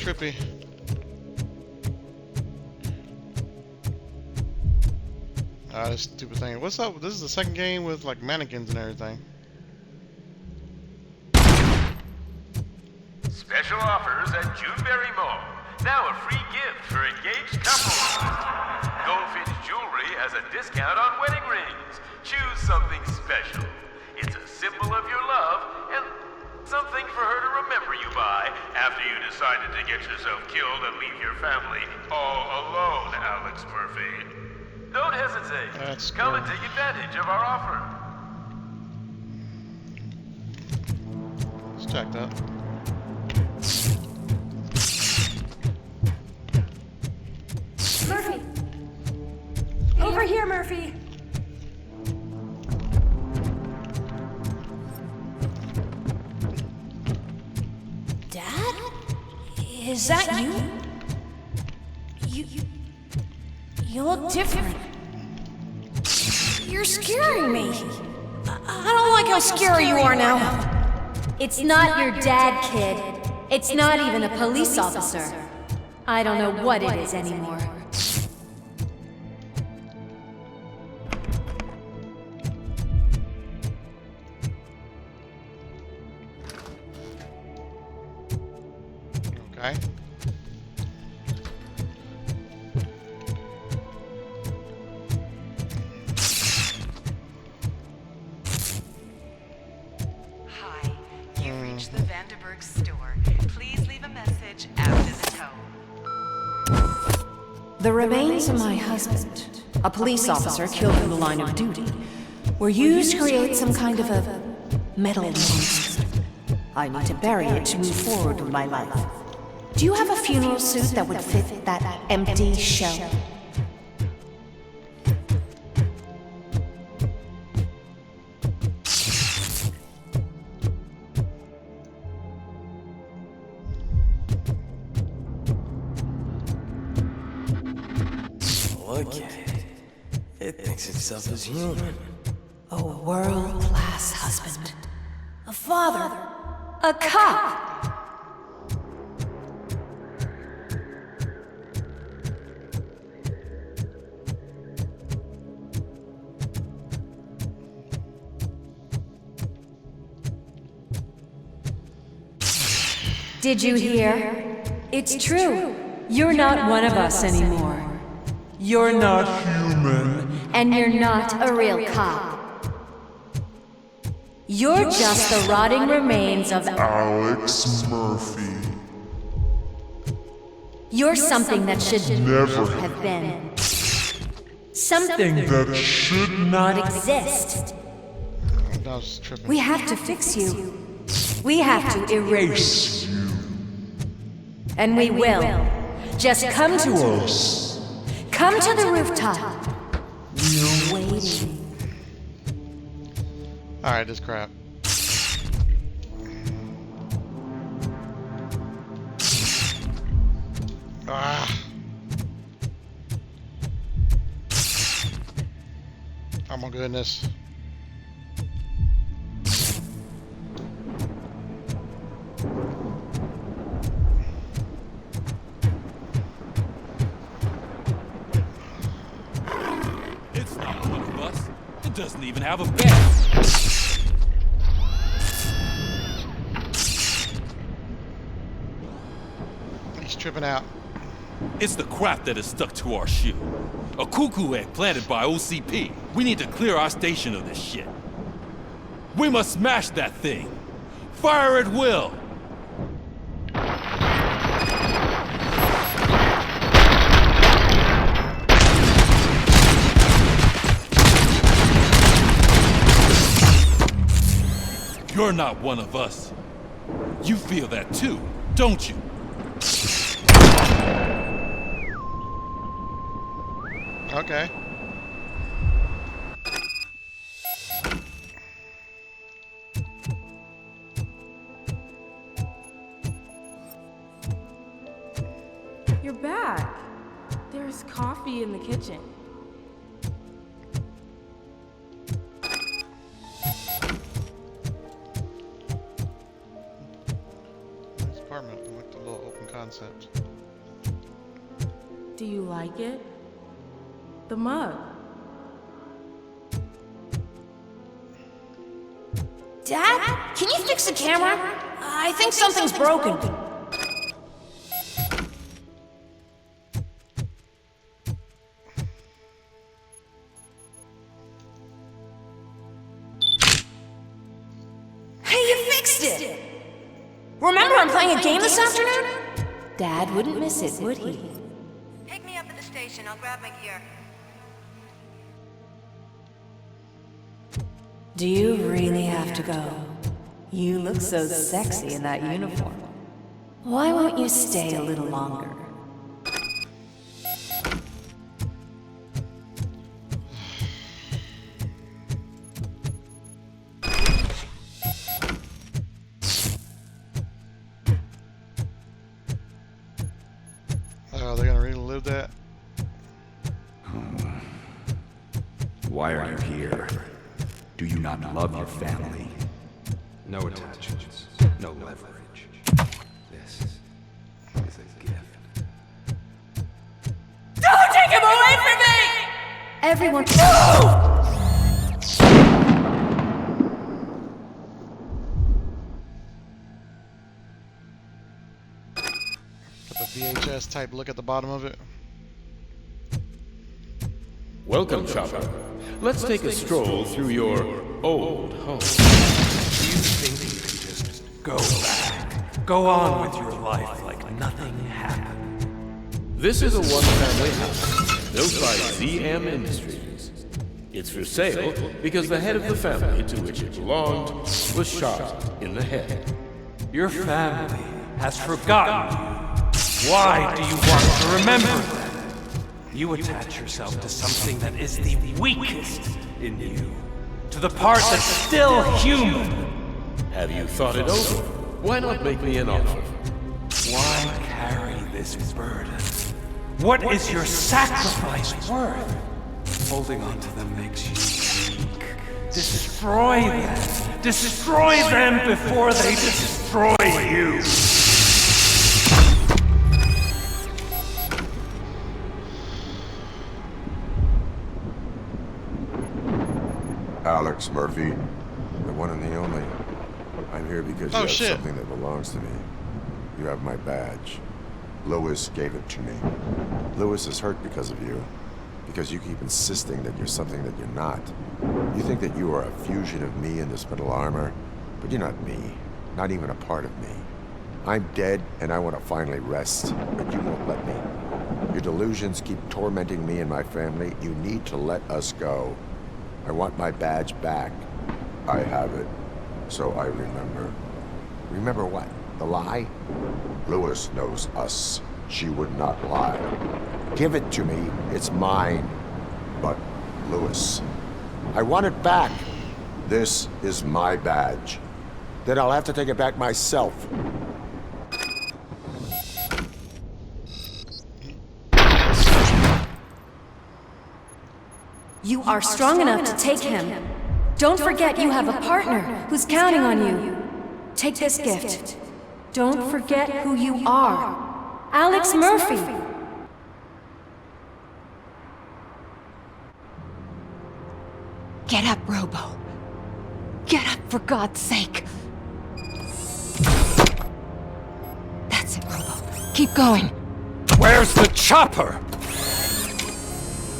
Trippy. This stupid thing. What's up? This is the second game with like mannequins and everything. Special offers at Juneberry Mall. Now a free gift for engaged couples. Goldfinch Jewelry has a discount on wedding rings. Choose something special. It's a symbol of your love and something for her to remember you by after you decided to get yourself killed and leave your family all alone, Alex Murphy. Don't hesitate. Come and take advantage of our offer. Let's check that. Murphy! Over here, Murphy! Dad? Is that you? You look different. You're scaring me. I don't like how scary you are now. It's not your dad, kid. It's not even a police officer. I don't know what it is anymore. Okay. Hi, you've reached the Vanderburg store. Please leave a message after the tone. The remains of my husband, a police officer killed in the line of duty, were used to create some kind of a metal monster. I need to bury it to move forward with my life. Do you have a funeral suit that would fit that empty shell? Look at it. It thinks itself as human. A world-class husband. A father. A cop. Did you hear? It's true. You're not one of us anymore. You're not human. And you're not a real cop. You're just the rotting remains of Alex Murphy. You're something that should Never have been. Something that should not exist. I was tripping. We have to fix you. We have to erase you. And we will. Just come to us. Come to the rooftop. We're waiting. Alright, this crap. Ah. Oh my goodness. It's not one of us. It doesn't even have a bed. He's tripping out. It's the crap that is stuck to our shoe. A cuckoo egg planted by OCP. We need to clear our station of this shit. We must smash that thing. Fire at will. You're not one of us. You feel that too, don't you? Okay. You're back. There's coffee in the kitchen. Nice apartment. I like the little open concept. Do you like it? The mug. Dad, can you fix the camera? I think something's broken. Hey, you fixed it! Remember I'm playing a game this afternoon? Dad wouldn't miss it, would he? Pick me up at the station. I'll grab my gear. Do you really have to go? You look so sexy in that uniform. Why won't you stay a little longer? Oh, they're gonna relive that? Why are you here? Do you not love your family? No attachments, no leverage. This is a gift. Don't take him away from me! Everyone, move! Got the VHS type look at the bottom of it. Welcome, Chopper. Let's take a stroll through your old home. Do you think you can just go back? Go on with your life like nothing happened? This is a one-family house built by ZM Industries. It's for sale because the head of the family to which it belonged was shot in the head. Your family has forgotten you. Why do you want to remember them? You attach yourself to something that is the weakest in you. To the part that's still human. Have you thought it over? Why not make me an offer? Why carry this burden? What is your sacrifice worth? Holding on to them makes you weak. Destroy them. Destroy them before they destroy you. Alex Murphy, the one and the only. I'm here because you have something that belongs to me. You have my badge. Lewis gave it to me. Lewis is hurt because of you. because you keep insisting that you're something that you're not. You think that you are a fusion of me in this metal armor, but you're not me, not even a part of me. I'm dead, and I want to finally rest, but you won't let me. Your delusions keep tormenting me and my family. You need to let us go. I want my badge back. I have it, so I remember. Remember what? The lie? Lewis knows us. She would not lie. Give it to me. It's mine. But, Lewis, I want it back. This is my badge. Then I'll have to take it back myself. You are strong enough to take him. Don't forget you have a partner who's counting on you. Take this gift. Don't forget who you are. Alex Murphy. Get up, Robo. Get up, for God's sake. That's it, Robo. Keep going. Where's the chopper?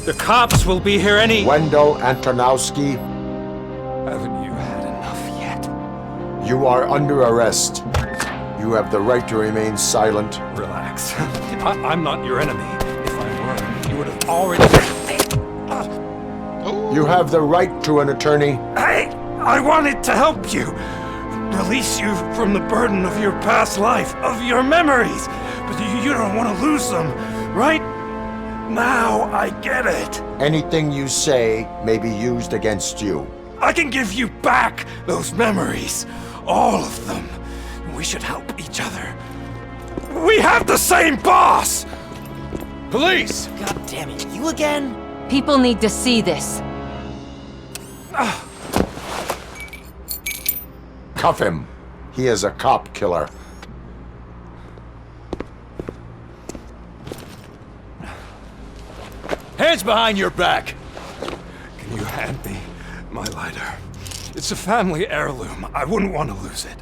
The cops will be here any... Wendell Antonowski. Haven't you had enough yet? You are under arrest. You have the right to remain silent. Relax. I'm not your enemy. If I were, you would have already... You have the right to an attorney. I wanted to help you. Release you from the burden of your past life, of your memories. But you don't want to lose them, right? Now I get it. Anything you say may be used against you. I can give you back those memories. All of them. We should help each other. We have the same boss! Police! God damn it, you again? People need to see this. Cuff him. He is a cop killer. Hands behind your back! Can you hand me my lighter? It's a family heirloom. I wouldn't want to lose it.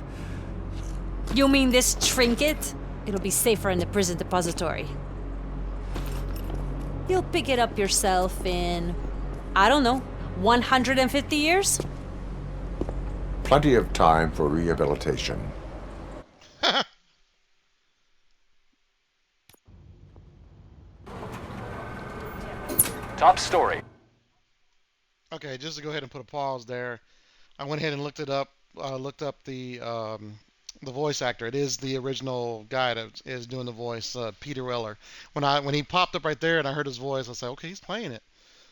You mean this trinket? It'll be safer in the prison depository. You'll pick it up yourself in, I don't know, 150 years? Plenty of time for rehabilitation. Top story. Okay, just to go ahead and put a pause there, I went ahead and looked it up. Looked up the voice actor. It is the original guy that is doing the voice, Peter Weller. When he popped up right there and I heard his voice, I said, okay, he's playing it.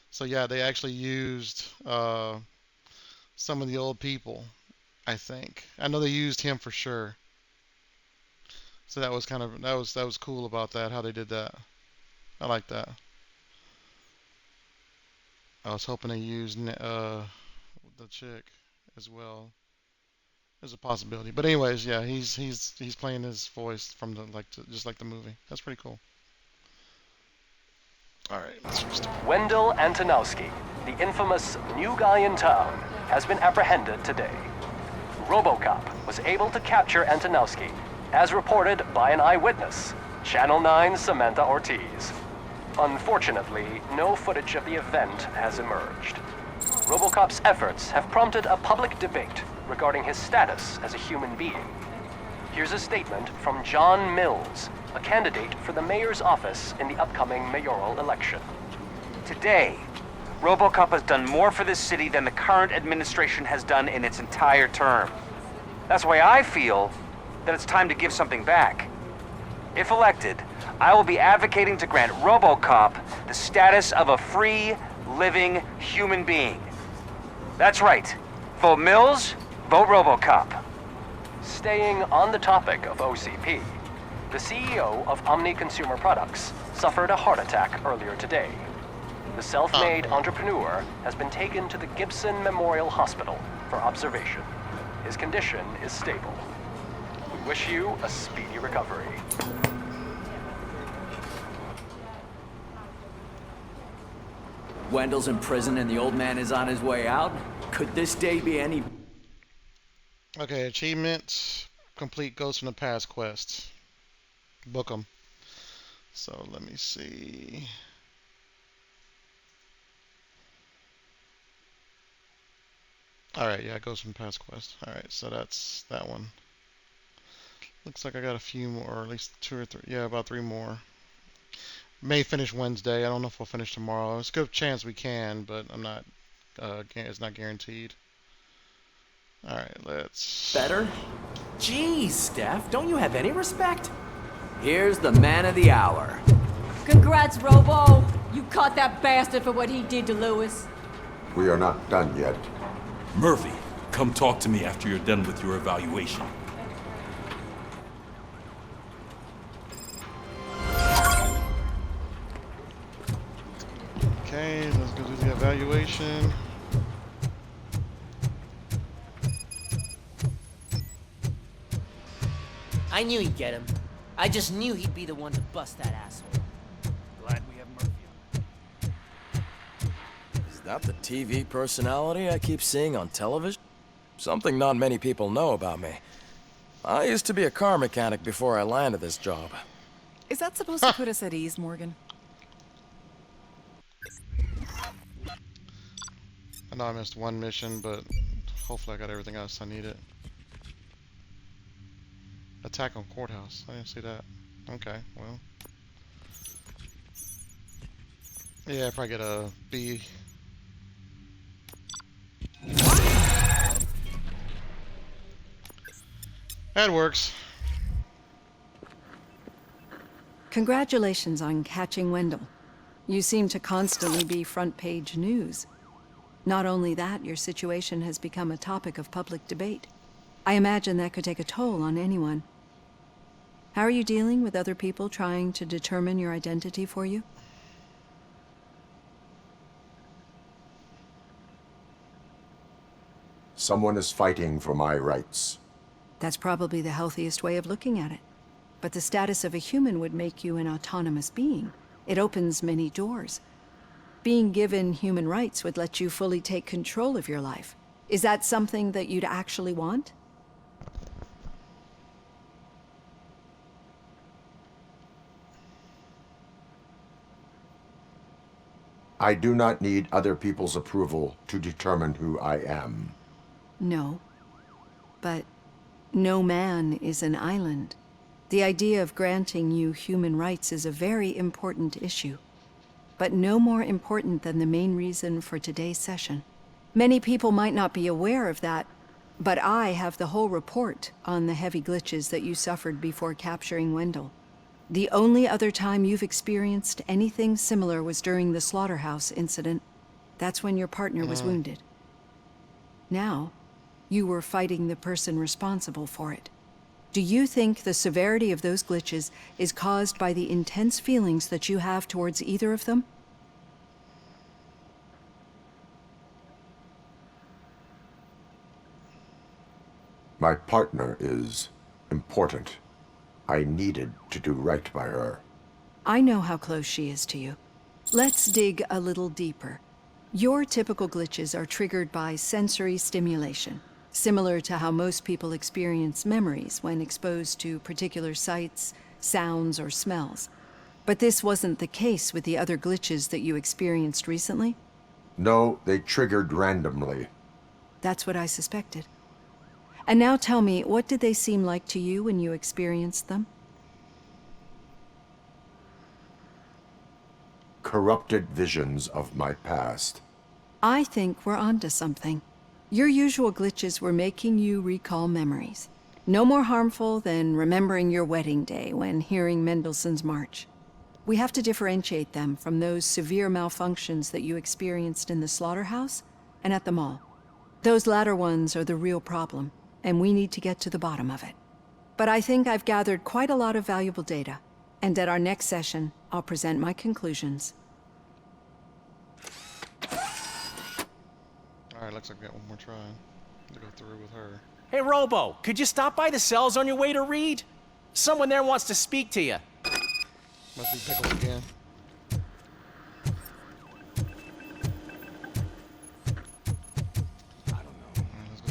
So yeah, they actually used some of the old people, I think. I know they used him for sure. So that was that was cool about that, how they did that. I like that. I was hoping they used the chick as well. There's a possibility, but anyways, yeah, he's playing his voice from the just like the movie. That's pretty cool. All right, let's restart. Wendell Antonowski, the infamous new guy in town, has been apprehended today. RoboCop was able to capture Antonowski, as reported by an eyewitness, Channel 9's Samantha Ortiz. Unfortunately, no footage of the event has emerged. RoboCop's efforts have prompted a public debate regarding his status as a human being. Here's a statement from John Mills, a candidate for the mayor's office in the upcoming mayoral election. Today, RoboCop has done more for this city than the current administration has done in its entire term. That's why I feel that it's time to give something back. If elected, I will be advocating to grant RoboCop the status of a free, living human being. That's right. Vote Mills, vote RoboCop. Staying on the topic of OCP, the CEO of Omni Consumer Products suffered a heart attack earlier today. The self-made entrepreneur has been taken to the Gibson Memorial Hospital for observation. His condition is stable. We wish you a speedy recovery. Wendell's in prison and the old man is on his way out? Could this day be any... Okay, achievements. Complete Ghost in the Past quests. Book them. So let me see. Alright, yeah, it goes from past quest. Alright, so that's that one. Looks like I got a few more, or at least 2 or 3. Yeah, about 3 more. May finish Wednesday. I don't know if we'll finish tomorrow. It's a good chance we can, but I'm not. It's not guaranteed. All right, let's. Better? Geez, Steph, don't you have any respect? Here's the man of the hour. Congrats, Robo! You caught that bastard for what he did to Lewis. We are not done yet. Murphy, come talk to me after you're done with your evaluation. Okay, let's go do the evaluation. I knew he'd get him. I just knew he'd be the one to bust that asshole. Glad we have Murphy on. Is that the TV personality I keep seeing on television? Something not many people know about me. I used to be a car mechanic before I landed this job. Is that supposed to put us at ease, Morgan? I know I missed one mission, but hopefully I got everything else I needed. Attack on courthouse. I didn't see that. Okay, well. Yeah, if I get a B. That works. Congratulations on catching Wendell. You seem to constantly be front-page news. Not only that, your situation has become a topic of public debate. I imagine that could take a toll on anyone. How are you dealing with other people trying to determine your identity for you? Someone is fighting for my rights. That's probably the healthiest way of looking at it. But the status of a human would make you an autonomous being. It opens many doors. Being given human rights would let you fully take control of your life. Is that something that you'd actually want? I do not need other people's approval to determine who I am. No. But no man is an island. The idea of granting you human rights is a very important issue. But no more important than the main reason for today's session. Many people might not be aware of that, but I have the whole report on the heavy glitches that you suffered before capturing Wendell. The only other time you've experienced anything similar was during the slaughterhouse incident. That's when your partner was wounded. Now, you were fighting the person responsible for it. Do you think the severity of those glitches is caused by the intense feelings that you have towards either of them? My partner is important. I needed to do right by her. I know how close she is to you. Let's dig a little deeper. Your typical glitches are triggered by sensory stimulation, similar to how most people experience memories when exposed to particular sights, sounds, or smells. But this wasn't the case with the other glitches that you experienced recently? No, they triggered randomly. That's what I suspected. And now tell me, what did they seem like to you when you experienced them? Corrupted visions of my past. I think we're onto something. Your usual glitches were making you recall memories. No more harmful than remembering your wedding day when hearing Mendelssohn's March. We have to differentiate them from those severe malfunctions that you experienced in the slaughterhouse and at the mall. Those latter ones are the real problem, and we need to get to the bottom of it. But I think I've gathered quite a lot of valuable data, and at our next session, I'll present my conclusions. Alright, looks like we got one more try to go through with her. Hey, Robo, could you stop by the cells on your way to Reed? Someone there wants to speak to you. Must be Pickle again.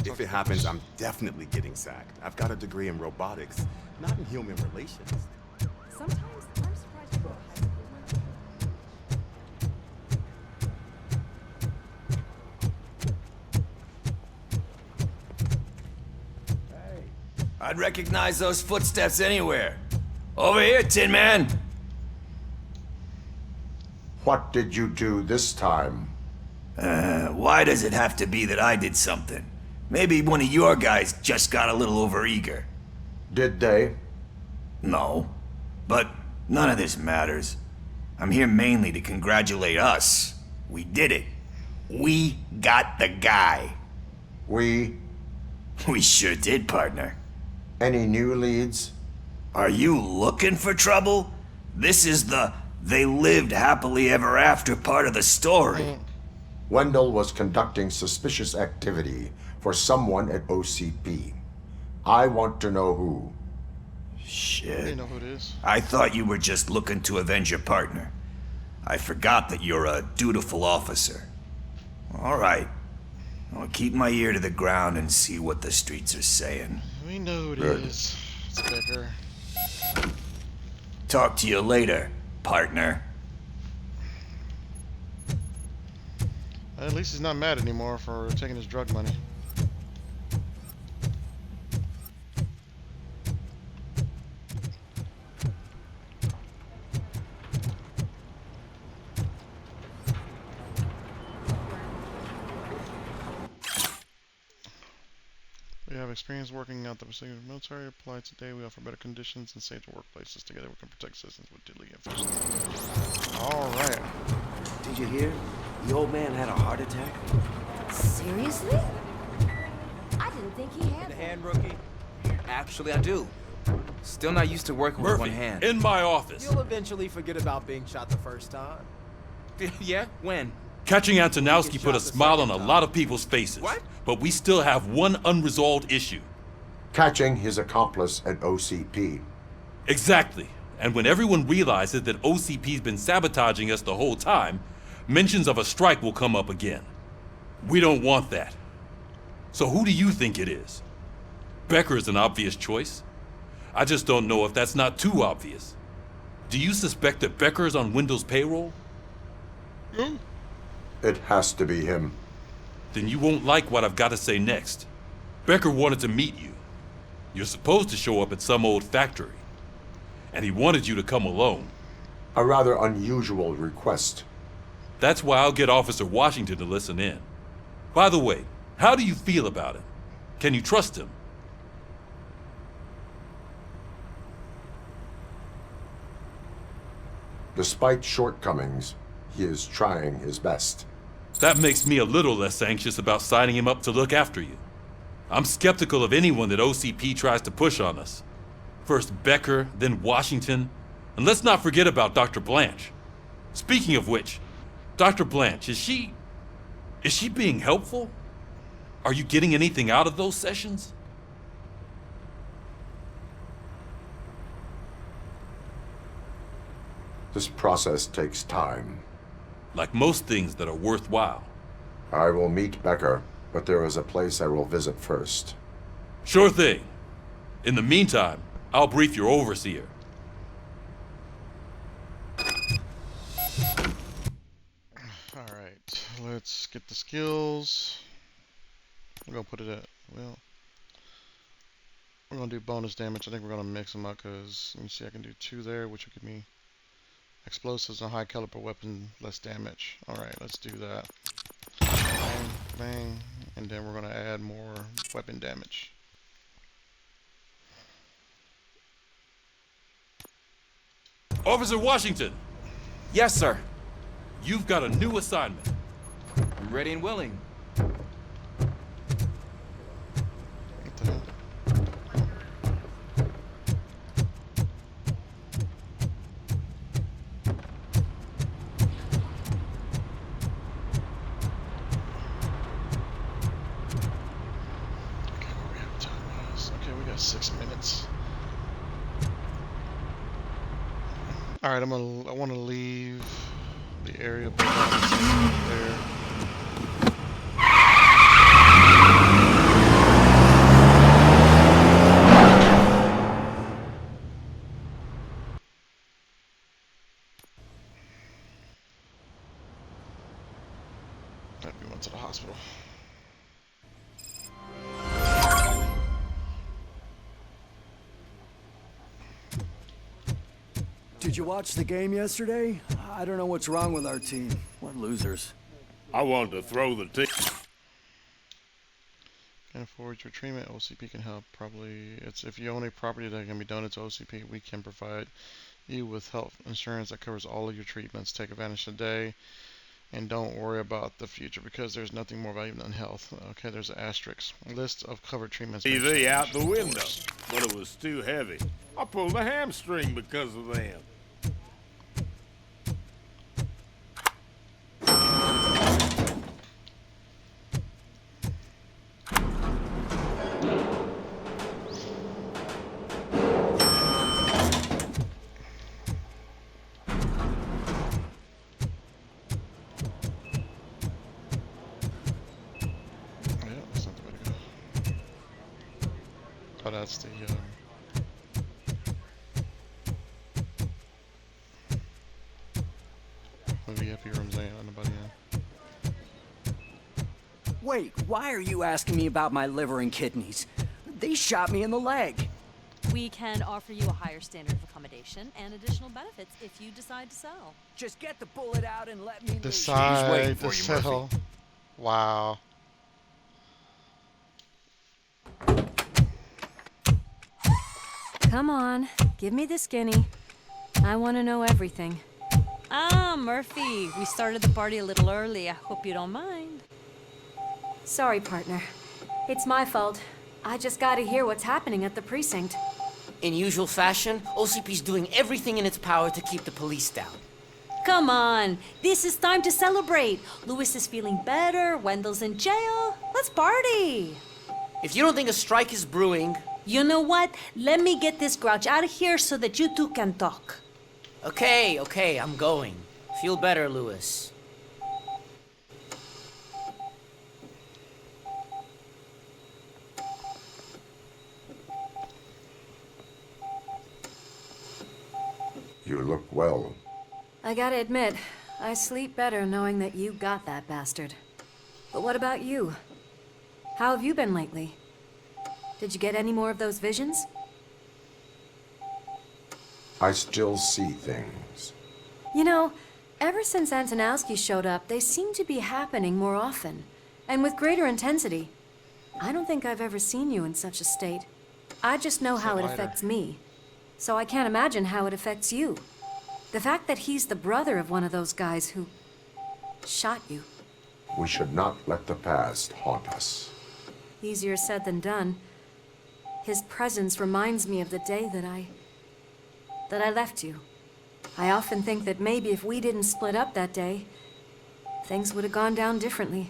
If it happens, I'm definitely getting sacked. I've got a degree in robotics, not in human relations. Sometimes I'm surprised you go to high school. I'd recognize those footsteps anywhere. Over here, Tin Man. What did you do this time? Why does it have to be that I did something? Maybe one of your guys just got a little overeager. Did they? No. But none of this matters. I'm here mainly to congratulate us. We did it. We got the guy. We sure did, partner. Any new leads? Are you looking for trouble? This is the they lived happily ever after part of the story. Wendell was conducting suspicious activity for someone at OCP. I want to know who. Shit. You know who it is. I thought you were just looking to avenge your partner. I forgot that you're a dutiful officer. All right. I'll keep my ear to the ground and see what the streets are saying. We know who it is. It's Becker. Talk to you later, partner. At least he's not mad anymore for taking his drug money. We have experience working out the procedure of the military. Apply today. We offer better conditions and safer workplaces. Together we can protect citizens with deadly enforcement. Alright. Did you hear? The old man had a heart attack. Seriously? I didn't think he had The hand, rookie? Actually, I do. Still not used to working with Murphy, one hand. in my office. You'll eventually forget about being shot the first time. Yeah? When? Catching Antonowski put a smile on a lot of people's faces. What? But we still have one unresolved issue. Catching his accomplice at OCP. Exactly. And when everyone realizes that OCP's been sabotaging us the whole time, mentions of a strike will come up again. We don't want that. So who do you think it is? Becker is an obvious choice. I just don't know if that's not too obvious. Do you suspect that Becker is on Wendell's payroll? It has to be him. Then you won't like what I've got to say next. Becker wanted to meet you. You're supposed to show up at some old factory. And he wanted you to come alone. A rather unusual request. That's why I'll get Officer Washington to listen in. By the way, how do you feel about him? Can you trust him? Despite shortcomings, he is trying his best. That makes me a little less anxious about signing him up to look after you. I'm skeptical of anyone that OCP tries to push on us. First Becker, then Washington, and let's not forget about Dr. Blanche. Speaking of which, Dr. Blanche, is she being helpful? Are you getting anything out of those sessions? This process takes time. Like most things that are worthwhile. I will meet Becker, but there is a place I will visit first. Sure thing. In the meantime, I'll brief your overseer. Alright, let's get the skills. We're gonna put it at, well, we're gonna do bonus damage. I think we're gonna mix them up because, let me see, I can do 2 there, which will give me explosives and high caliber weapon, less damage. Alright, let's do that. Bang, bang, and then we're gonna add more weapon damage. Officer Washington! Yes, sir. You've got a new assignment. I'm ready and willing. What the hell? Okay, where we have time-wise? Okay, we got 6 minutes. Alright, I want to leave the area there. We went to the hospital. Did you watch the game yesterday? I don't know what's wrong with our team. What losers. I wanted to throw the team. Can afford your treatment. OCP can help. Probably it's if you own a property that can be donated to OCP, we can provide you with health insurance that covers all of your treatments. Take advantage today and don't worry about the future because there's nothing more valuable than health. Okay, there's an asterisk. List of covered treatments. TV out the window, but it was too heavy. I pulled a hamstring because of them. Oh, that's the VIP rooms. Ain't nobody in. Wait, why are you asking me about my liver and kidneys? They shot me in the leg. We can offer you a higher standard of accommodation and additional benefits if you decide to sell. Just get the bullet out and let me decide to sell. Wow. Come on, give me the skinny. I want to know everything. Ah, Murphy, we started the party a little early. I hope you don't mind. Sorry, partner. It's my fault. I just gotta hear what's happening at the precinct. In usual fashion, OCP's doing everything in its power to keep the police down. Come on, this is time to celebrate. Louis is feeling better, Wendell's in jail. Let's party. If you don't think a strike is brewing... You know what? Let me get this grouch out of here so that you two can talk. Okay, I'm going. Feel better, Louis. You look well. I gotta admit, I sleep better knowing that you got that bastard. But what about you? How have you been lately? Did you get any more of those visions? I still see things. You know, ever since Antonowski showed up, they seem to be happening more often, and with greater intensity. I don't think I've ever seen you in such a state. I just know how it affects me, so I can't imagine how it affects you. The fact that he's the brother of one of those guys who shot you. We should not let the past haunt us. Easier said than done. His presence reminds me of the day that I left you. I often think that maybe if we didn't split up that day, things would have gone down differently.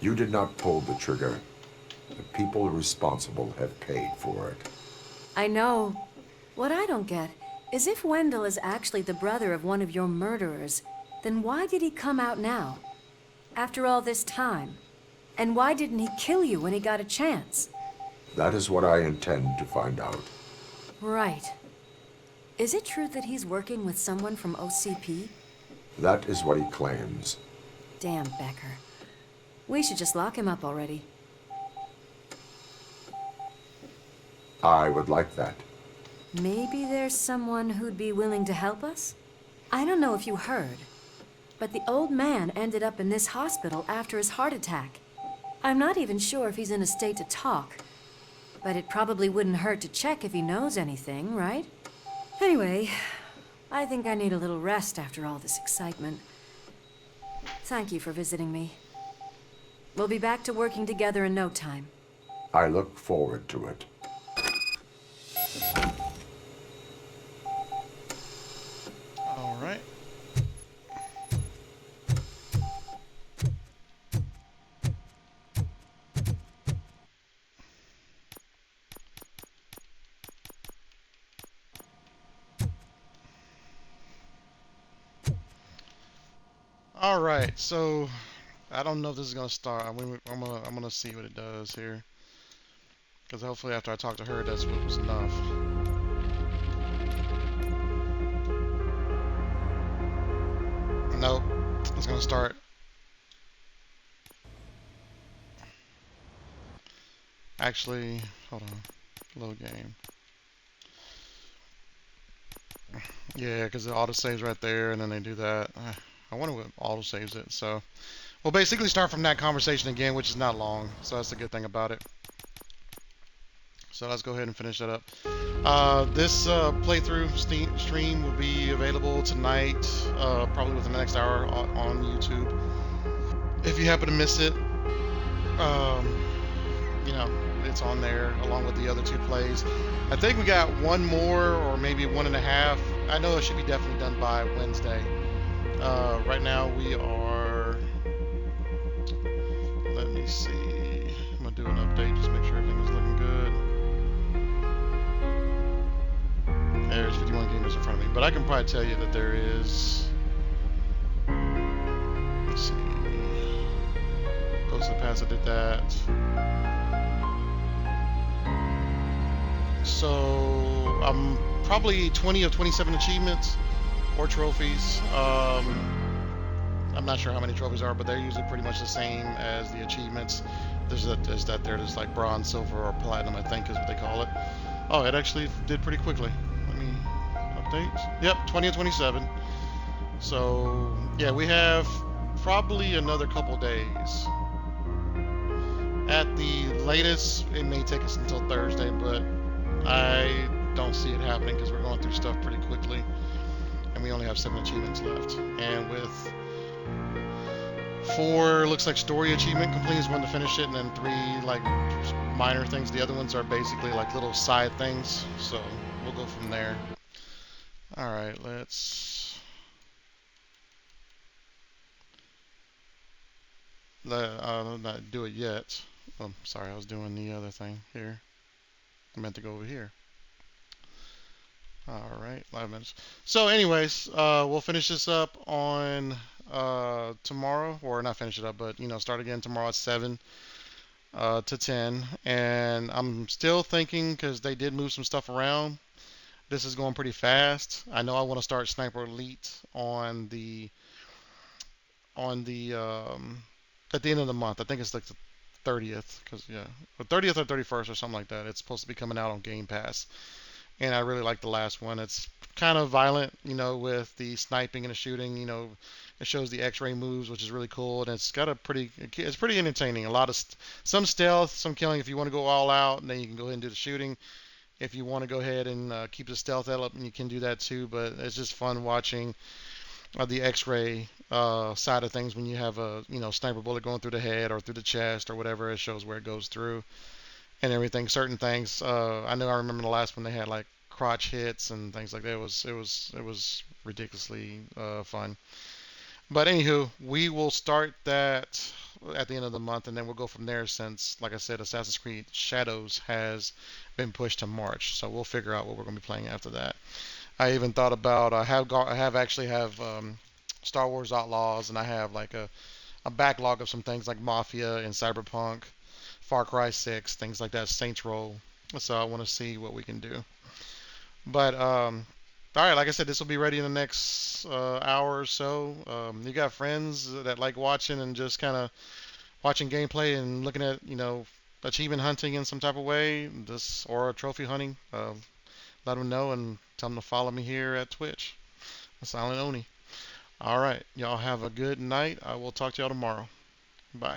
You did not pull the trigger. The people responsible have paid for it. I know. What I don't get is if Wendell is actually the brother of one of your murderers, then why did he come out now? After all this time? And why didn't he kill you when he got a chance? That is what I intend to find out. Right. Is it true that he's working with someone from OCP? That is what he claims. Damn, Becker. We should just lock him up already. I would like that. Maybe there's someone who'd be willing to help us? I don't know if you heard, but the old man ended up in this hospital after his heart attack. I'm not even sure if he's in a state to talk, but it probably wouldn't hurt to check if he knows anything, right? Anyway, I think I need a little rest after all this excitement. Thank you for visiting me. We'll be back to working together in no time. I look forward to it. All right. All right, so I don't know if this is gonna start. I'm gonna see what it does here, because hopefully after I talk to her, that's what was enough. Nope, it's gonna start. Actually, hold on. Load game. Yeah, because the autosave's right there, and then they do that. I wonder what autosaves it. So we'll basically start from that conversation again, which is not long. So that's the good thing about it. So let's go ahead and finish that up. This playthrough stream will be available tonight, probably within the next hour on YouTube. If you happen to miss it, you know, it's on there along with the other two plays. I think we got one more or maybe 1.5. I know it should be definitely done by Wednesday. Right now we are, let me see, I'm gonna do an update just to make sure everything is looking good. There's 51 gamers in front of me, but I can probably tell you that there is, let's see, goes to the past, I did that. So I'm probably 20 of 27 achievements or trophies. I'm not sure how many trophies are, but they're usually pretty much the same as the achievements. There's like bronze, silver, or platinum, I think is what they call it. Oh, it actually did pretty quickly. Let me update. Yep, 20 of 27. So yeah, we have probably another couple days. At the latest, it may take us until Thursday, but I don't see it happening because we're going through stuff pretty quickly, and we only have 7 achievements left. And with 4, looks like story achievement complete is one to finish it, and then 3 like minor things. The other ones are basically like little side things, so we'll go from there. All right, let's not do it yet. Oh, sorry, I was doing the other thing here. I meant to go over here. All right, 5 minutes. So anyways, we'll finish this up on tomorrow, or not finish it up, but start again tomorrow at 7 to 10. And I'm still thinking, because they did move some stuff around, this is going pretty fast. I know I want to start Sniper Elite on the at the end of the month. I think it's like the 30th, because the 30th or 31st or something like that. It's supposed to be coming out on Game Pass. And I really like the last one. It's kind of violent, with the sniping and the shooting. It shows the X-ray moves, which is really cool, and it's pretty entertaining. A lot of some stealth, some killing. If you want to go all out, and then you can go ahead and do the shooting. If you want to go ahead and keep the stealth element, you can do that too. But it's just fun watching the X-ray side of things when you have a sniper bullet going through the head or through the chest or whatever. It shows where it goes through and everything. Certain things. I remember the last one they had like crotch hits and things like that. It was ridiculously fun. But anywho, we will start that at the end of the month, and then we'll go from there. Since, like I said, Assassin's Creed Shadows has been pushed to March, so we'll figure out what we're going to be playing after that. I even thought about I have Star Wars Outlaws, and I have like a backlog of some things like Mafia and Cyberpunk, Far Cry 6, things like that, Saints Row. So I want to see what we can do. But all right, like I said, this will be ready in the next hour or so. You got friends that like watching and just kind of watching gameplay and looking at achievement hunting in some type of way, or trophy hunting. Let them know and tell them to follow me here at Twitch, Silent Oni. All right, y'all have a good night. I will talk to y'all tomorrow. Bye.